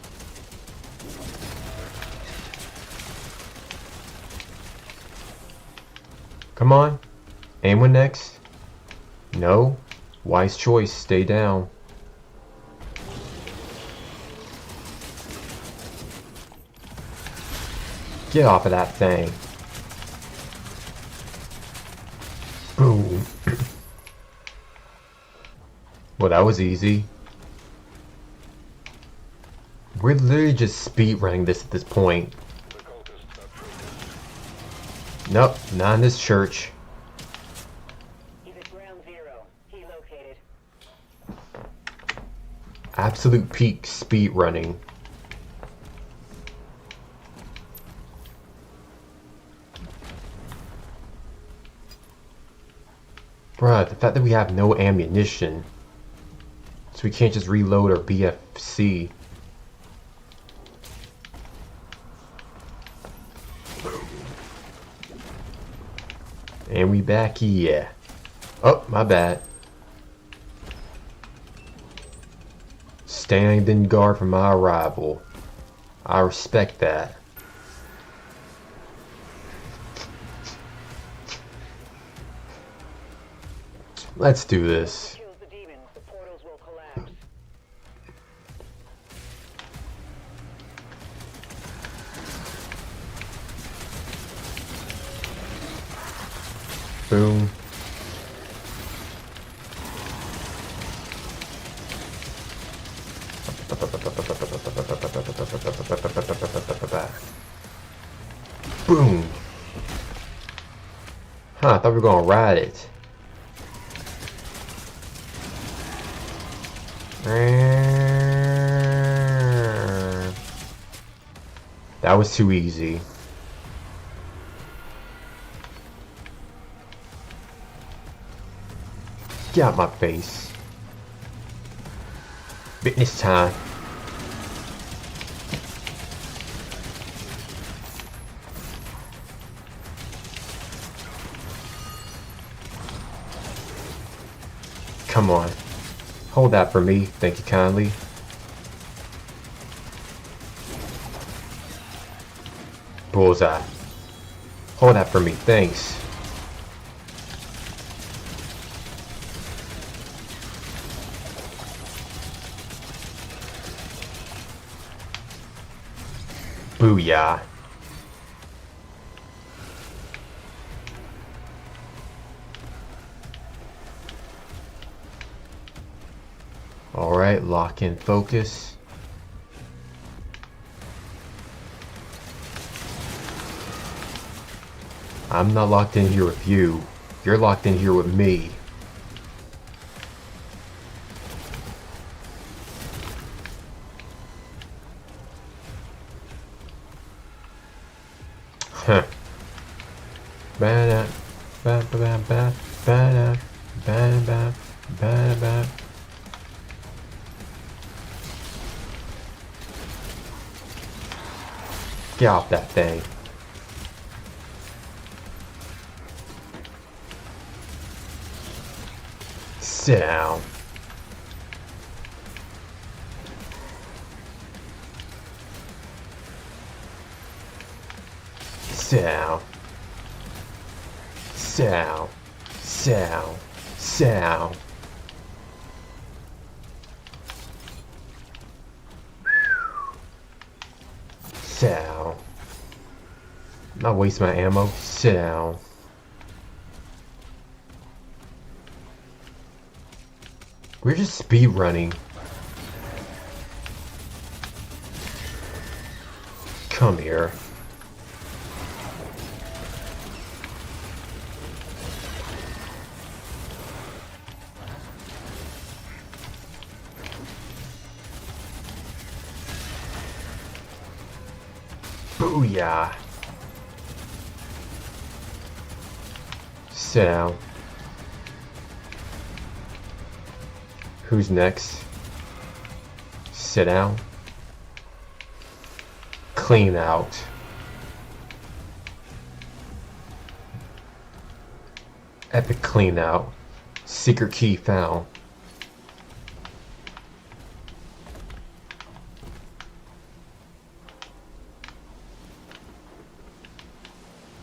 Come on. Aim one next. No. Wise choice. Stay down. Get off of that thing. Boom. Well, that was easy. We're literally just speed running this at this point. Nope, not in this church. He's at ground zero. He located. Absolute peak speed running. Bruh, the fact that we have no ammunition, so we can't just reload our BFC. And we back here. Oh, my bad. Standing guard for my arrival. I respect that. Let's do this. Boom. Boom. Huh, I thought we were gonna ride it. That was too easy. Get out my face. Fitness time. Come on. Hold that for me, thank you kindly. Bullseye. Hold that for me, thanks. Booyah. Alright, lock in focus. I'm not locked in here with you. You're locked in here with me. Huh. Ba-da, ba-ba-ba-ba, ba-da, ba-da, ba-da. Get off that thing. Sit down. Sit down. Sit down. Sit down. Sit down. Sit down. Not wasting my ammo. Sit down. We're just speed running. Come here. Booyah. Sit down. Who's next? Sit down. Clean out. Epic clean out. Secret key found.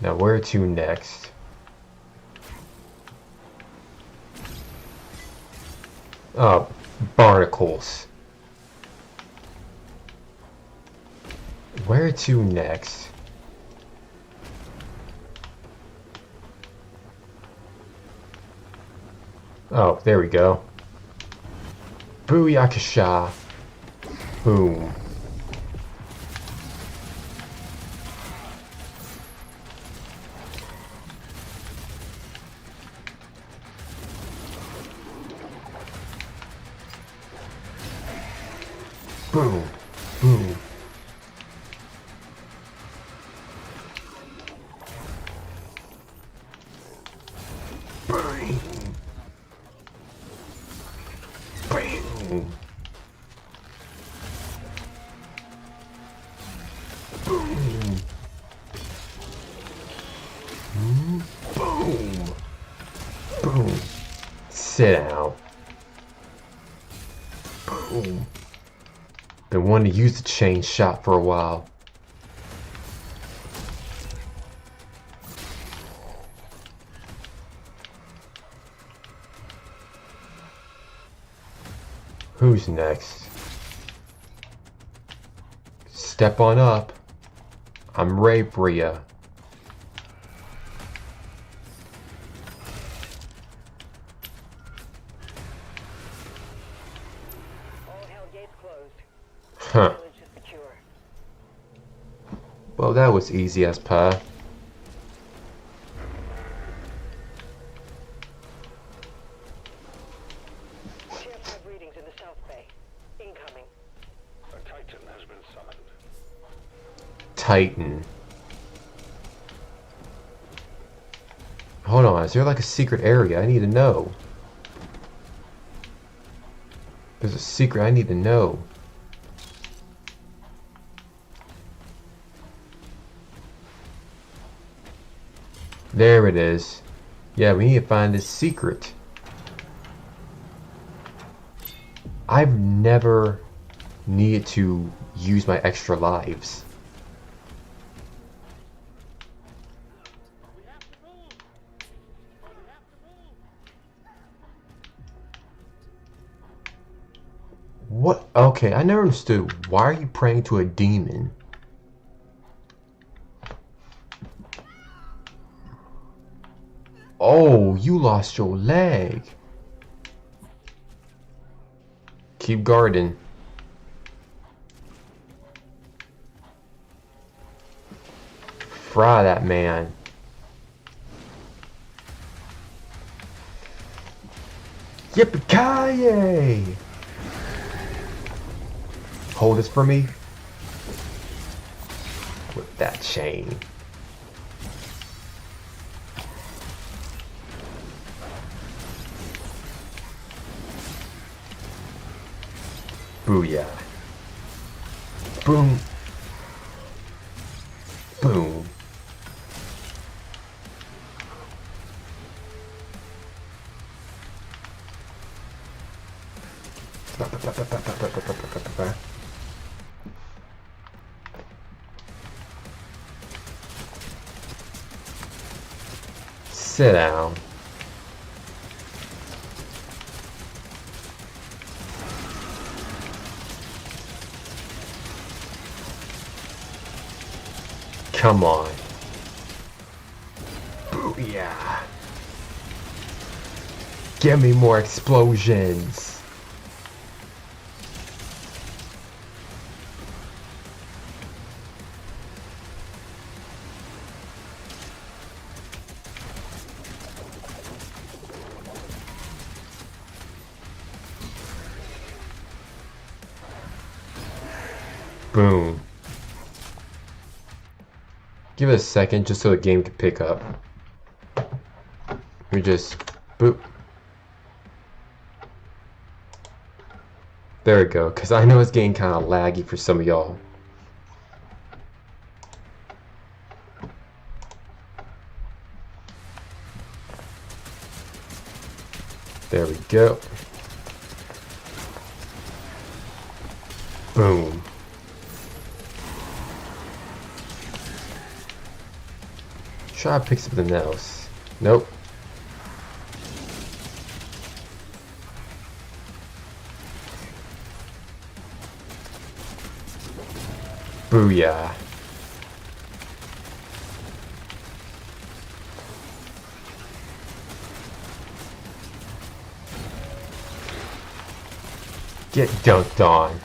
Now where to next? Oh, barnacles. Where to next? Oh, there we go. Booyakasha. Boom. Boom. Boom. Bang. Bang. Boom. Boom. Boom. Sit down. Boom. Been wanting to use the chain shot for a while. Who's next? Step on up. I'm Ray Bria. Huh. Well, that was easy as pie. Readings in the South Bay. Incoming. A Titan has been summoned. Titan. Hold on, is there like a secret area? I need to know. There's a secret I need to know. There it is. Yeah, we need to find this secret. I've never needed to use my extra lives. What? Okay, I never understood. Why are you praying to a demon? Oh, you lost your leg. Keep guarding. Fry that man. Yippee-ki-yay! Hold this for me. With that chain. Booyah. Boom. Boom. Sit down. Come on. Booyah. Give me more explosions. Boom. Give it a second just so the game can pick up. We just boop. There we go, because I know it's getting kind of laggy for some of y'all. There we go. Boom. Try to pick something else. Nope. Booyah. Get dunked on.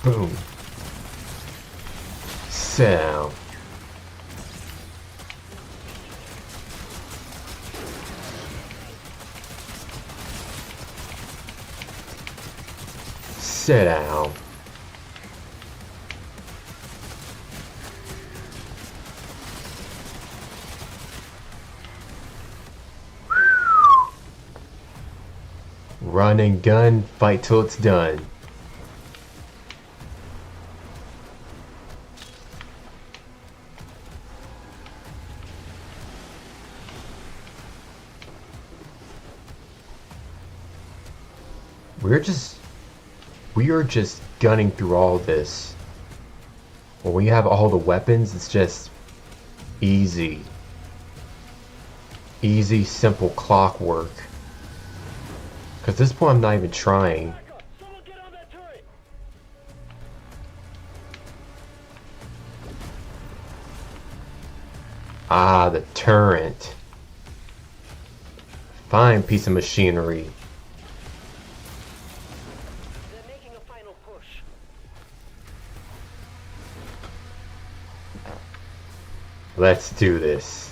Boom. Sound. Sit down. Run and gun, fight till it's done. We are just gunning through all this. When you have all the weapons, it's just easy. Easy, simple clockwork. Because at this point I'm not even trying. Ah, the turret. Fine piece of machinery. Let's do this.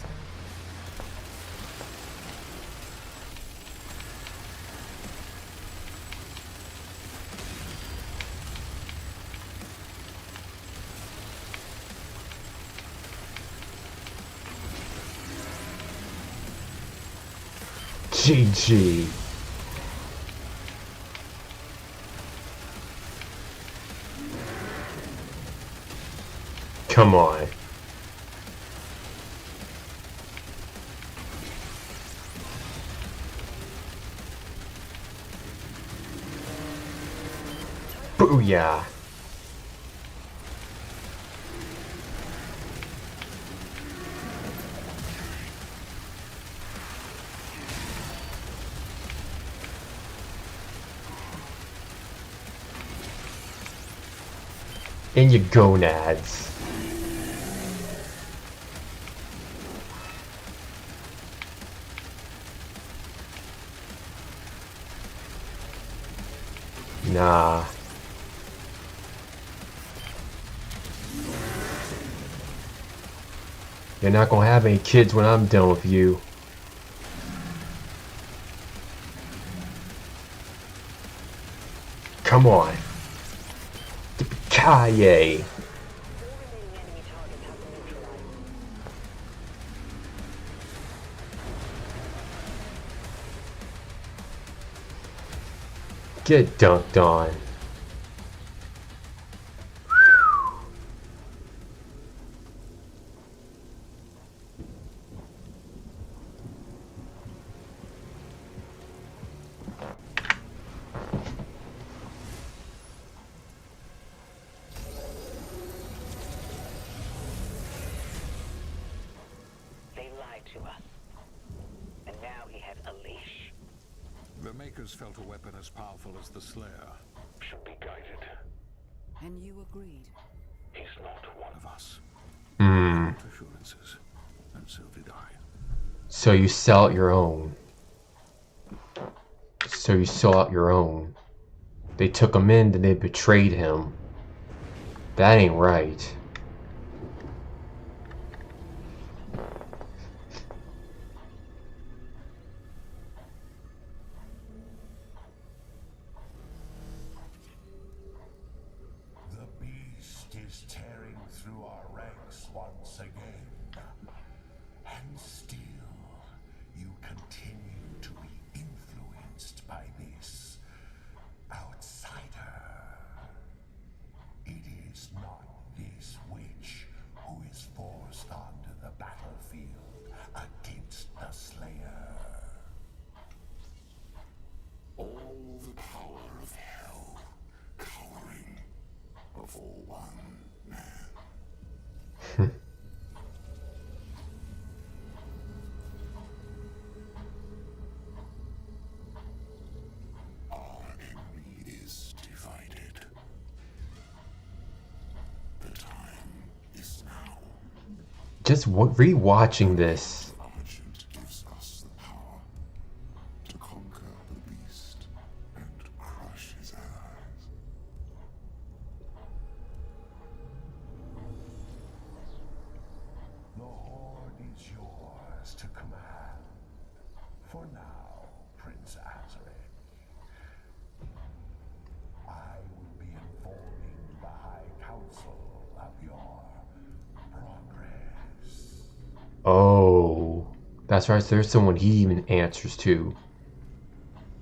GG. Come on. Booyah! In your gonads. Nah. You're not gonna have any kids when I'm done with you. Come on. Yippee-ki-yay. Get dunked on. To us. And now he has a leash. The Makers felt a weapon as powerful as the Slayer should be guided. And you agreed. He's not one of us. Assurances, and so did I. So you sell out your own. So you sell out your own. They took him in, then they betrayed him. That ain't right. Just re-watching this. Agent gives us the power to conquer the beast and crush his allies. The Horde is yours to command. For now, Prince Azarek. I will be informing the High Council of your progress. Oh, that's right. So there's someone he even answers to.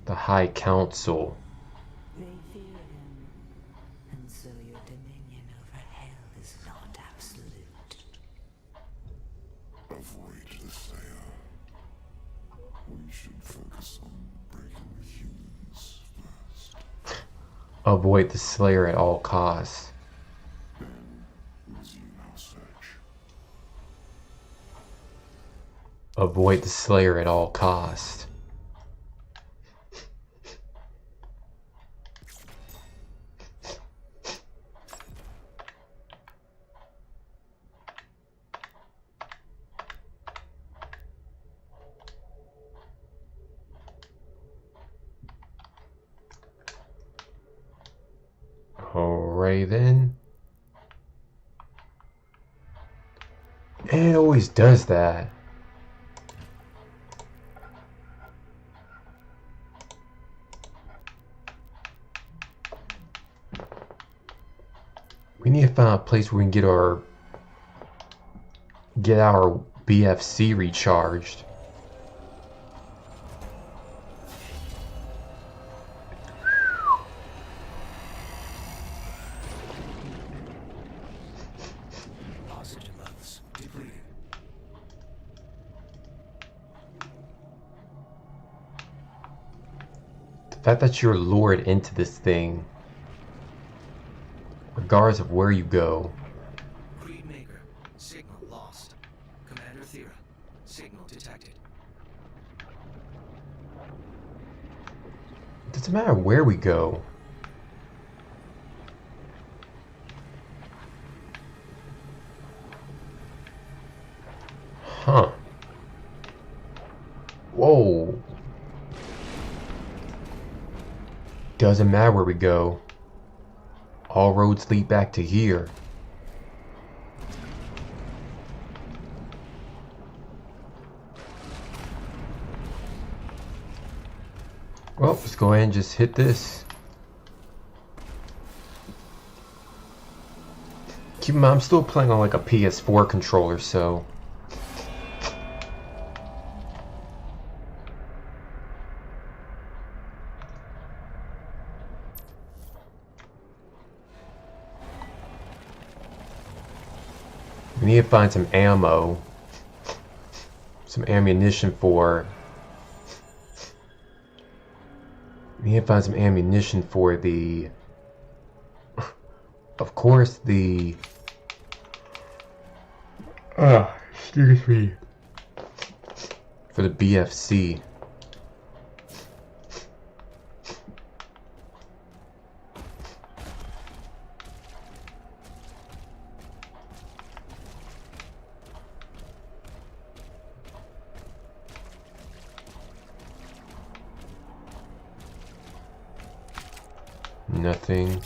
The High Council. They fear him, and so your dominion over hell is not absolute. Avoid the Slayer. We should focus on breaking the humans first. Avoid the Slayer at all costs. Then resume our search. Avoid the Slayer at all costs. Alright then. It always does that. We need to find a place where we can get our BFC recharged. Oxygen levels depleted. The fact that you're lured into this thing, regardless of where you go. Creed Maker, signal lost. Commander Thera, signal detected. It doesn't matter where we go. Huh. Whoa. Doesn't matter where we go. All roads lead back to here. Well, let's go ahead and just hit this. Keep in mind, I'm still playing on like a PS4 controller, so... We need to find some ammo. Some ammunition for... We need to find some ammunition for the... Of course, the... excuse me. For the BFC. Nothing.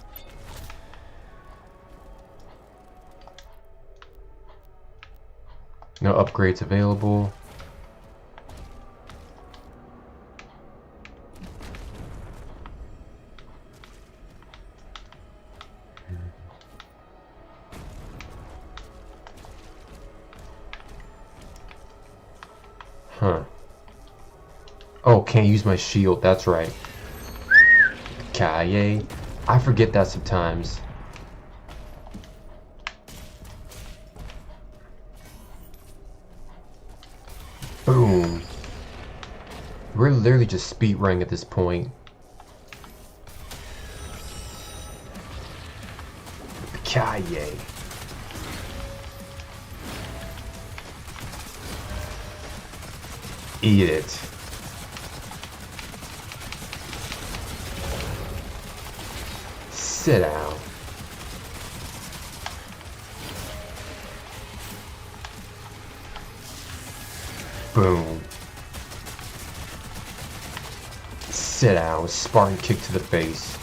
No upgrades available. Huh. Oh, can't use my shield, that's right. Kaye. I forget that sometimes. Boom. We're literally just speed running at this point. Kaye. Eat it. Sit down. Boom. Sit down. Spartan kick to the face.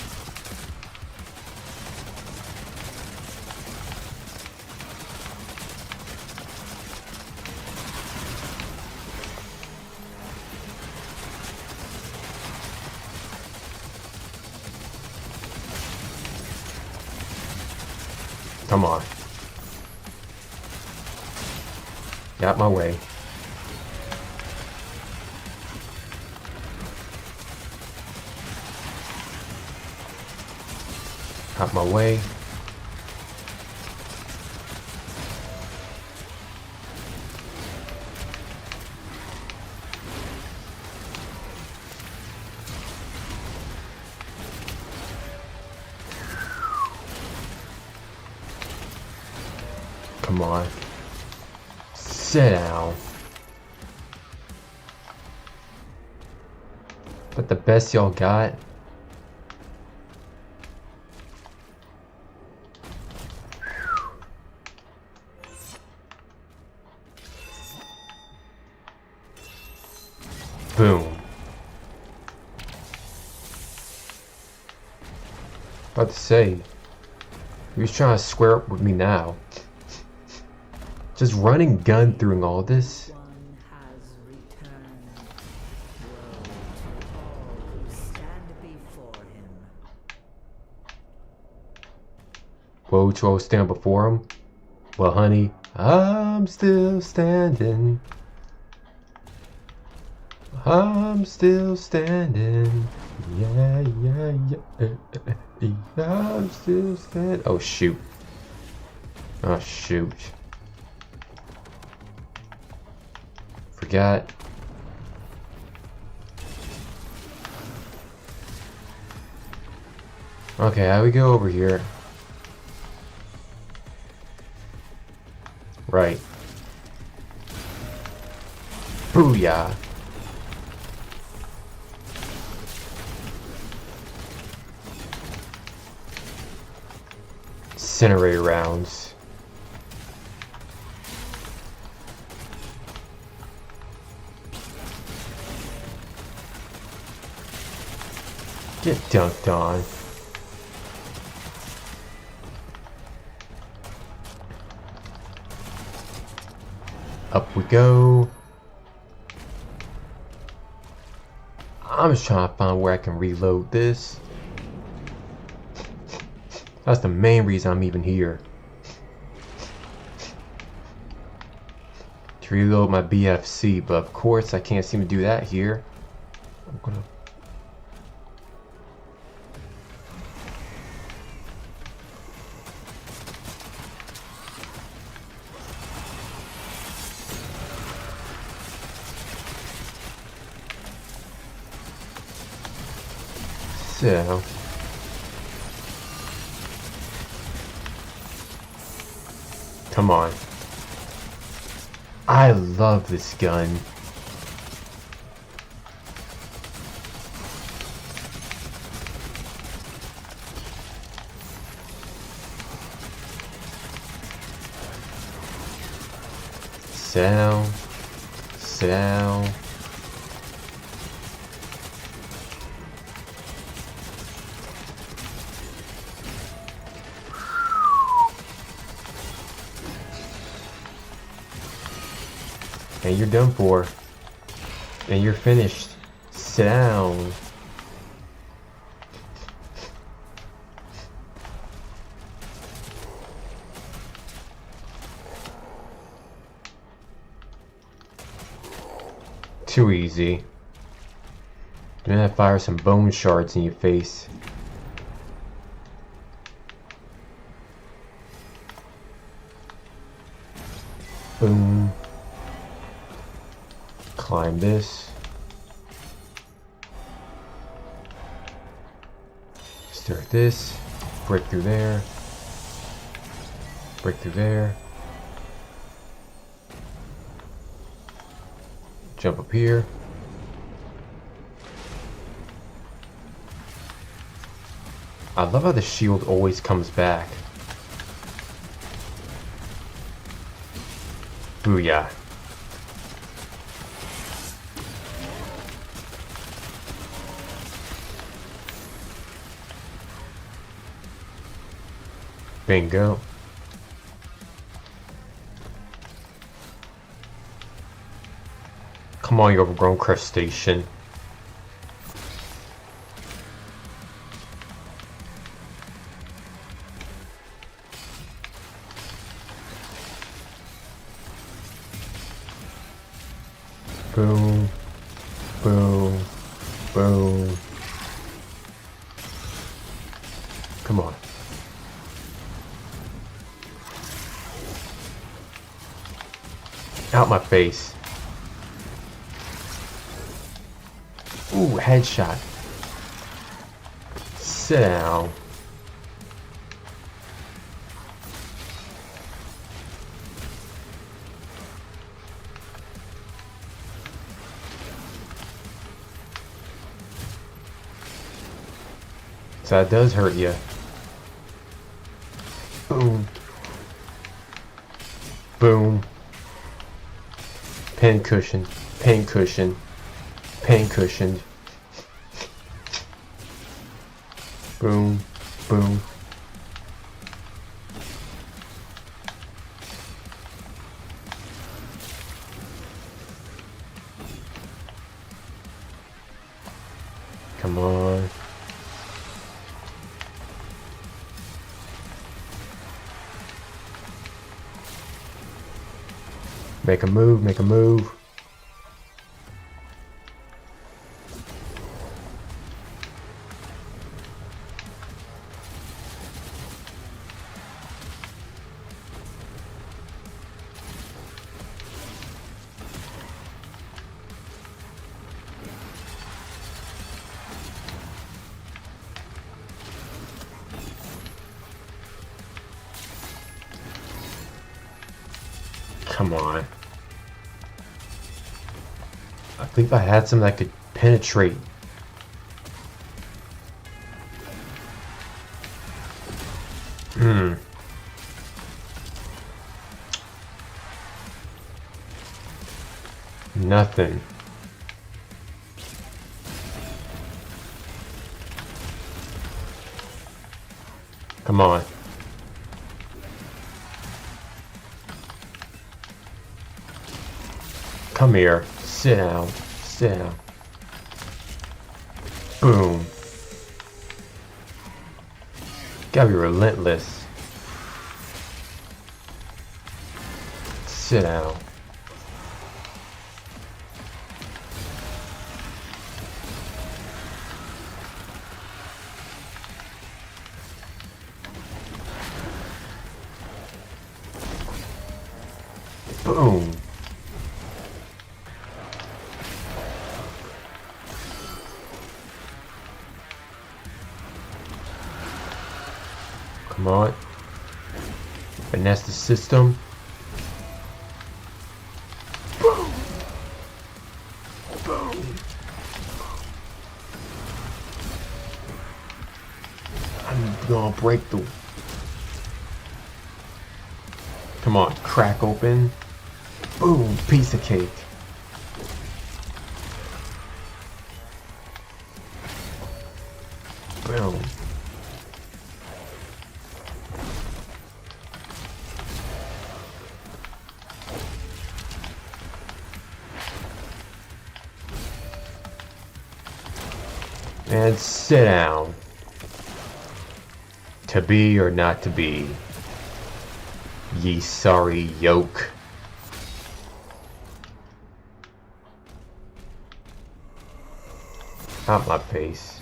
Come on. Get out my way. Out my way. Come on. Sit down. But the best y'all got? Boom. About to say, he was trying to square up with me now. Just running gun through all this. Woe to all who stand before him. Well, honey, I'm still standing. I'm still standing. Yeah, yeah, yeah. I'm still standing. Oh, shoot. Oh, shoot. Forgot. Okay, how do we go over here? Right. Booyah. Incinerator rounds. Get dunked on. Up we go. I'm just trying to find where I can reload this. That's the main reason I'm even here. To reload my BFC, but of course I can't seem to do that here. I'm gonna... So... Come on. I love this gun. Sound. Sound. And you're done for. And you're finished. Sit down. Too easy. Then I fire some bone shards in your face. Boom. Climb this. Start this. Break through there. Break through there. Jump up here. I love how the shield always comes back. Booyah. Bingo. Come on, you overgrown crustacean. Boom. Boom. Boom. Come on. Out my face. Ooh, headshot. Sit down. So that does hurt you. Boom. Boom. Pin cushion. Pin cushion. Pin cushion. Boom. Boom. Come on. Make a move, make a move. Come on. I think I had some that could penetrate. Nothing. Come on. Come here. Sit down. Sit down. Boom. Gotta be relentless. Sit down. Boom. Come on. Finesse the system. Boom. Boom. I'm gonna break the... Come on, crack open. Boom, piece of cake. Boom. And sit down. To be or not to be, ye sorry yoke. Out my face.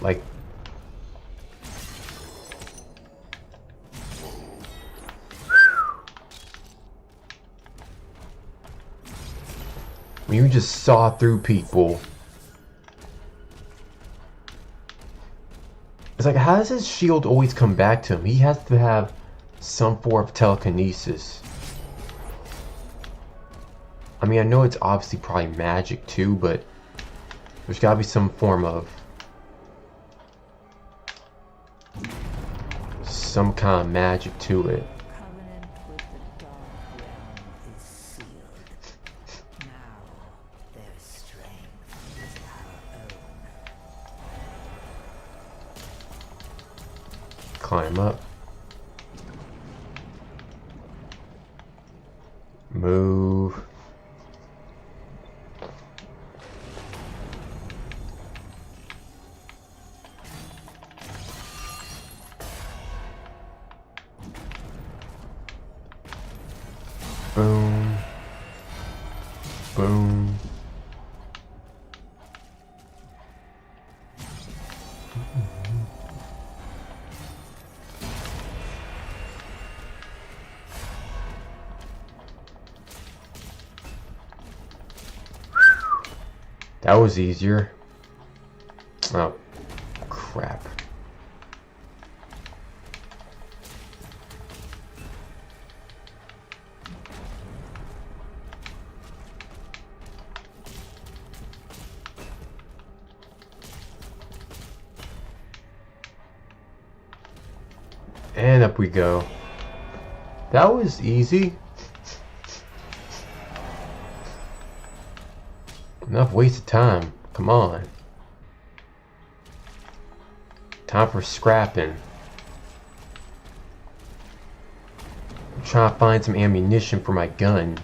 Like... when you just saw through people. It's like, how does his shield always come back to him? He has to have some form of telekinesis. I mean, I know it's obviously probably magic too, but there's gotta be some form of... some kind of magic to it. Climb up. Move. Boom. Boom. That was easier. Oh, crap. And up we go. That was easy. Enough wasted time. Come on. Time for scrapping. I'm trying to find some ammunition for my gun.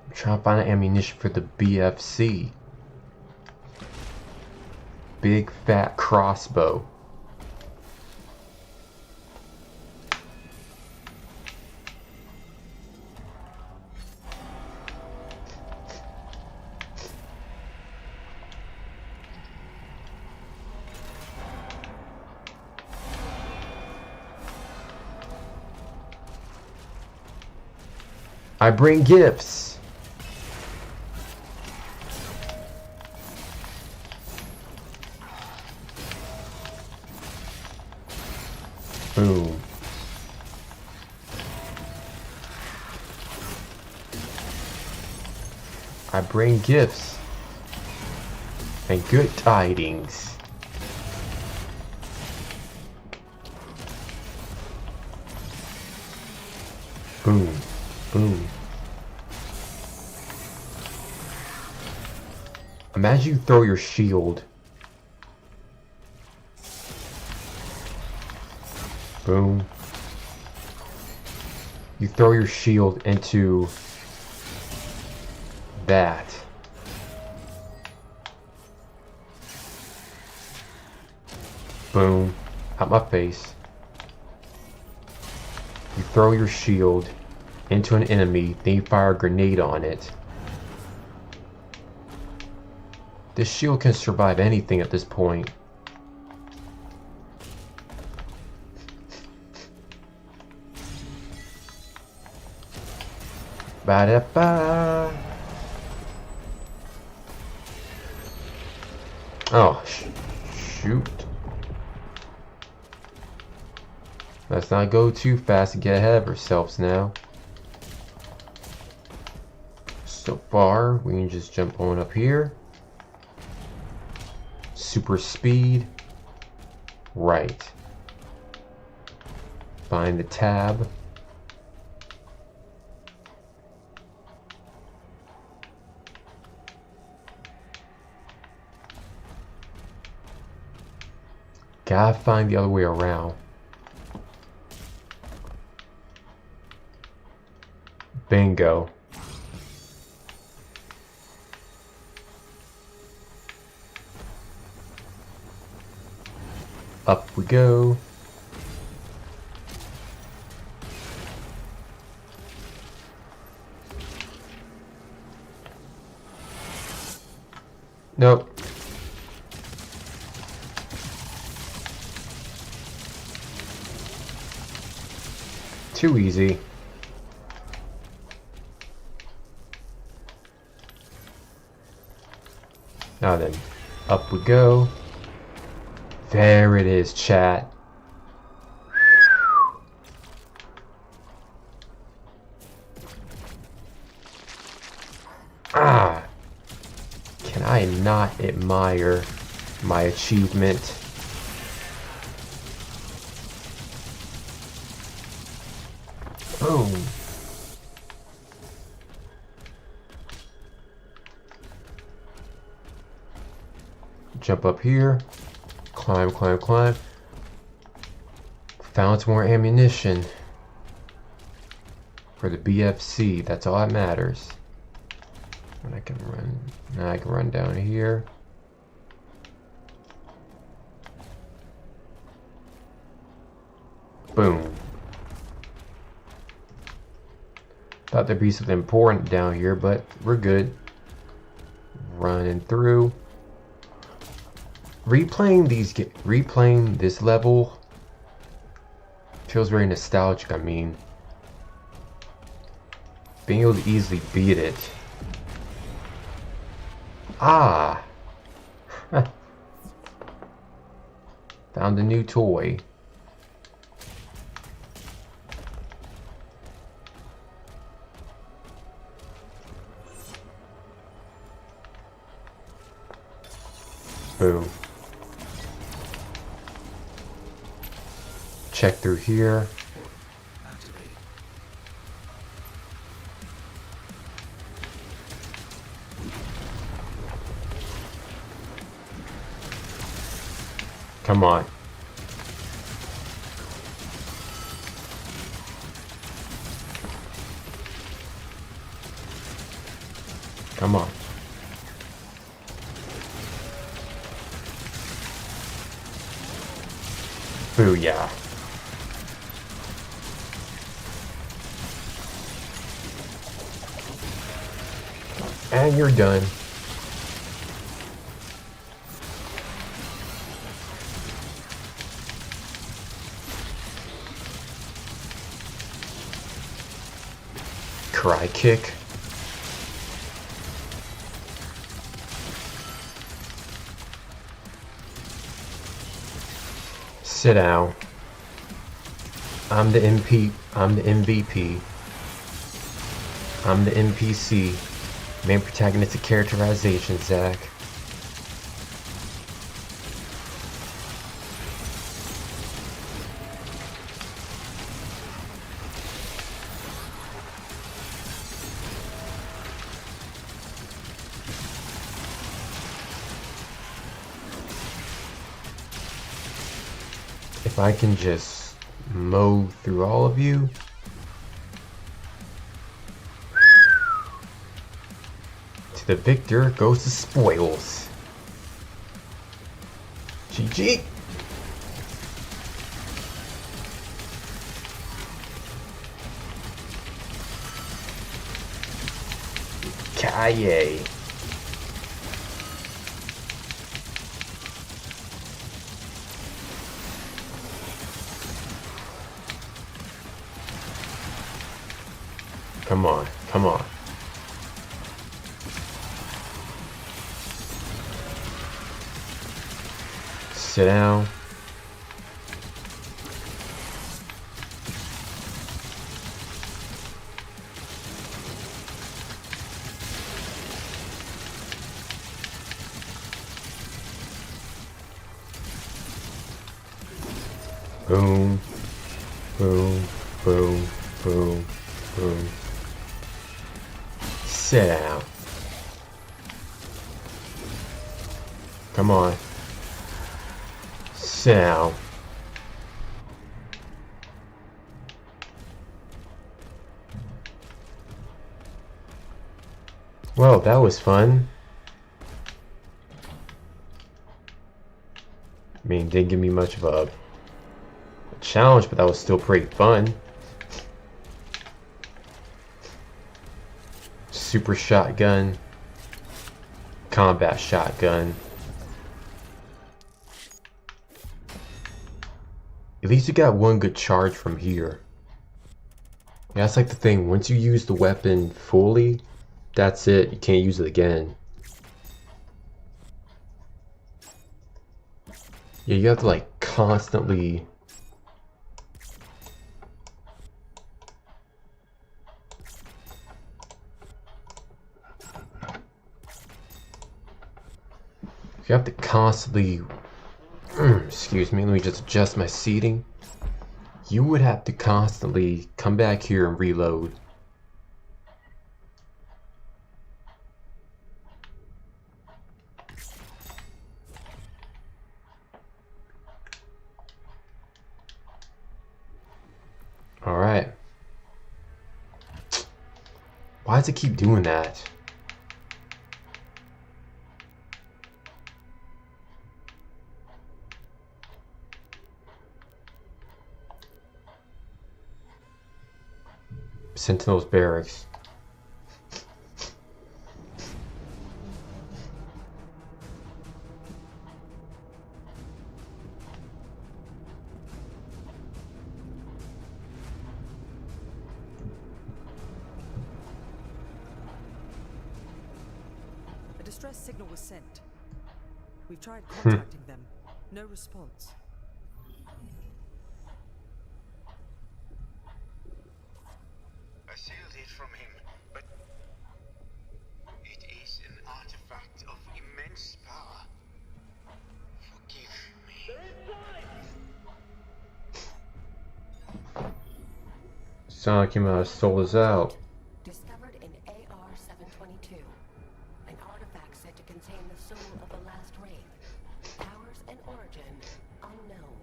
I'm trying to find ammunition for the BFC. Big fat crossbow. I bring gifts. Boom. I bring gifts and good tidings. Boom. Boom. Imagine you throw your shield. Boom. You throw your shield into that. Boom. Out my face. You throw your shield into an enemy, then you fire a grenade on it. This shield can survive anything at this point. Ba-da-ba. Oh, shoot. Let's not go too fast and get ahead of ourselves now. So far, we can just jump on up here. Super speed. Right. Find the tab. Gotta find the other way around. Bingo. Up we go. Nope. Too easy. Now then, up we go. There it is, chat. Ah! Can I not admire my achievement? Boom! Jump up here. Climb, climb, climb. Found some more ammunition for the BFC. That's all that matters. And I can run. Now I can run down here. Boom. Thought there'd be something important down here, but we're good. Running through. Replaying this level feels very nostalgic. I mean, being able to easily beat it. Ah! Found a new toy. Boom. Check through here. Come on. Come on. Booyah. And you're done. Cry kick. Sit down. I'm the MVP. I'm the MVP. I'm the NPC. Main protagonistic characterization, Zach. If I can just mow through all of you. To the victor goes the spoils. GG. Kaye. Come on, come on. Sit down. Boom, boom, boom, boom, boom. Sit down. Come on. Sit down. Well, that was fun. I mean, didn't give me much of a challenge, but that was still pretty fun. Super shotgun, combat shotgun. At least you got one good charge from here. Yeah, that's like the thing. Once you use the weapon fully, that's it. You can't use it again. Yeah, you have to like constantly. You have to constantly, excuse me, let me just adjust my seating. You would have to constantly come back here and reload. Why does it keep doing that? Sentinel's barracks. A distress signal was sent. We've tried contacting them. No response. I sealed it from him, but it is an artifact of immense power. Forgive me. Sound like he might have sold us out. Discovered in AR-722. An artifact said to contain the soul of the last wraith. Powers and origin unknown.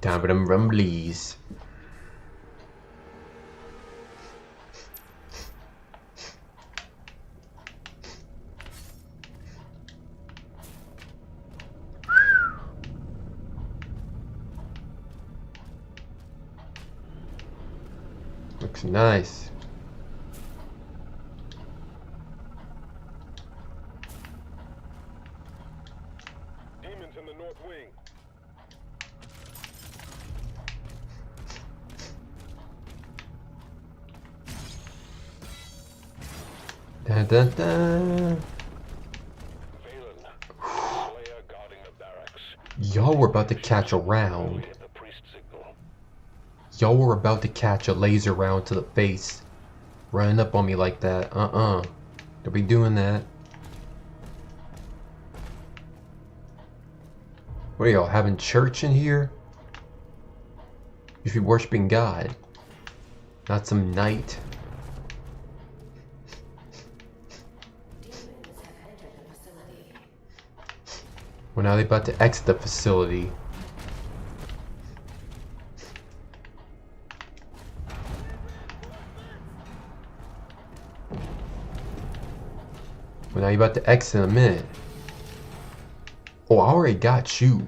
Time for them rumblies. Looks nice. Demons in the north wing. Dun, dun, dun. Y'all were about to catch a round. Y'all were about to catch a laser round to the face. Running up on me like that. Don't be doing that. What are y'all, having church in here? You should be worshiping God. Not some knight. Well, now they're about to exit the facility. Well, now you're about to exit in a minute. Oh, I already got you.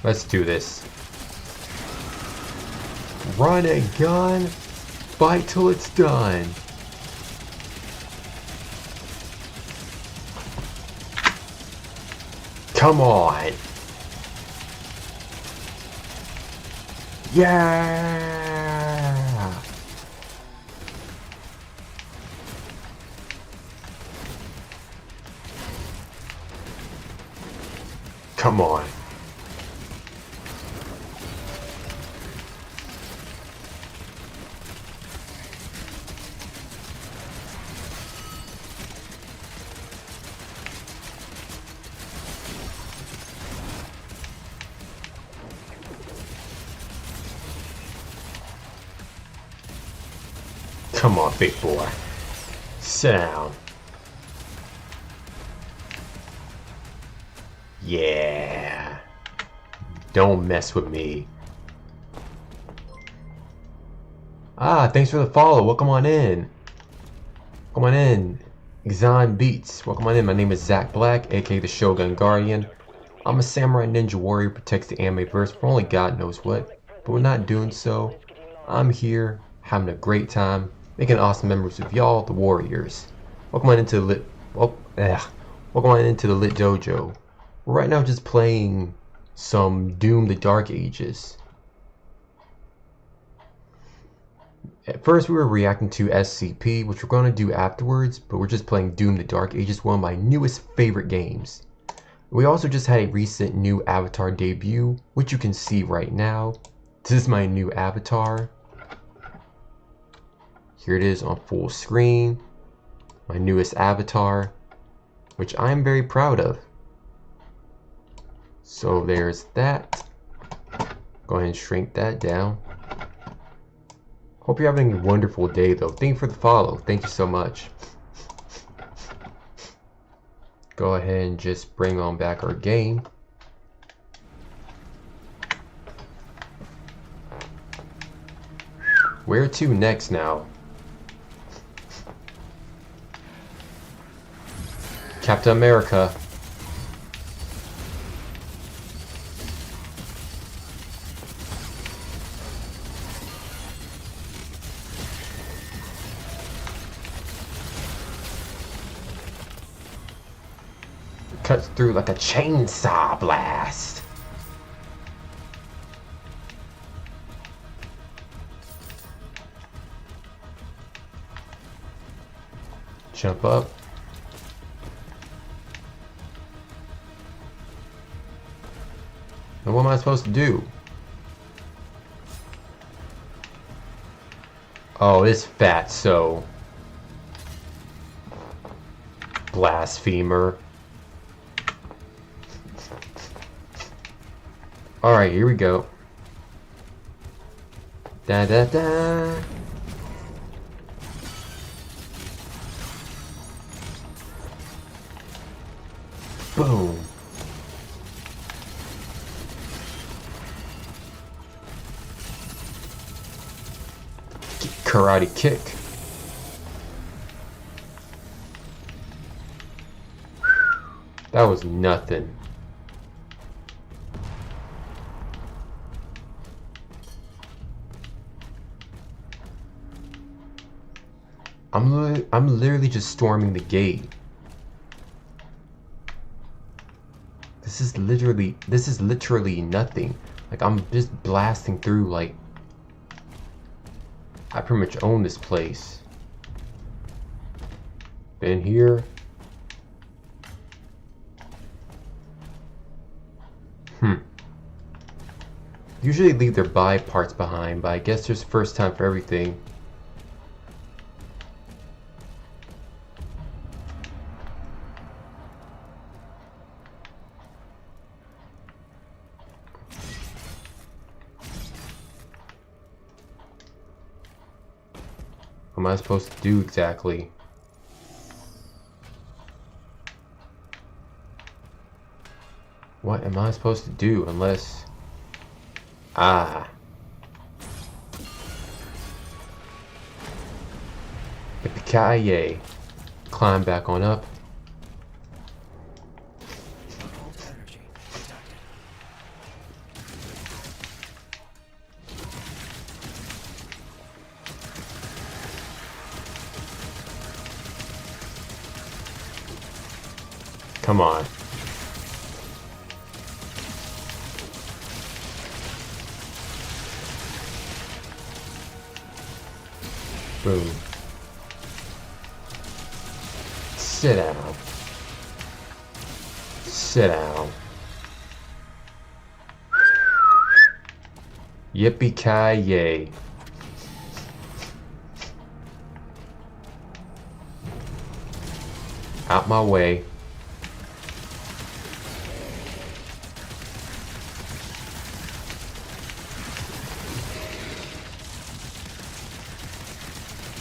Let's do this. Run a gun, fight till it's done. Come on. Yeah. Come on. Come on, big boy. Sit down. Yeah. Don't mess with me. Ah, thanks for the follow. Welcome on in. Come on in. Exon Beats. Welcome on in. My name is Zach Black, aka the Shogun Guardian. I'm a samurai ninja warrior who protects the anime verse for only God knows what. But we're not doing so. I'm here, having a great time, making awesome memories with y'all, the warriors. Welcome on into the lit. Welcome on into the Lit Dojo. We're right now just playing some Doom: The Dark Ages. At first we were reacting to SCP, which we're going to do afterwards, but we're just playing Doom: The Dark Ages, one of my newest favorite games. We also just had a recent new avatar debut, which you can see right now. This is my new avatar. Here it is on full screen. My newest avatar, which I'm very proud of. So there's that. Go ahead and shrink that down. Hope you're having a wonderful day, though. Thank you for the follow. Thank you so much. Go ahead and just bring on back our game. Where to next now? Captain America. Cuts through like a chainsaw blast. Jump up. And what am I supposed to do? Oh, it's fatso. Blasphemer. Alright, here we go. Da da da. Boom. Karate kick. That was nothing. I'm literally just storming the gate. This is literally nothing. Like, I'm just blasting through. Like, I pretty much own this place. Been here. Usually leave their buy parts behind, but I guess there's first time for everything. What am I supposed to do exactly? What am I supposed to do unless... Ah. Yippee-ki-yay. Climb back on up. Come on. Boom. Sit down. Sit down. Yippee-ki-yay. Out my way.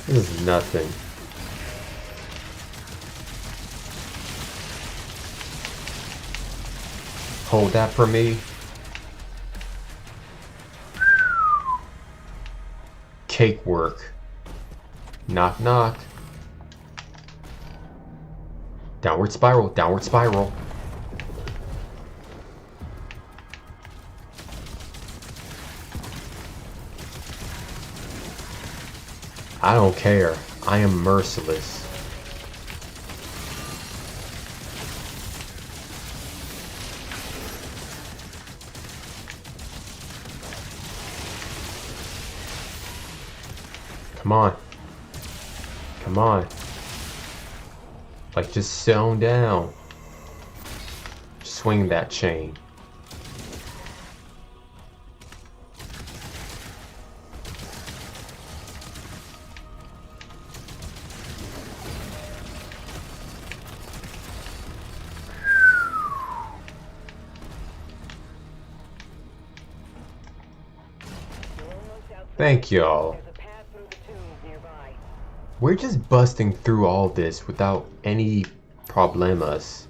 This is nothing. Hold that for me. Cake work. Knock knock. Downward spiral, downward spiral. I don't care. I am merciless. Come on. Come on. Like, just zone down. Swing that chain. Thank y'all. We're just busting through all this without any problemas.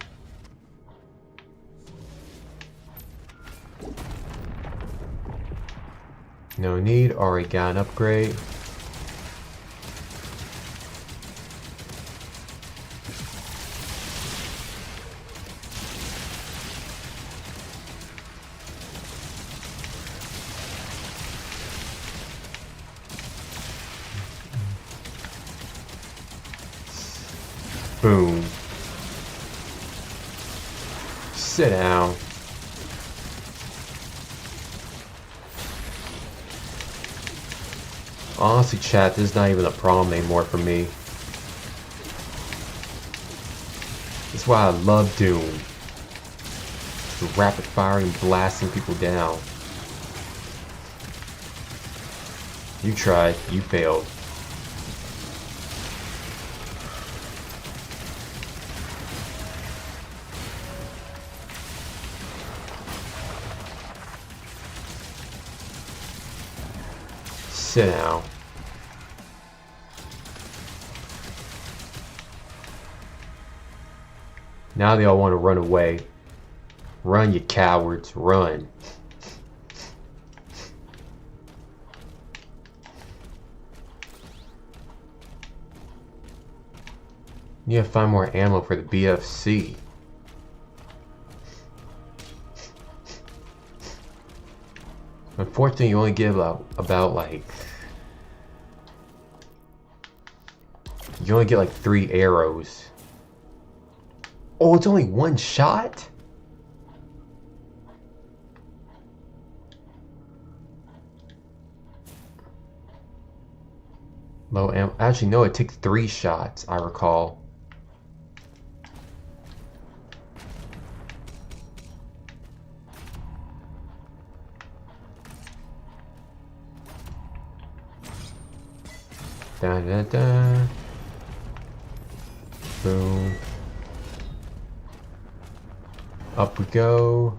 No need, already got an upgrade. Boom. Sit down. Honestly, chat, this is not even a problem anymore for me. That's why I love Doom. The rapid firing, blasting people down. You tried, you failed. Sit down. Now they all want to run away. Run, you cowards, run. You gotta find more ammo for the BFC. Unfortunately, you only get about like... You only get like 3 arrows. Oh, it's only 1 shot? Low ammo. Actually, no, it takes 3 shots, I recall. Da da da. Boom. Up we go.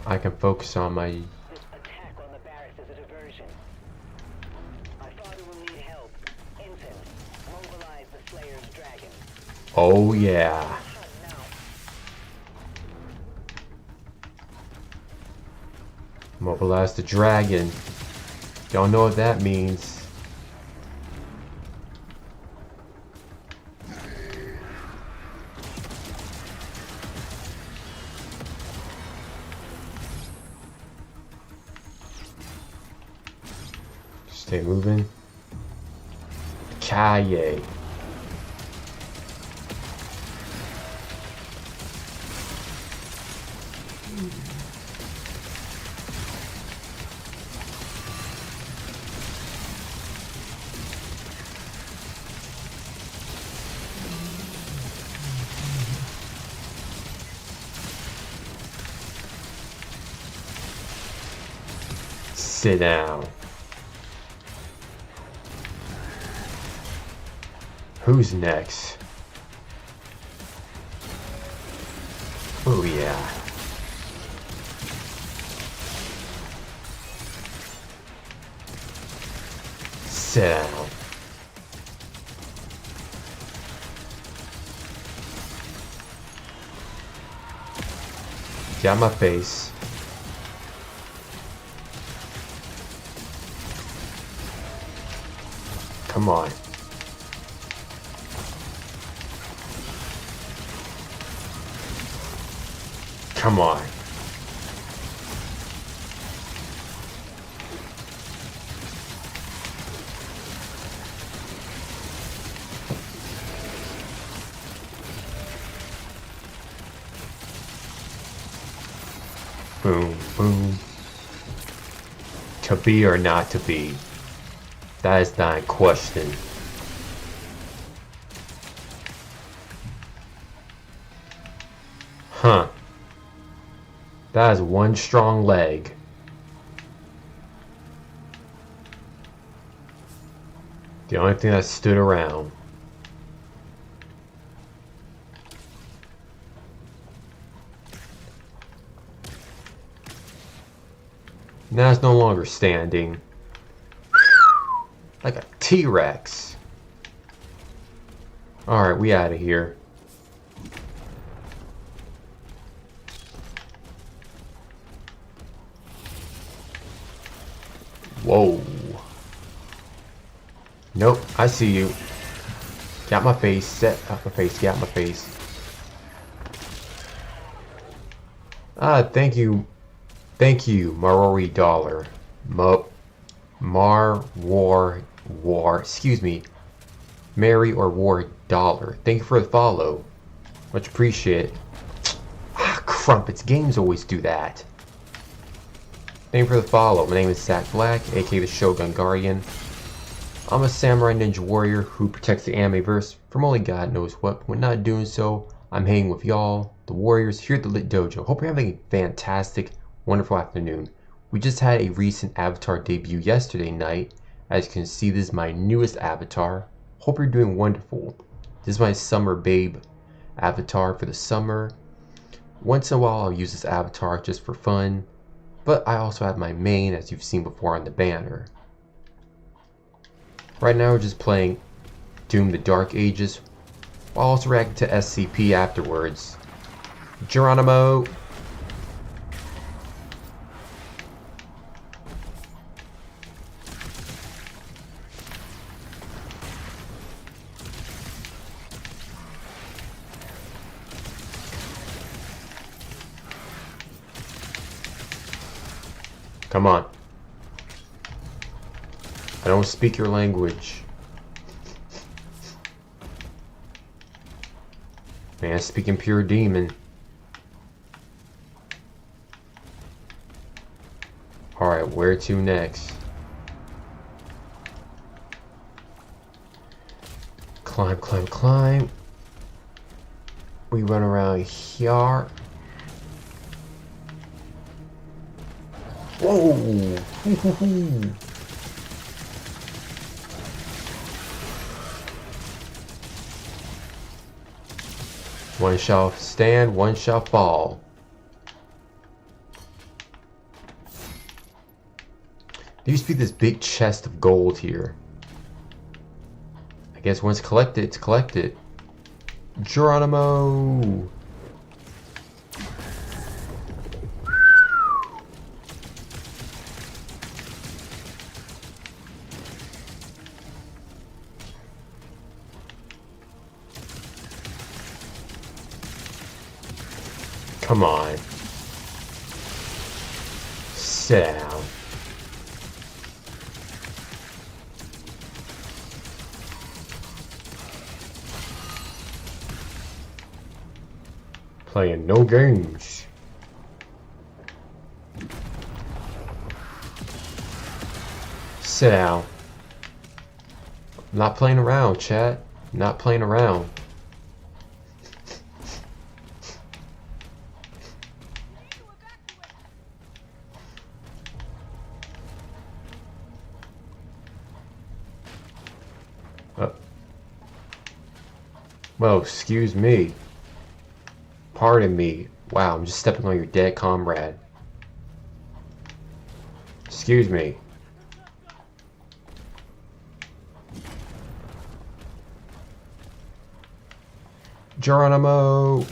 I can focus on my... This attack on the barracks is a diversion. Our father will need help. Infant, mobilize the Slayer's dragon. Oh yeah. Mobilize the dragon. Y'all know what that means. Stay moving. Kaye. Sit down. Who's next? Oh yeah. Sit down. Get out my face. Come on. Come on. Boom, boom. To be or not to be? That is not a question. Huh. That is one strong leg. The only thing that stood around. Now it's no longer standing. Like a T-Rex. Alright, we out of here. Whoa. Nope, I see you. Got my face, set up my face, got my face. Ah, thank you. Thank you, Marori Dollar. Excuse me. Mary or War Dollar. Thank you for the follow. Much appreciated. Ah, crumpets. Games always do that. Thank you for the follow. My name is Zach Black, aka the Shogun Guardian. I'm a samurai ninja warrior who protects the anime-verse from only God knows what. But when not doing so, I'm hanging with y'all, the warriors, here at the Lit Dojo. Hope you're having a fantastic, wonderful afternoon. We just had a recent avatar debut yesterday night. As you can see, this is my newest avatar. Hope you're doing wonderful. This is my summer babe avatar for the summer. Once in a while I'll use this avatar just for fun. But I also have my main, as you've seen before on the banner. Right now we're just playing Doom the Dark Ages, while also reacting to SCP afterwards. Geronimo! Come on. I don't speak your language. Man, I speak in pure demon. Alright, where to next? Climb, climb, climb. We run around here. Whoa! Hoo-hoo-hoo. One shall stand, one shall fall. There used to be this big chest of gold here. I guess once collected, it's collected. Geronimo! Come on. Sit down. Playing no games. Sit down. I'm not playing around, chat. I'm not playing around. Well, excuse me. Pardon me. Wow, I'm just stepping on your dead comrade. Excuse me. Geronimo!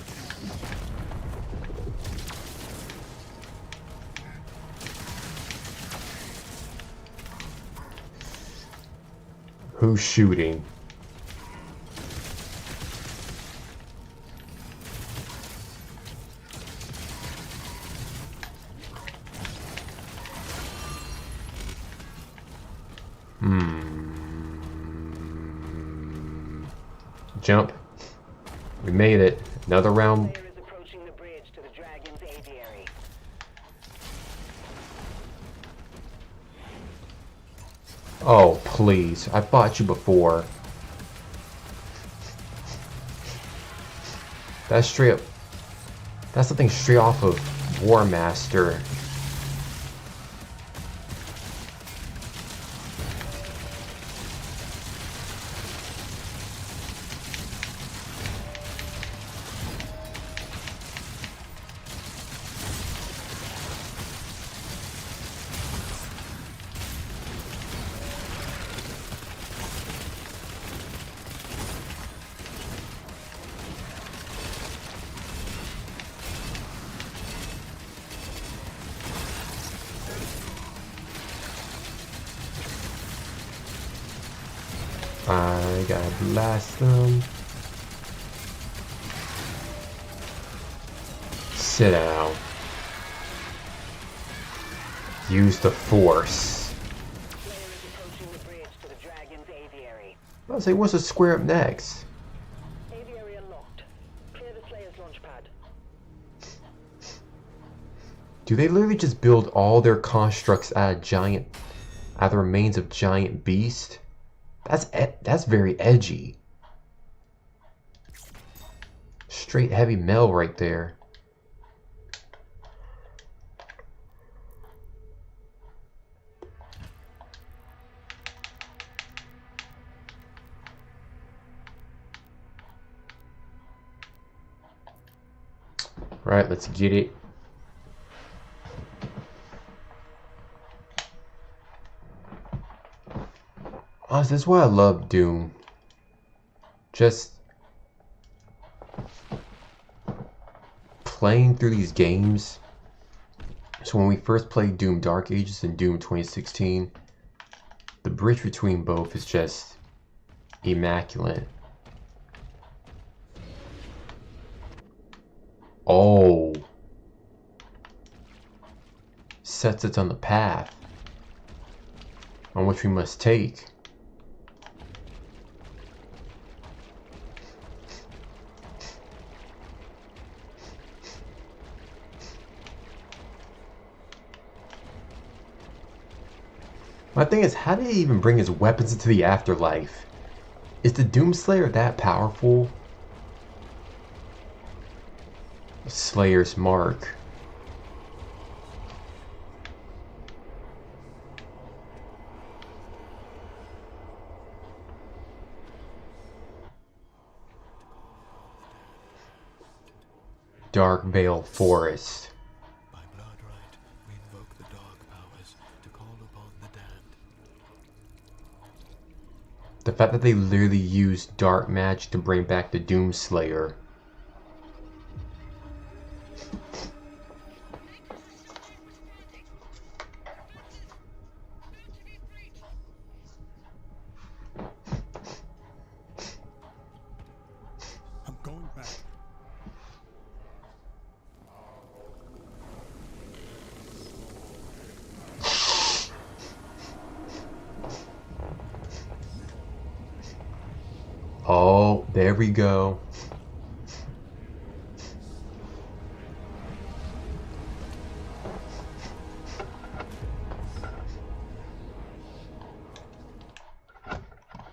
Who's shooting? Jump. We made it. Another round. Oh, please. I fought you before. That's straight up. That's something straight off of War Master. I gotta blast them. Sit down. Use the force. I was like, what's the square up next? Aviary unlocked. Clear the Slayer's launch pad. Do they literally just build all their constructs out of the remains of giant beast? That's very edgy. Straight heavy metal right there. Right, let's get it. Honestly, that's why I love Doom. Just playing through these games. So when we first played Doom Dark Ages and Doom 2016, the bridge between both is just immaculate. Oh, sets us on the path on which we must take. My thing is, how did he even bring his weapons into the afterlife? Is the Doomslayer that powerful? Slayer's mark. Dark Vale Forest. By blood right, we invoke the dark powers to call upon the damned. The fact that they literally used dark magic to bring back the Doomslayer. I'm going back. Oh, there we go.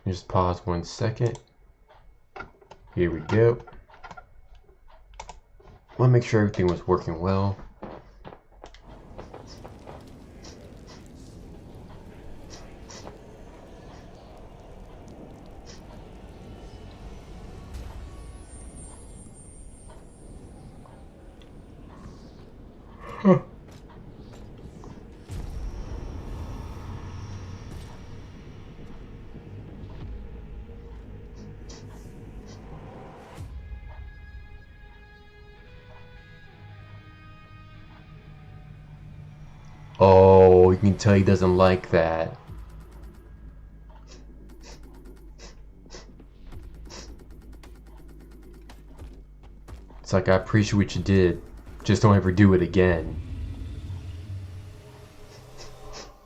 Just pause 1 second. Here we go. Want to make sure everything was working well. Oh, you can tell he doesn't like that. It's like, I appreciate what you did. Just don't ever do it again.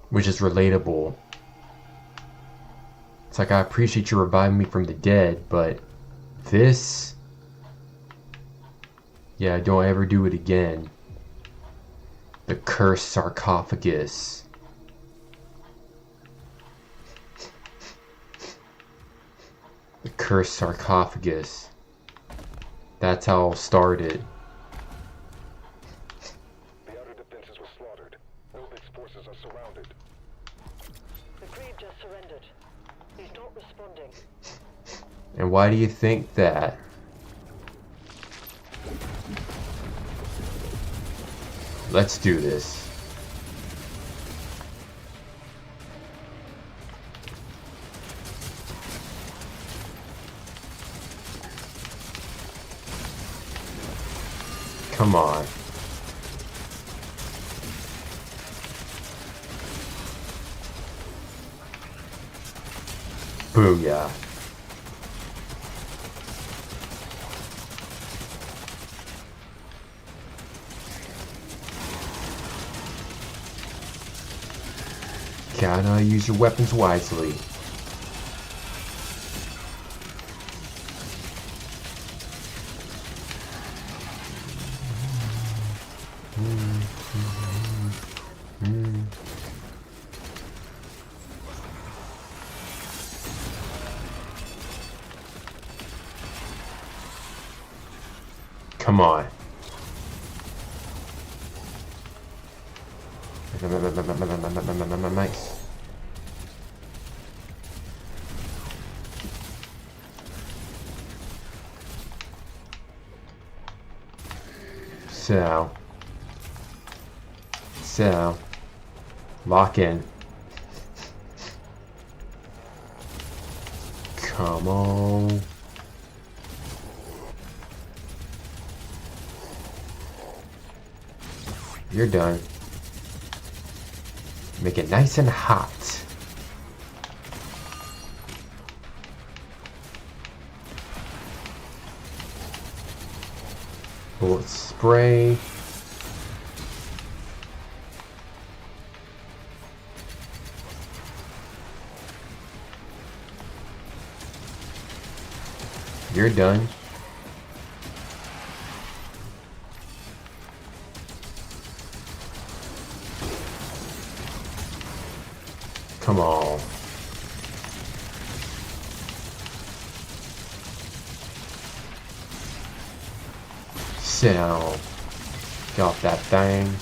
Which is relatable. It's like, I appreciate you reviving me from the dead, but this... yeah, don't ever do it again. The cursed sarcophagus. The cursed sarcophagus. That's how it all started. The outer defenses were slaughtered. Nobig's forces are surrounded. The Creed just surrendered. He's not responding. And why do you think that? Let's do this. Come on. Booyah. Gotta use your weapons wisely. Come on. Nice. So, lock in. Come on. You're done. Make it nice and hot. Bullet spray. You're done. Come on. Sit down. Get off that thing.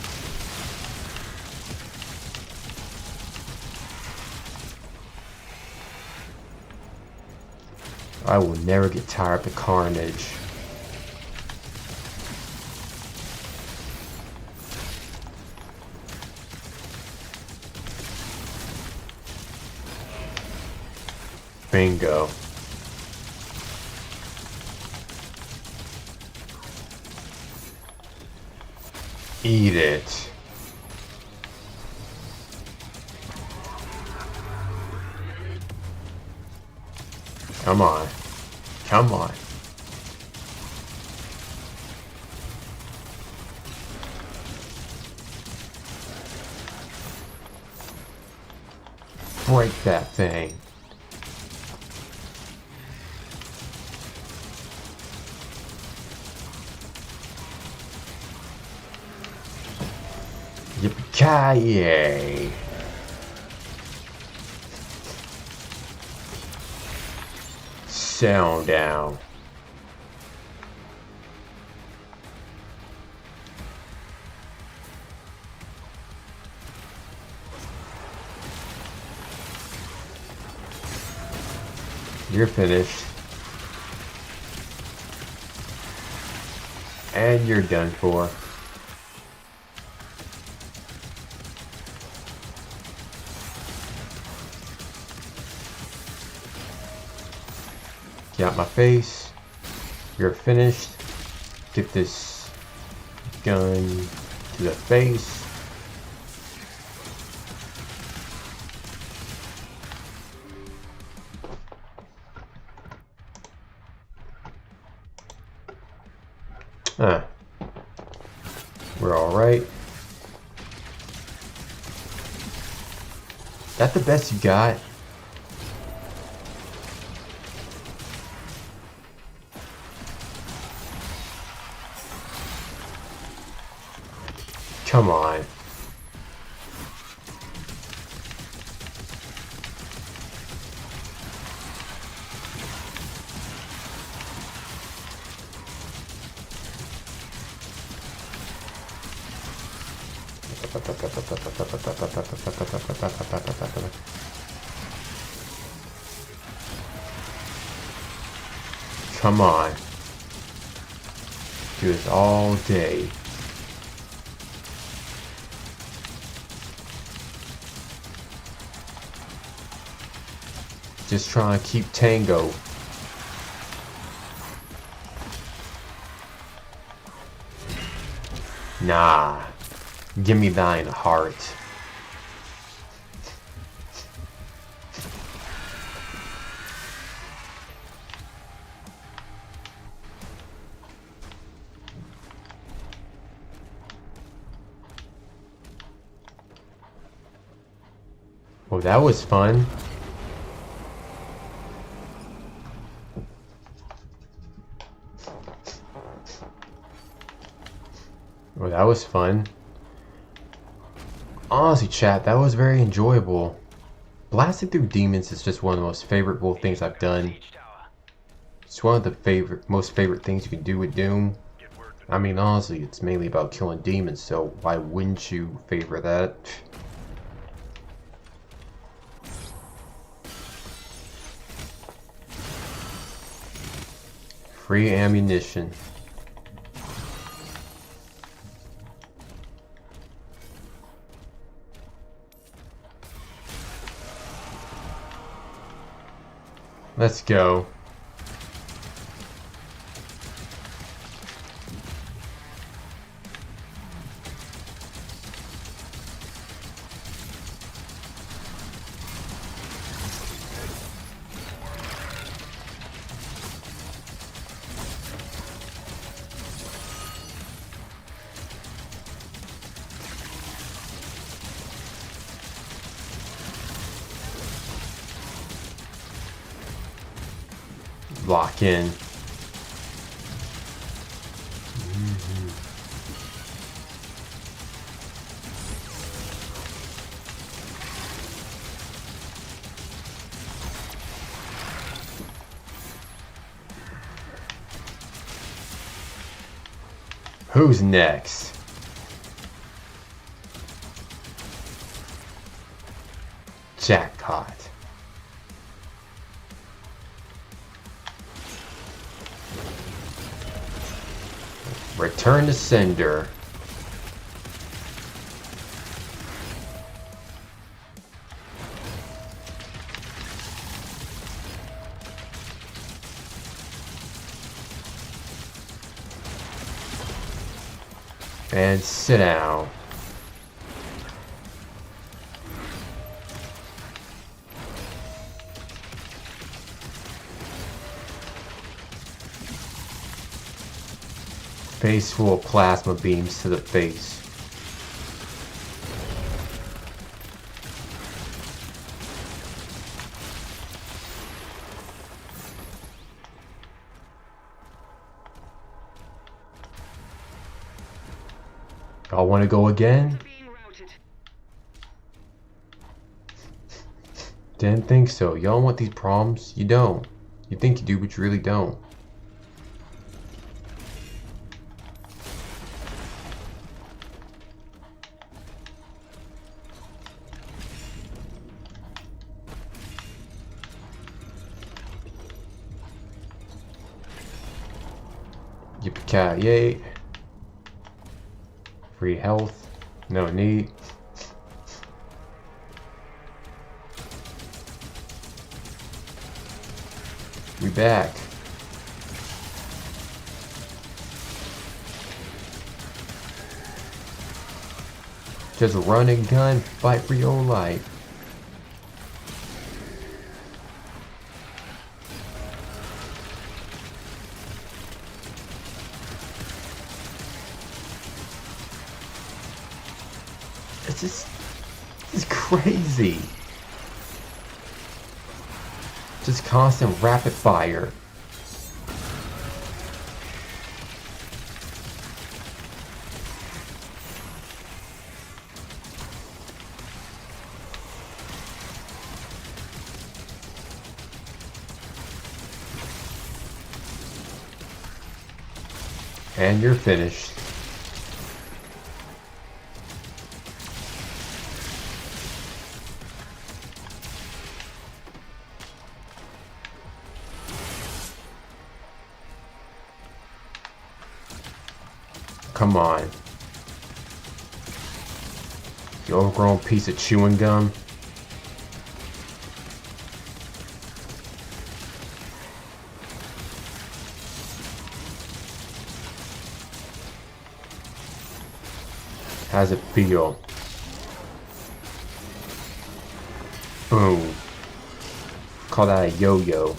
I will never get tired of the carnage. Bingo. Eat it. Come on. Come on. Break that thing. Yippee-ki-yay. Sound down. You're finished. And you're done for. Get out my face. You're finished. Get this gun to the face. We're alright. That the best you got? Come on. Come on. Do this all day. Just trying to keep Tango. Nah. Give me thine heart. Oh, that was fun. Oh, that was fun. Honestly, chat, that was very enjoyable. Blasting through demons is just one of the most favorable things I've done. It's one of the most favorite things you can do with Doom. I mean, honestly, it's mainly about killing demons, so why wouldn't you favor that? Free ammunition. Let's go. Lock in. Who's next? Jackpot. Return to sender. And sit down. Face full of plasma beams to the face. Y'all want to go again? Didn't think so. Y'all want these problems? You don't. You think you do, but you really don't. Yippee-ki-yay. Free health. No need. We back. Just run and gun, fight for your life. This is crazy. Just constant rapid fire. And you're finished. Come on. You overgrown piece of chewing gum. How's it feel? Boom. Call that a yo-yo.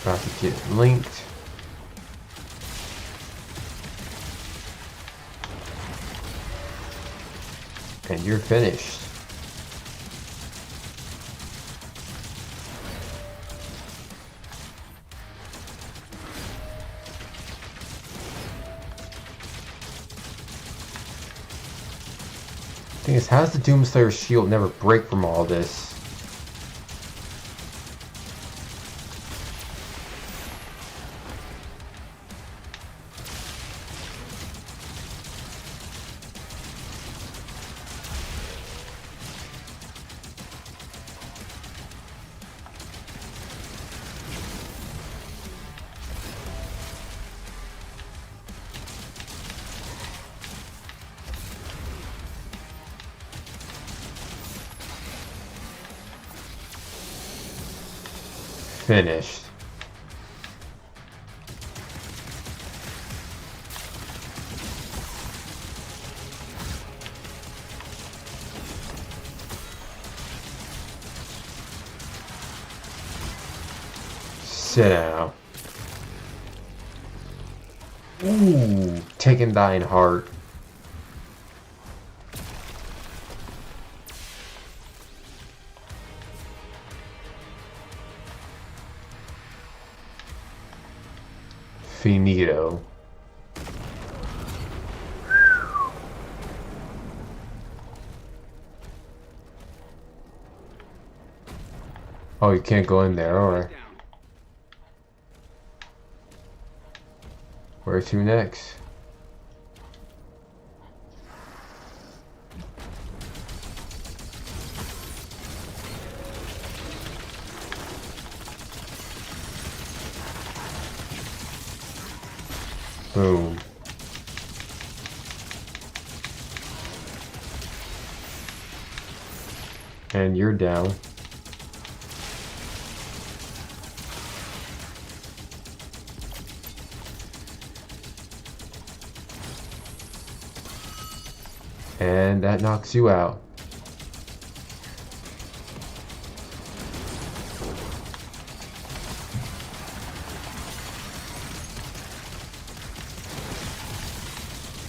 About to get linked. And you're finished. Thing is, how does the Doomslayer's shield never break from all this? Finished. Sit down. Ooh, taking thine heart. Finito. Oh, you can't go in there, alright. Where to next? Boom. And you're down. And that knocks you out.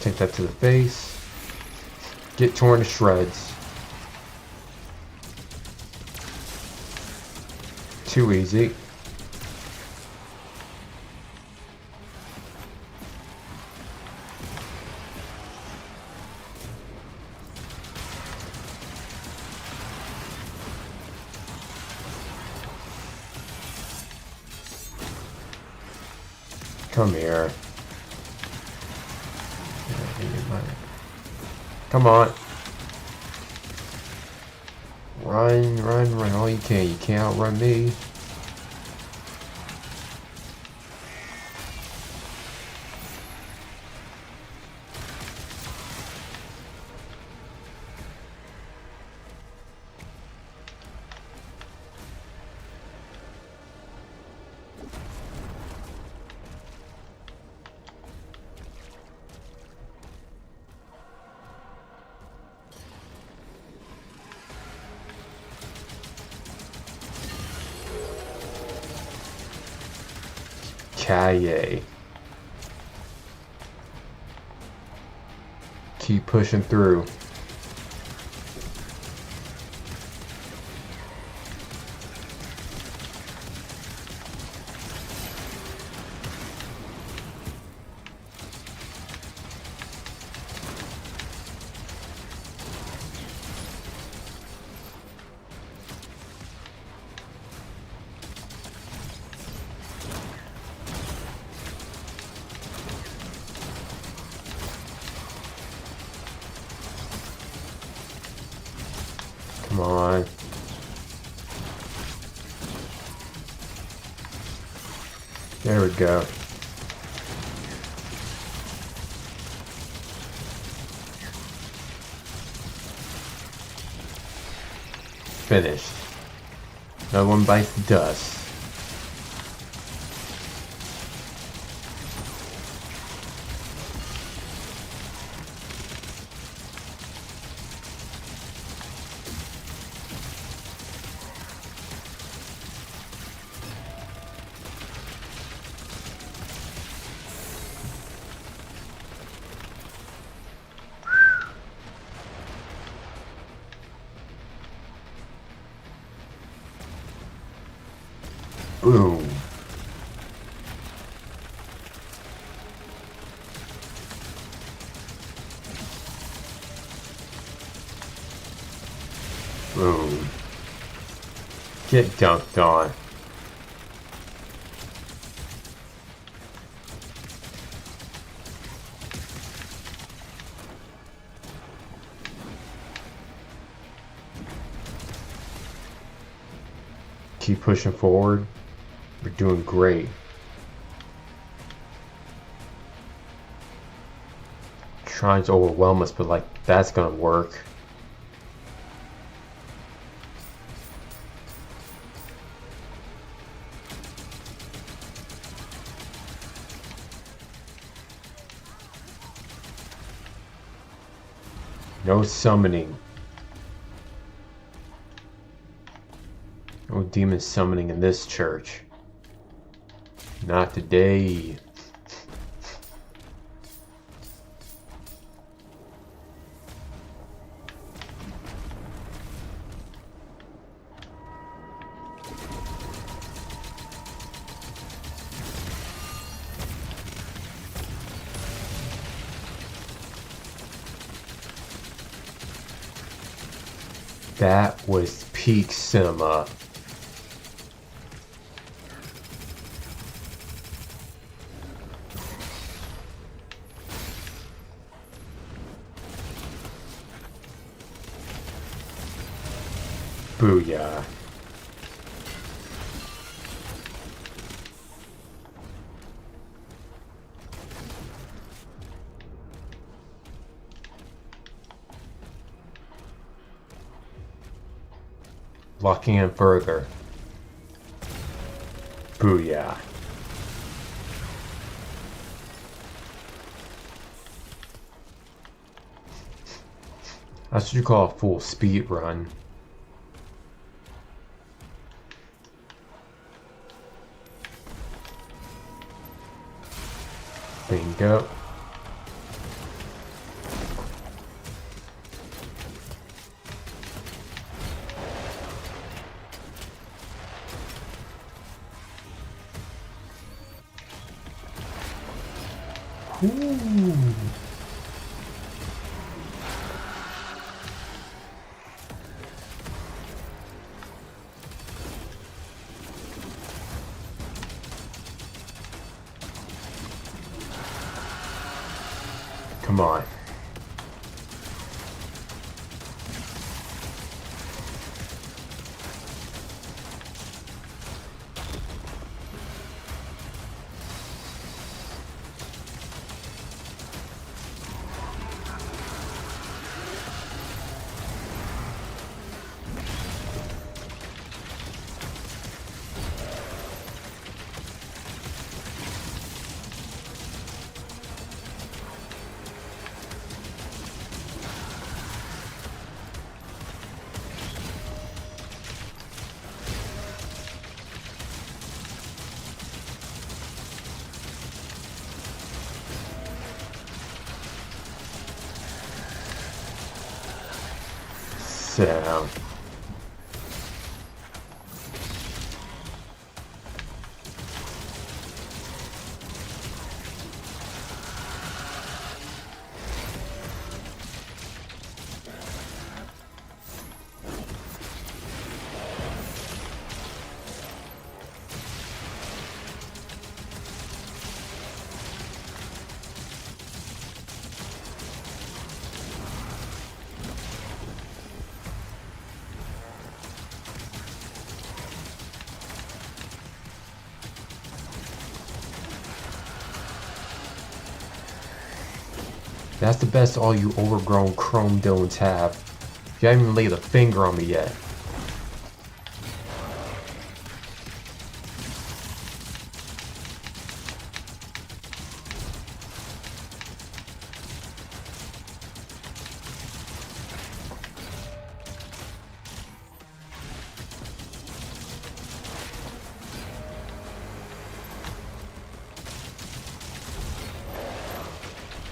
Take that to the face. Get torn to shreds. Too easy. Come here. Come on. Run, run, run all you can. You can't outrun me. Kaye. Keep pushing through. Come on. There we go. Finished. No one bites the dust. Boom. Boom. Get dunked on. Keep pushing forward. We're doing great. Trying to overwhelm us, but like that's gonna work. No summoning. No demon summoning in this church. Not today. That was peak cinema. Booyah. Locking in further. Booyah. That's what you call a full speed run. Bingo. Ooh. Come on. Sit down. That's the best all you overgrown chrome domes have. You haven't even laid a finger on me yet.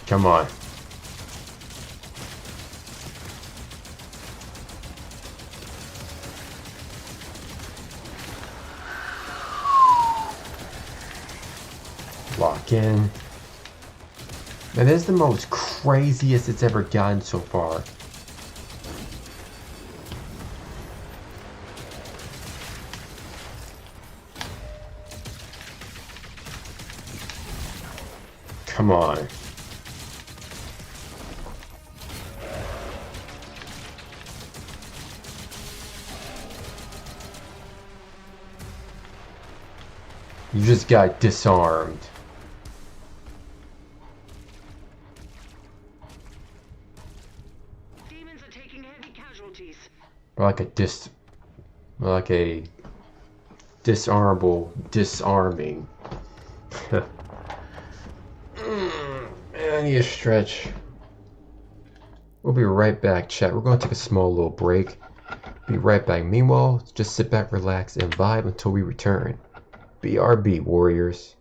Come on. again. And this is the most craziest it's ever gotten so far. Come on. You just got disarmed. Demons are taking heavy casualties. Like a disarmable disarming. I need a stretch. We'll be right back, chat. We're going to take a small little break. Be right back. Meanwhile, just sit back, relax, and vibe until we return. BRB, warriors.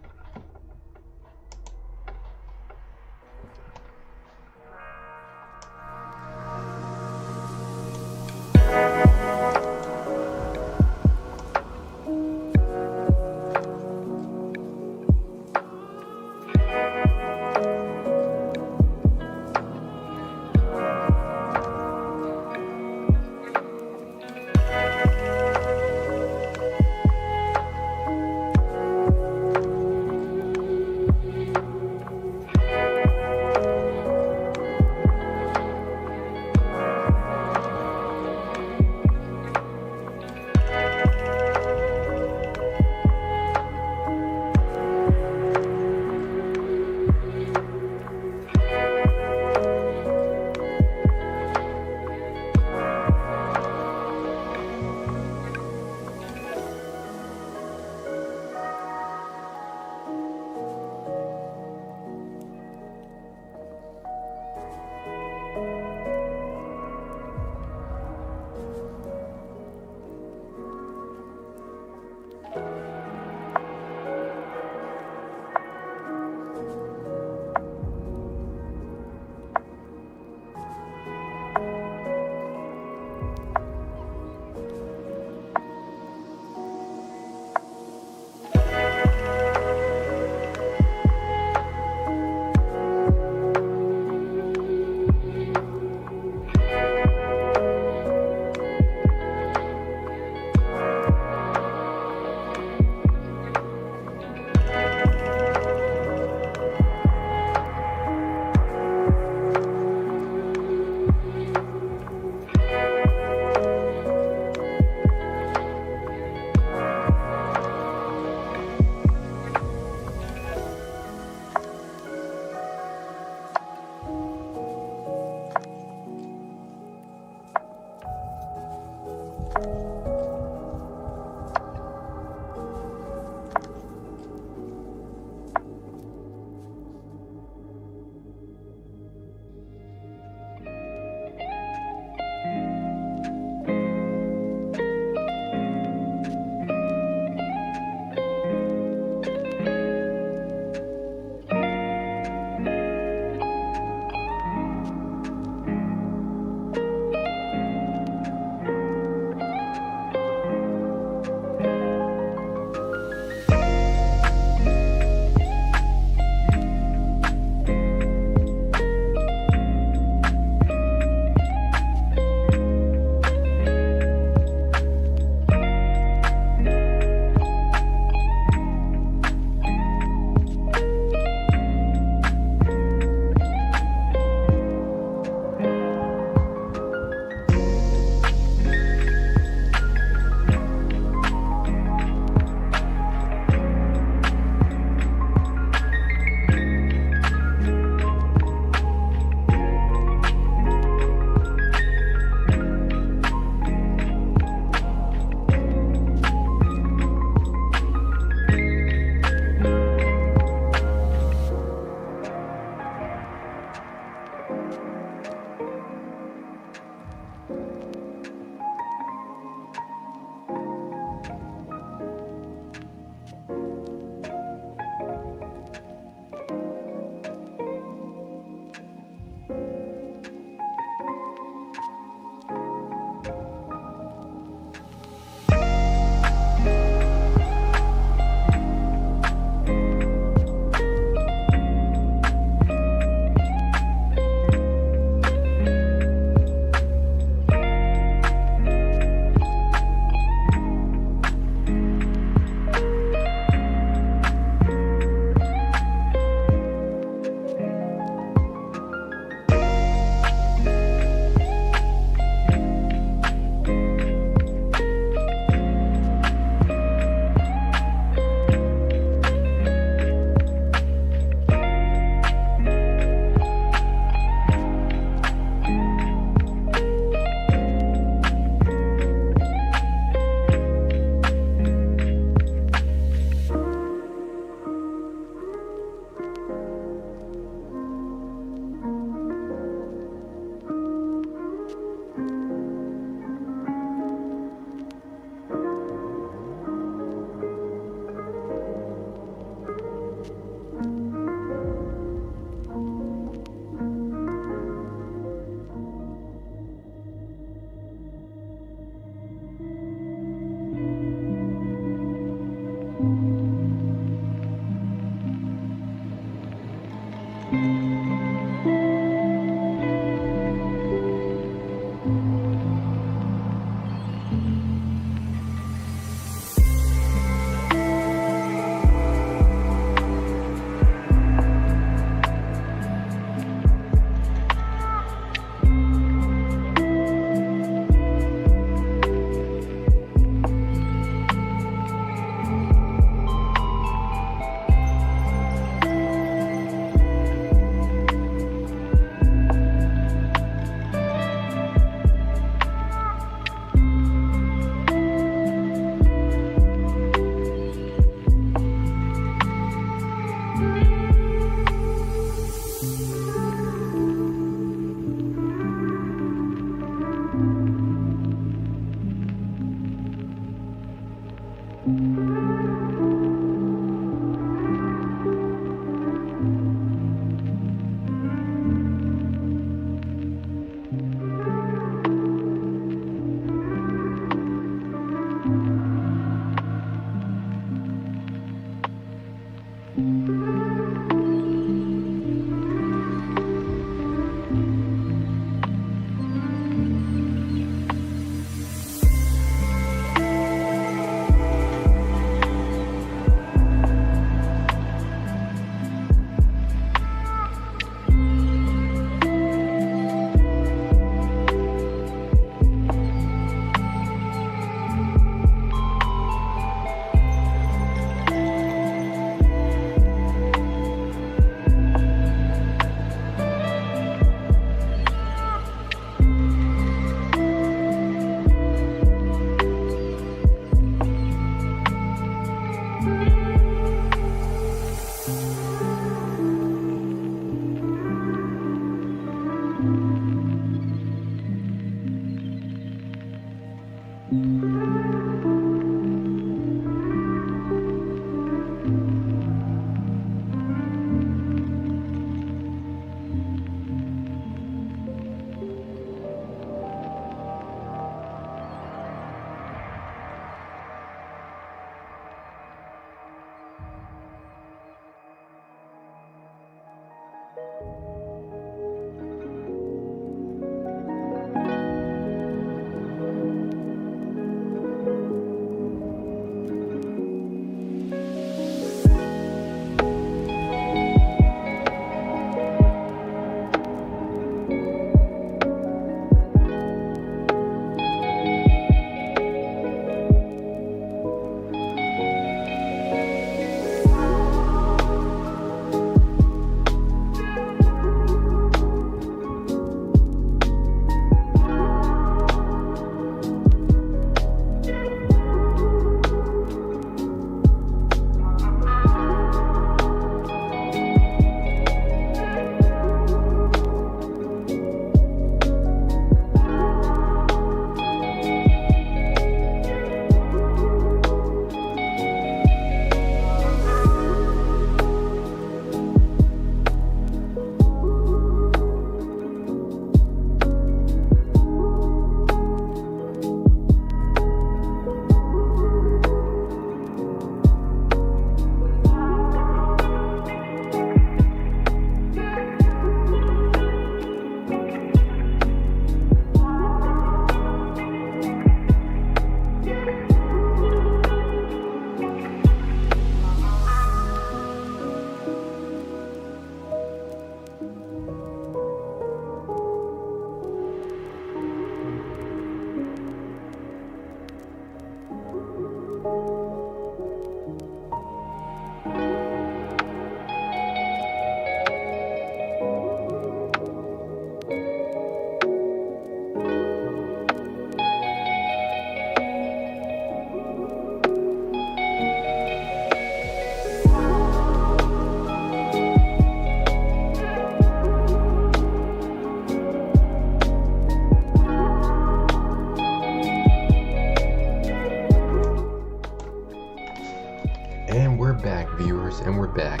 viewers, and we're back.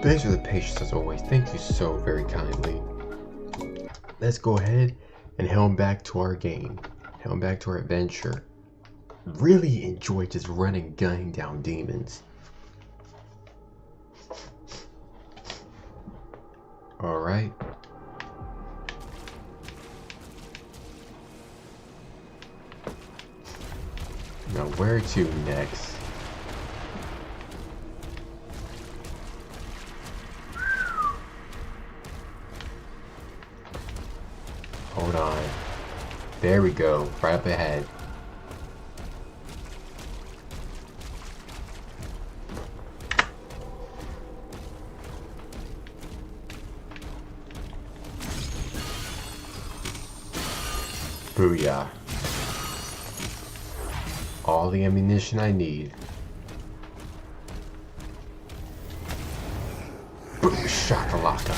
Thanks for the patience as always. Thank you so very kindly. Let's go ahead and head on back to our game. Head on back to our adventure. really enjoy just running, gunning down demons. Alright. Now where to next? Hold on. There we go, right up ahead. Booyah. All the ammunition I need. Boom shakalaka.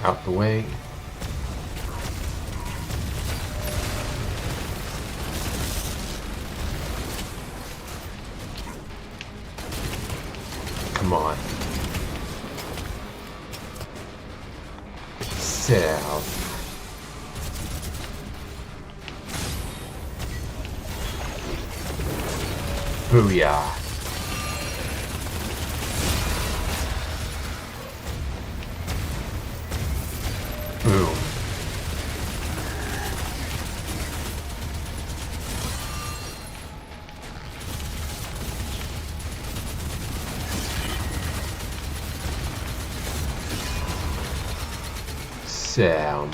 Out the way. Come on. Sit out. Booyah. Boom. Sam.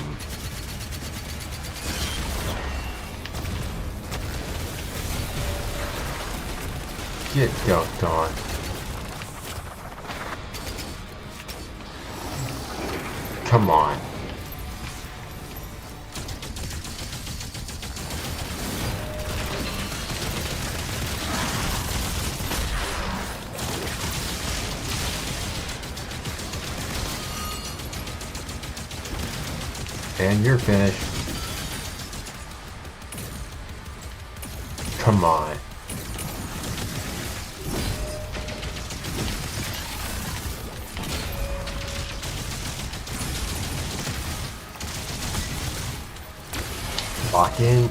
Get dunked on. Come on. And you're finished. Come on. Lock in.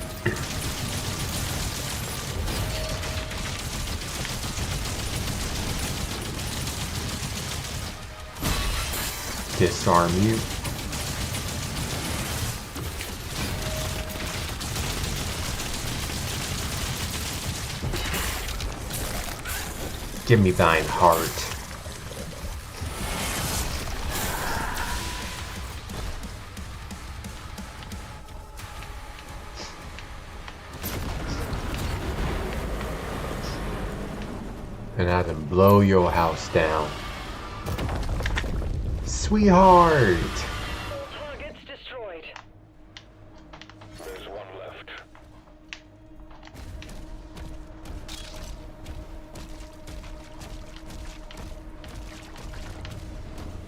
Disarm you. Give me thine heart. And I can blow your house down. Sweetheart! Targets destroyed. There's one left.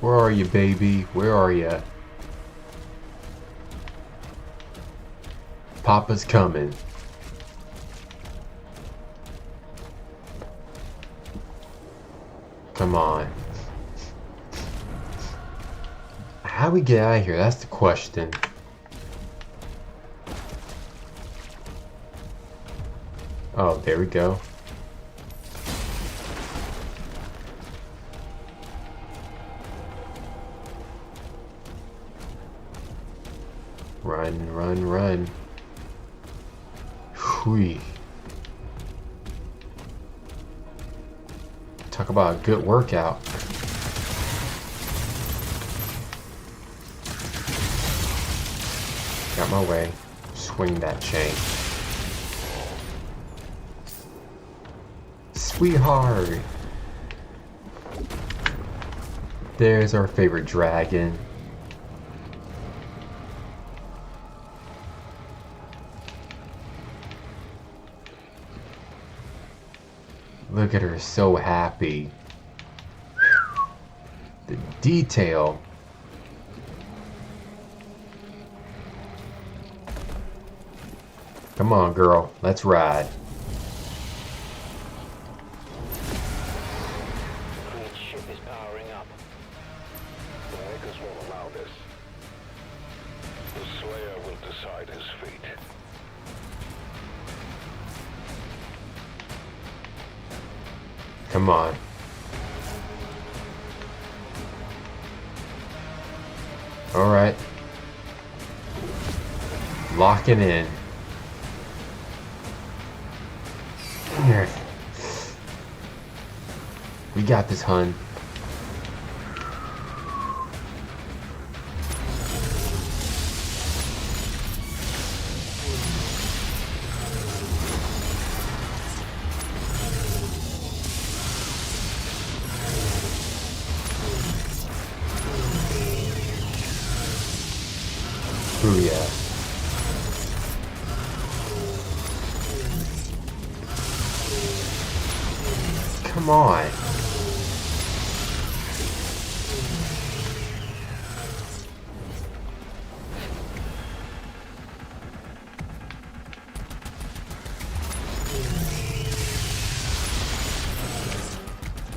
Where are you, baby? Where are you? Papa's coming. Come on. How we get out of here? That's the question. Oh, there we go. Run, run, run. Whee. Talk about a good workout. Got my way. Swing that chain. Sweetheart. There's our favorite dragon. Look at her, so happy. The detail. Come on, girl, let's ride. up. The Makers won't allow this. The Slayer will decide his fate. Come on. Alright. Lock it in. Here. We got this, hun. Booyah. Come on.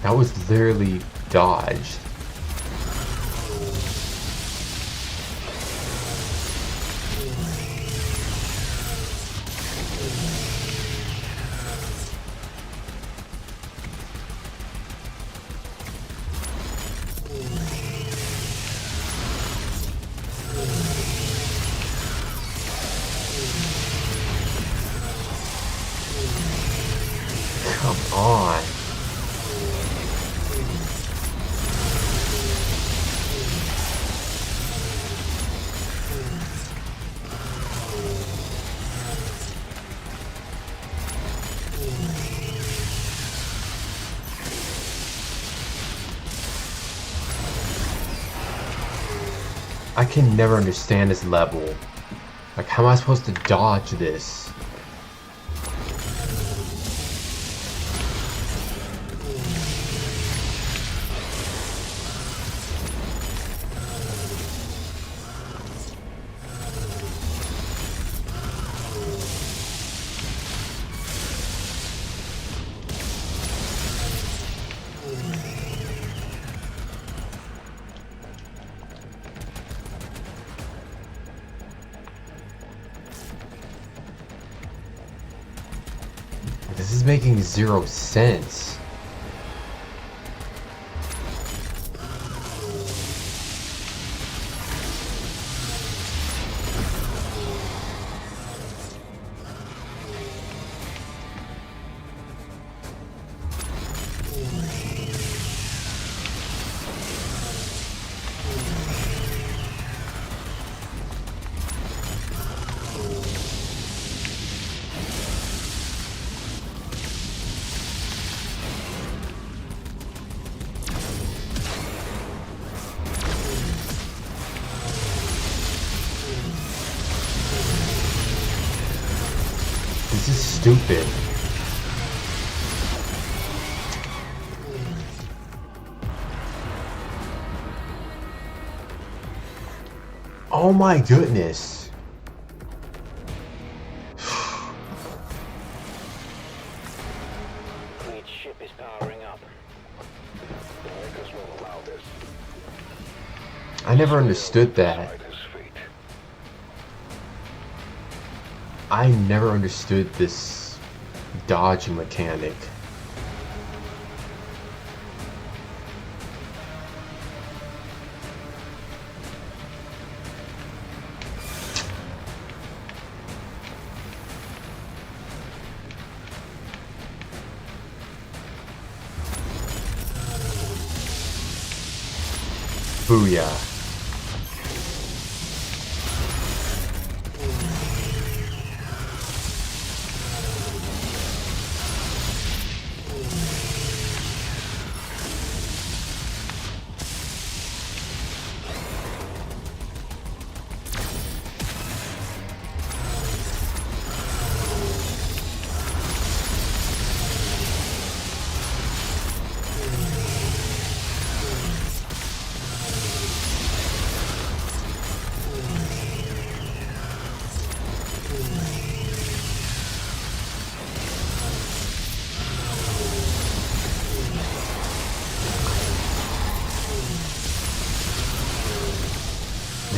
That was literally dodged. Come on. I can never understand this level. Like, how am I supposed to dodge this? This is making zero sense. This is stupid. Oh my goodness. Fleet ship is powering up. The Makers won't allow this. I never understood that. I never understood this dodging mechanic. Booyah.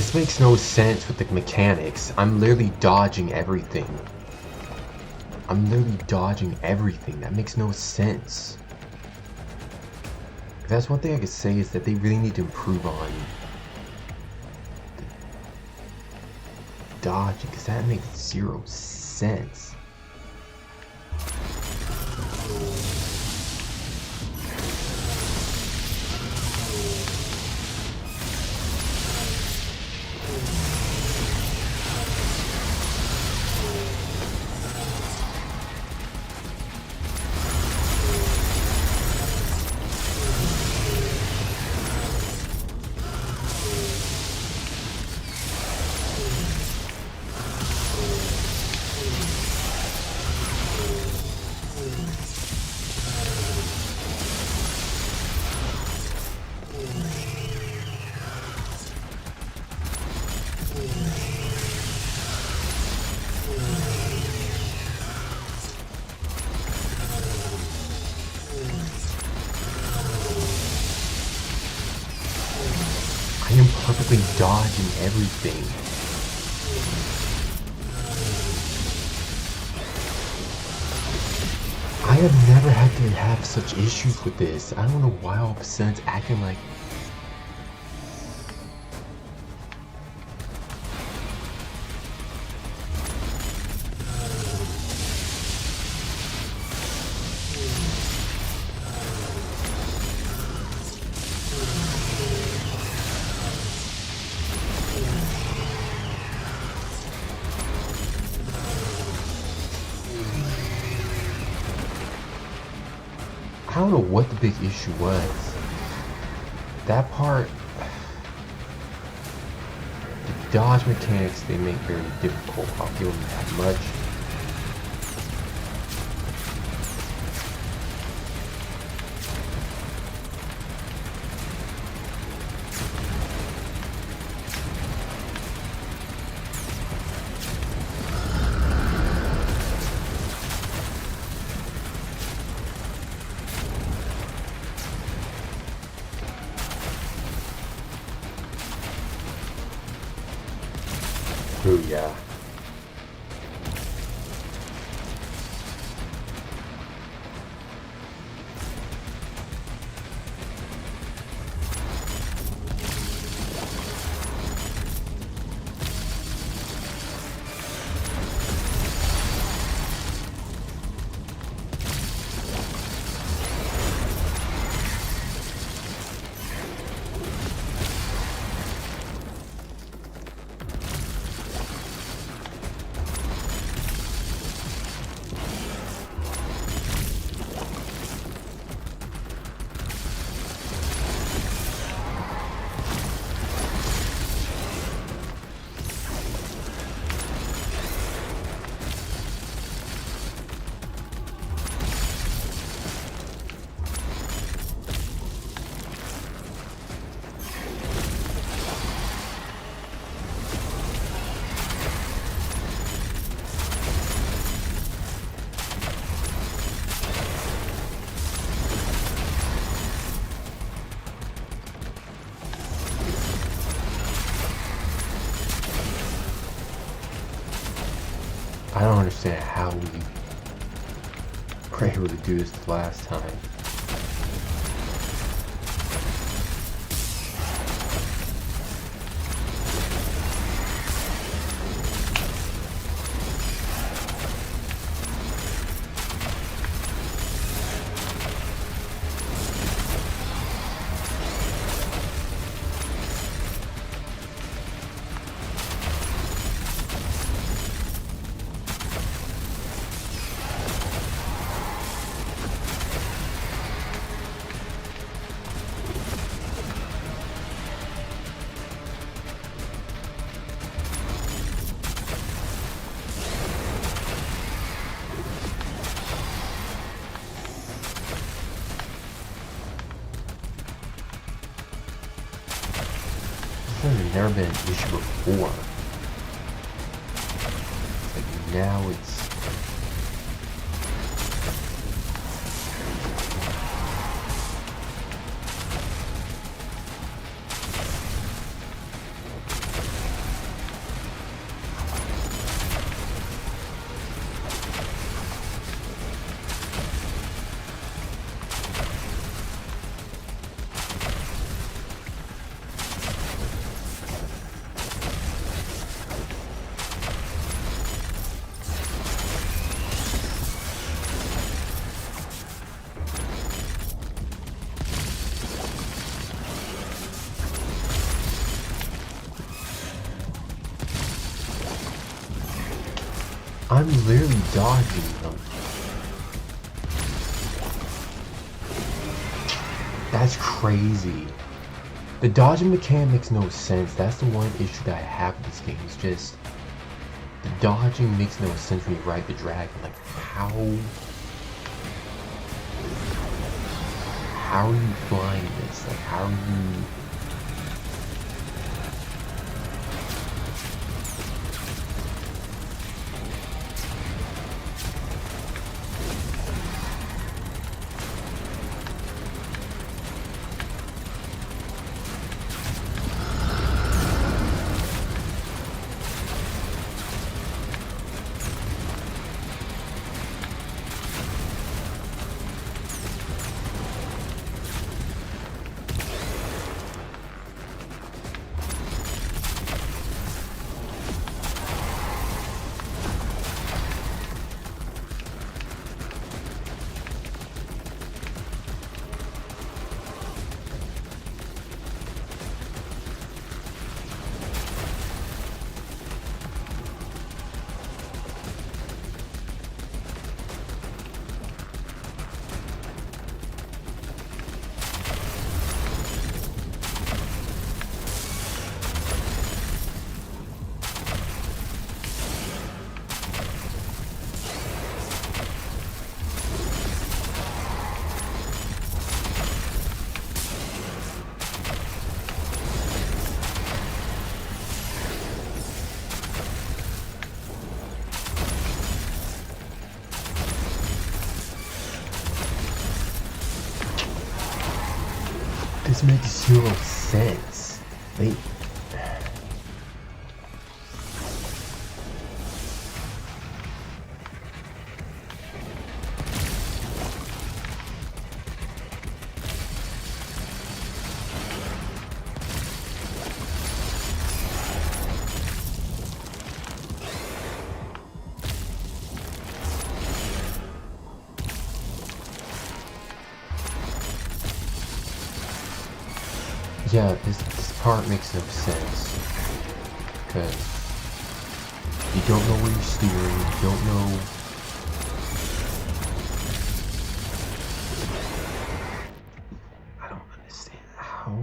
This makes no sense with the mechanics. I'm literally dodging everything. That makes no sense. If that's one thing I could say is that they really need to improve on the dodging, because that makes 0 sense. I am perfectly dodging everything. I have never had to have such issues with this. I don't know why all of a sudden it's acting like... I don't know what the big issue was. That part, the dodge mechanics they make very difficult. I'll give them that much. Ooh, yeah. I don't understand how we were able to do this the last time. There's never been an issue before. Like now it's... I'm literally dodging them. That's crazy. The dodging mechanic makes no sense. That's the one issue that I have with this game. It's just the dodging makes no sense when you ride the dragon. Like how are you flying this? Like how are you? This makes zero sense. They... Yeah, this part makes no sense, because you don't know where you're steering, you don't know... I don't understand how...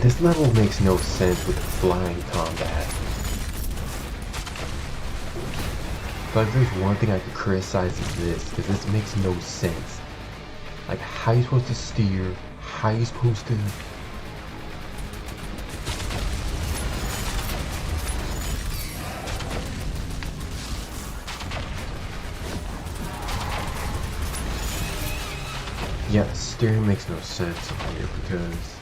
This level makes no sense with flying combat. But if there's one thing I could criticize is this, because this makes no sense. Like, how are you supposed to steer? How are you supposed to... Yeah, steering makes no sense up here because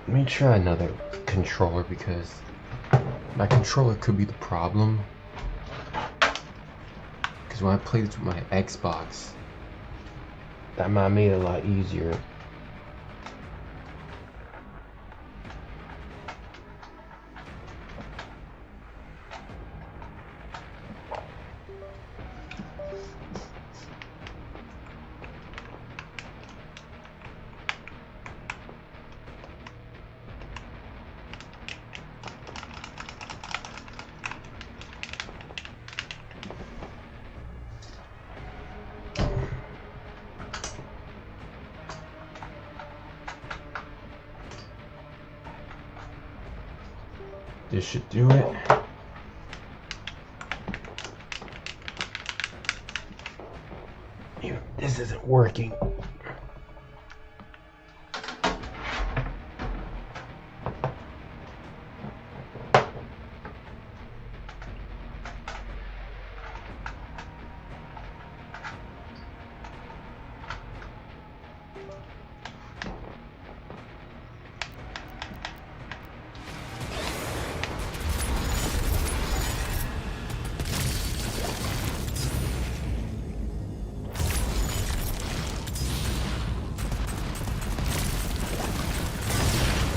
let me try another controller because my controller could be the problem. Because when I played this with my Xbox, that might have made it a lot easier. This should do it. Ew, this isn't working.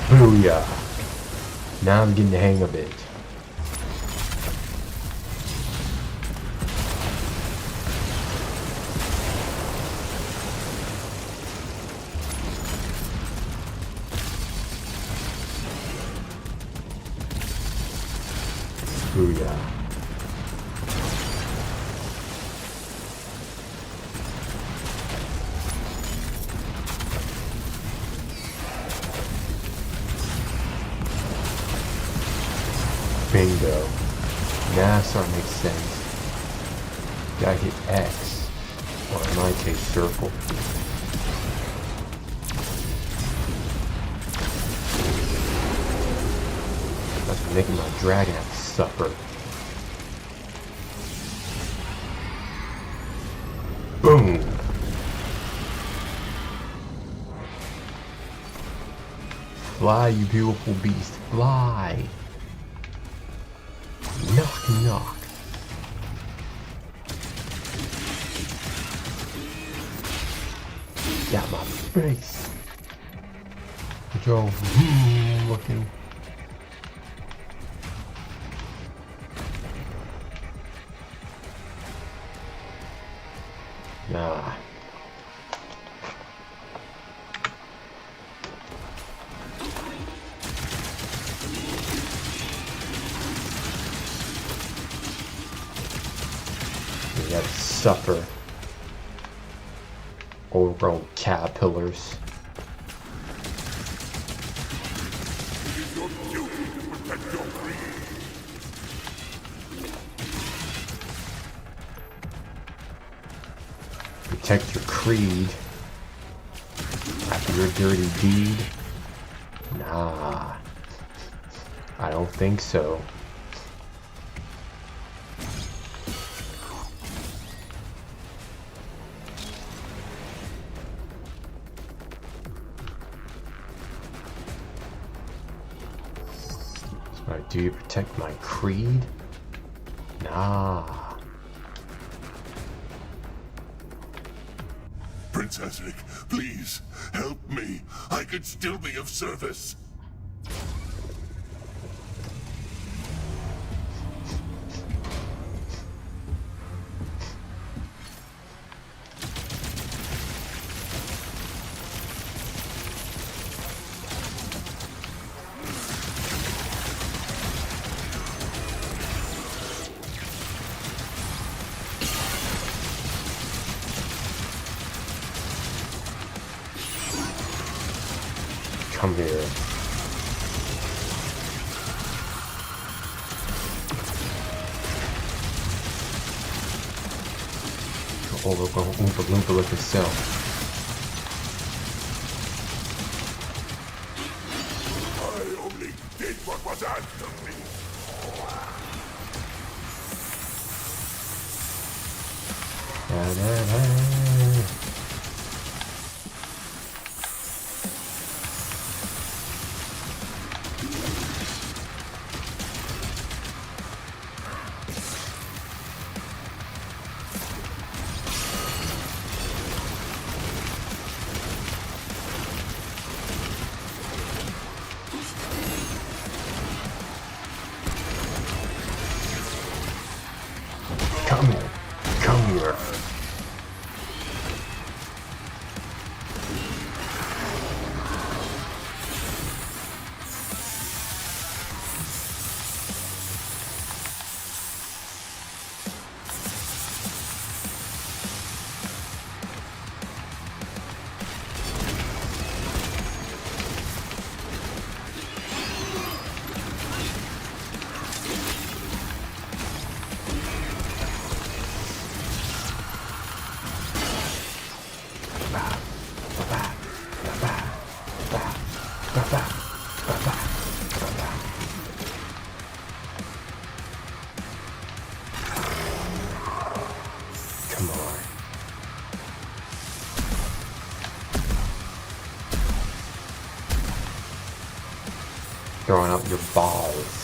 Booyah! Now I'm getting the hang of it. Booyah. Bingo. Now it makes sense. Gotta hit X, or in my case, circle. That's making my dragon have to suffer. Boom! Fly, you beautiful beast, fly! Knock, knock. Got my face. Joe, looking. Nah. You gotta suffer. Overgrown caterpillars. Protect your creed after your dirty deed? Nah, I don't think so. Do you protect my creed? Nah. Princess Vic, please, help me. I could still be of service. Come here. Go Oompa Loompa like yourself. I only did what was asked of me. Come here. Come here. Come on. Throwing up your balls.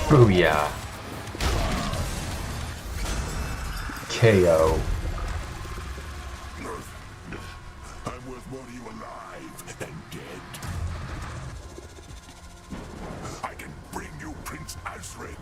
Booyah. KO. I'm worth more to you alive than dead. I can bring you Prince Azrin.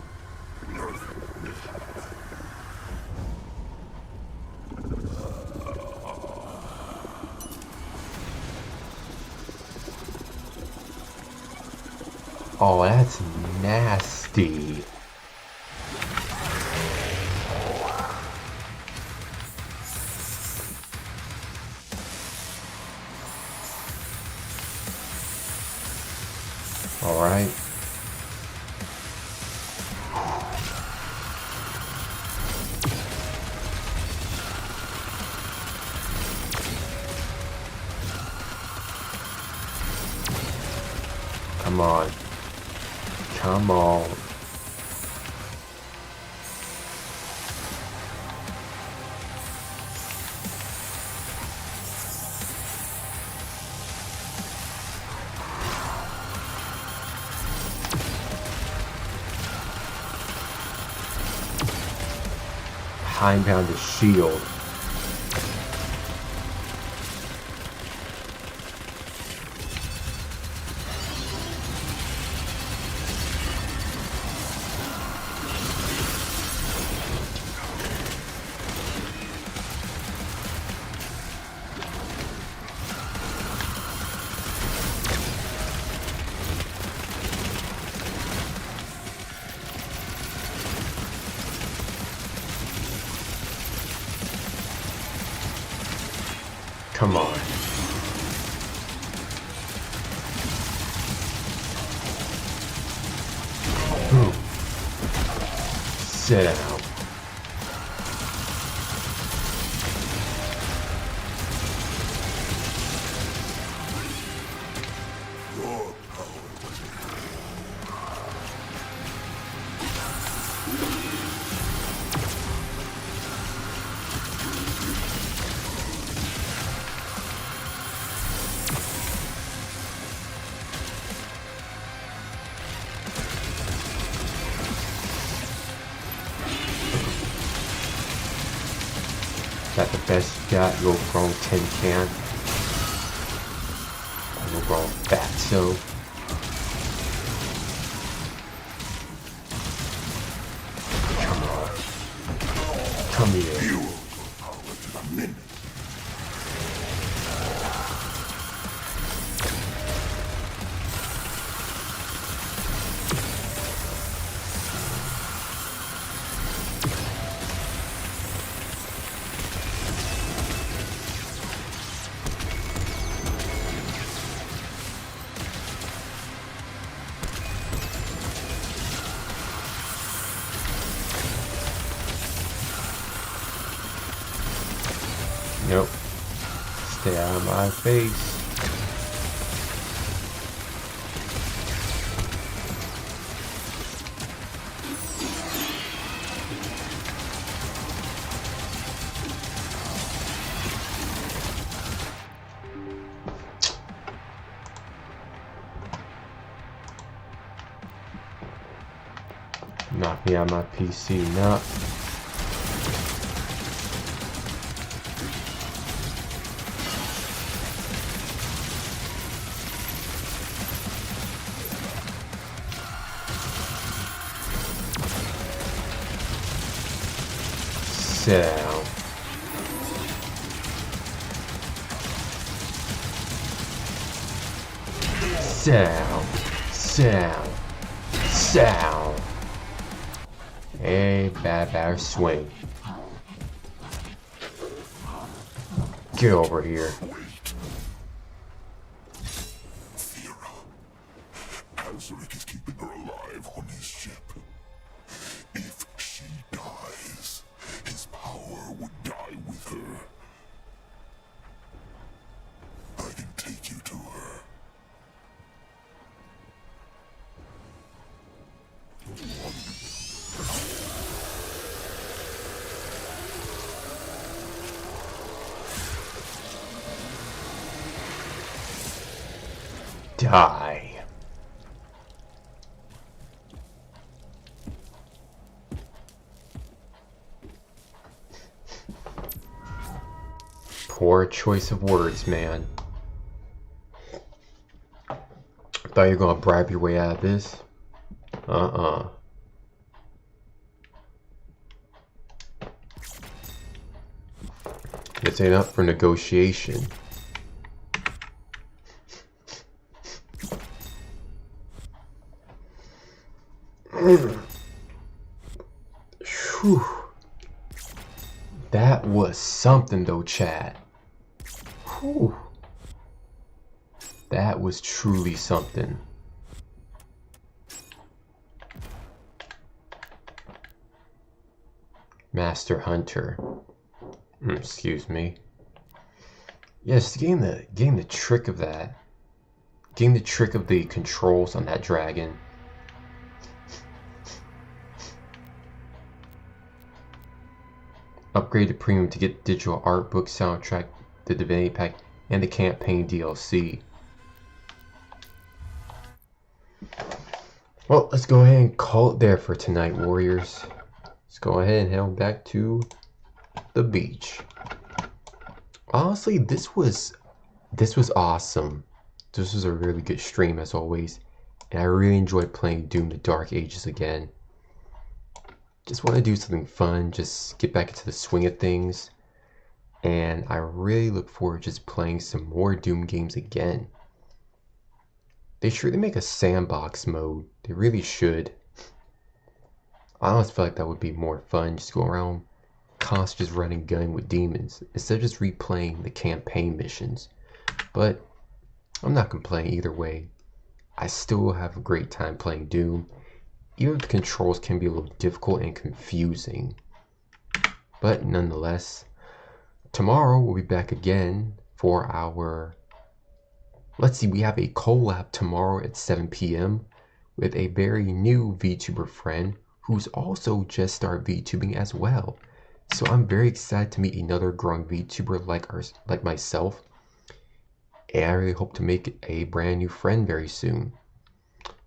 Oh, that's nasty. All right. Come on. Come on. Hind-bound the shield. Come on. Ooh. Sit down. That the best you got, little grown tin can? Little grown fatso? Come here. You will power in a minute. Nope. Stay out of my face. Knock me out of my PC, no. Down. Sound. Hey, bad swing. Get over here. Azuric is keeping her alive on his ship. If she dies, his power would die with her. I can take you to her. Die. Poor choice of words, man. Thought you were gonna bribe your way out of this? This ain't up for negotiation. Whew. That was something though, chat. Whew. That was truly something. Master Hunter. Excuse me. Yes, getting the trick of that. Getting the trick of the controls on that dragon. Upgrade to premium to get digital art book, soundtrack, the Divinity pack, and the campaign DLC. Well, let's go ahead and call it there for tonight, warriors. Let's go ahead and head back to the beach. Honestly, this was awesome. This was a really good stream as always, and I really enjoyed playing Doom: The Dark Ages again. Just want to do something fun, just get back into the swing of things, and I really look forward to just playing some more Doom games again. They should really make a sandbox mode. They really should. I almost feel like that would be more fun, just go around constantly just running gun with demons instead of just replaying the campaign missions. But I'm not complaining either way. I still have a great time playing Doom, even if the controls can be a little difficult and confusing. But nonetheless, tomorrow we'll be back again for our... Let's see, we have a collab tomorrow at 7 p.m. with a very new VTuber friend who's also just started VTubing as well. So I'm very excited to meet another growing VTuber like myself. And I really hope to make a brand new friend very soon.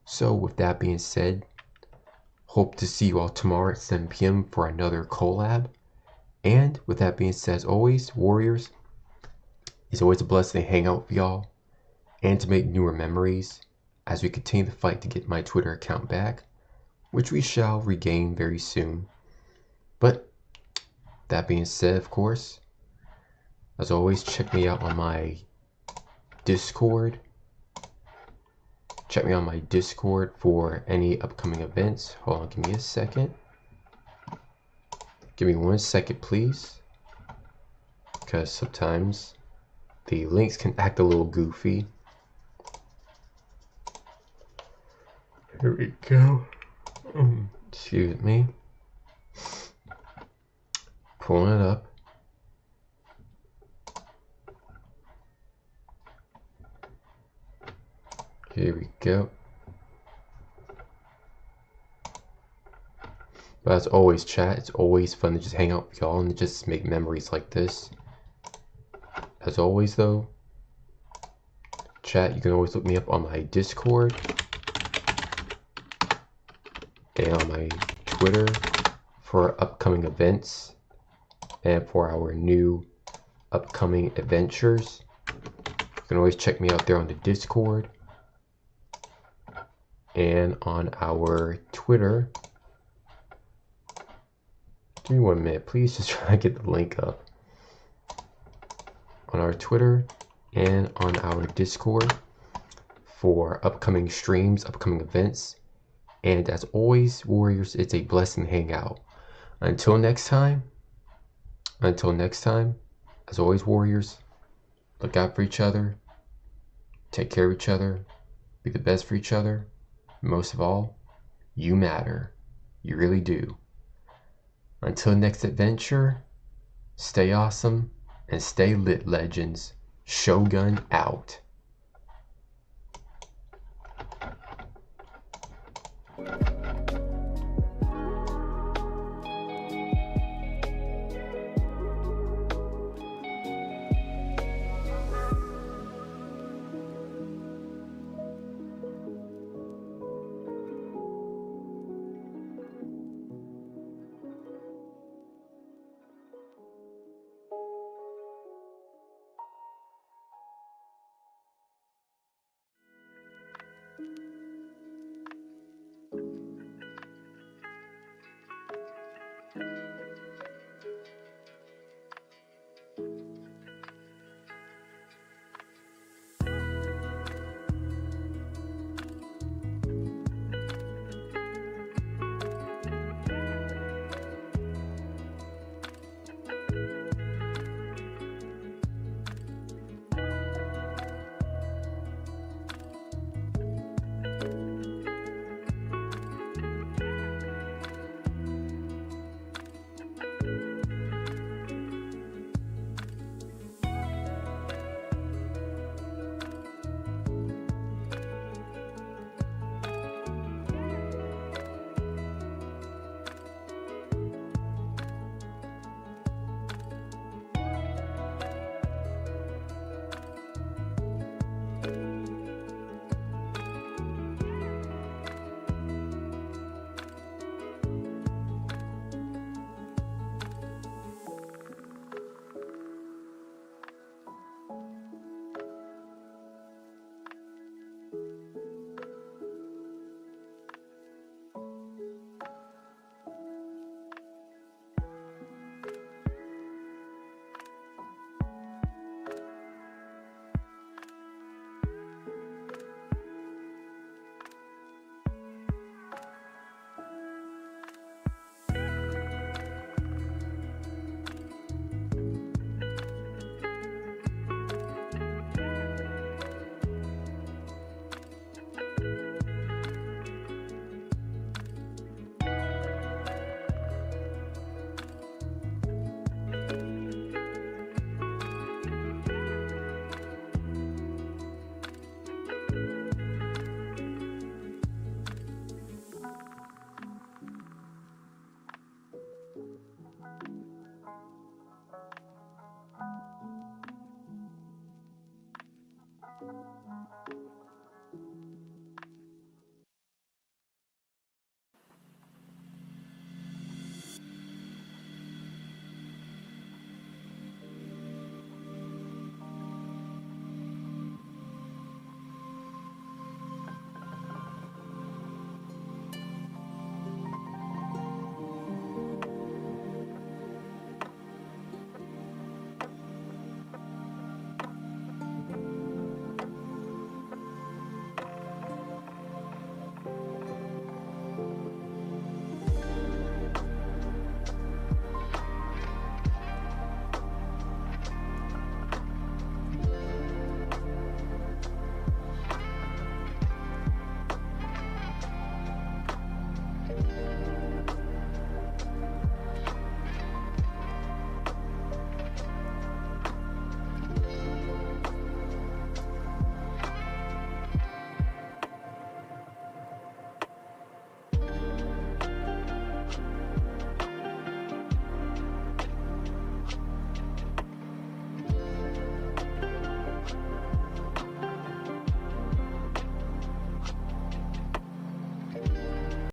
So with that being said, hope to see you all tomorrow at 7 p.m. for another collab. And with that being said, as always, warriors, it's always a blessing to hang out with y'all and to make newer memories as we continue the fight to get my Twitter account back, which we shall regain very soon. But that being said, of course, as always, check me out on my Discord. Check me on my Discord for any upcoming events. Hold on, give me a second. Give me 1 second, please. Because sometimes the links can act a little goofy. Here we go. Excuse me. Pulling it up. Here we go. But as always, chat, it's always fun to just hang out with y'all and just make memories like this. As always, though, chat, you can always look me up on my Discord and on my Twitter for upcoming events and for our new upcoming adventures. You can always check me out there on the Discord and on our Twitter. Give me 1 minute, please. Just try to get the link up. On our Twitter and on our Discord for upcoming streams, upcoming events. And as always, Warriors, it's a blessing to hang out. Until next time, as always, Warriors, look out for each other. Take care of each other. Be the best for each other. Most of all, you matter. You really do. Until next adventure, stay awesome and stay lit, legends. Shogun out.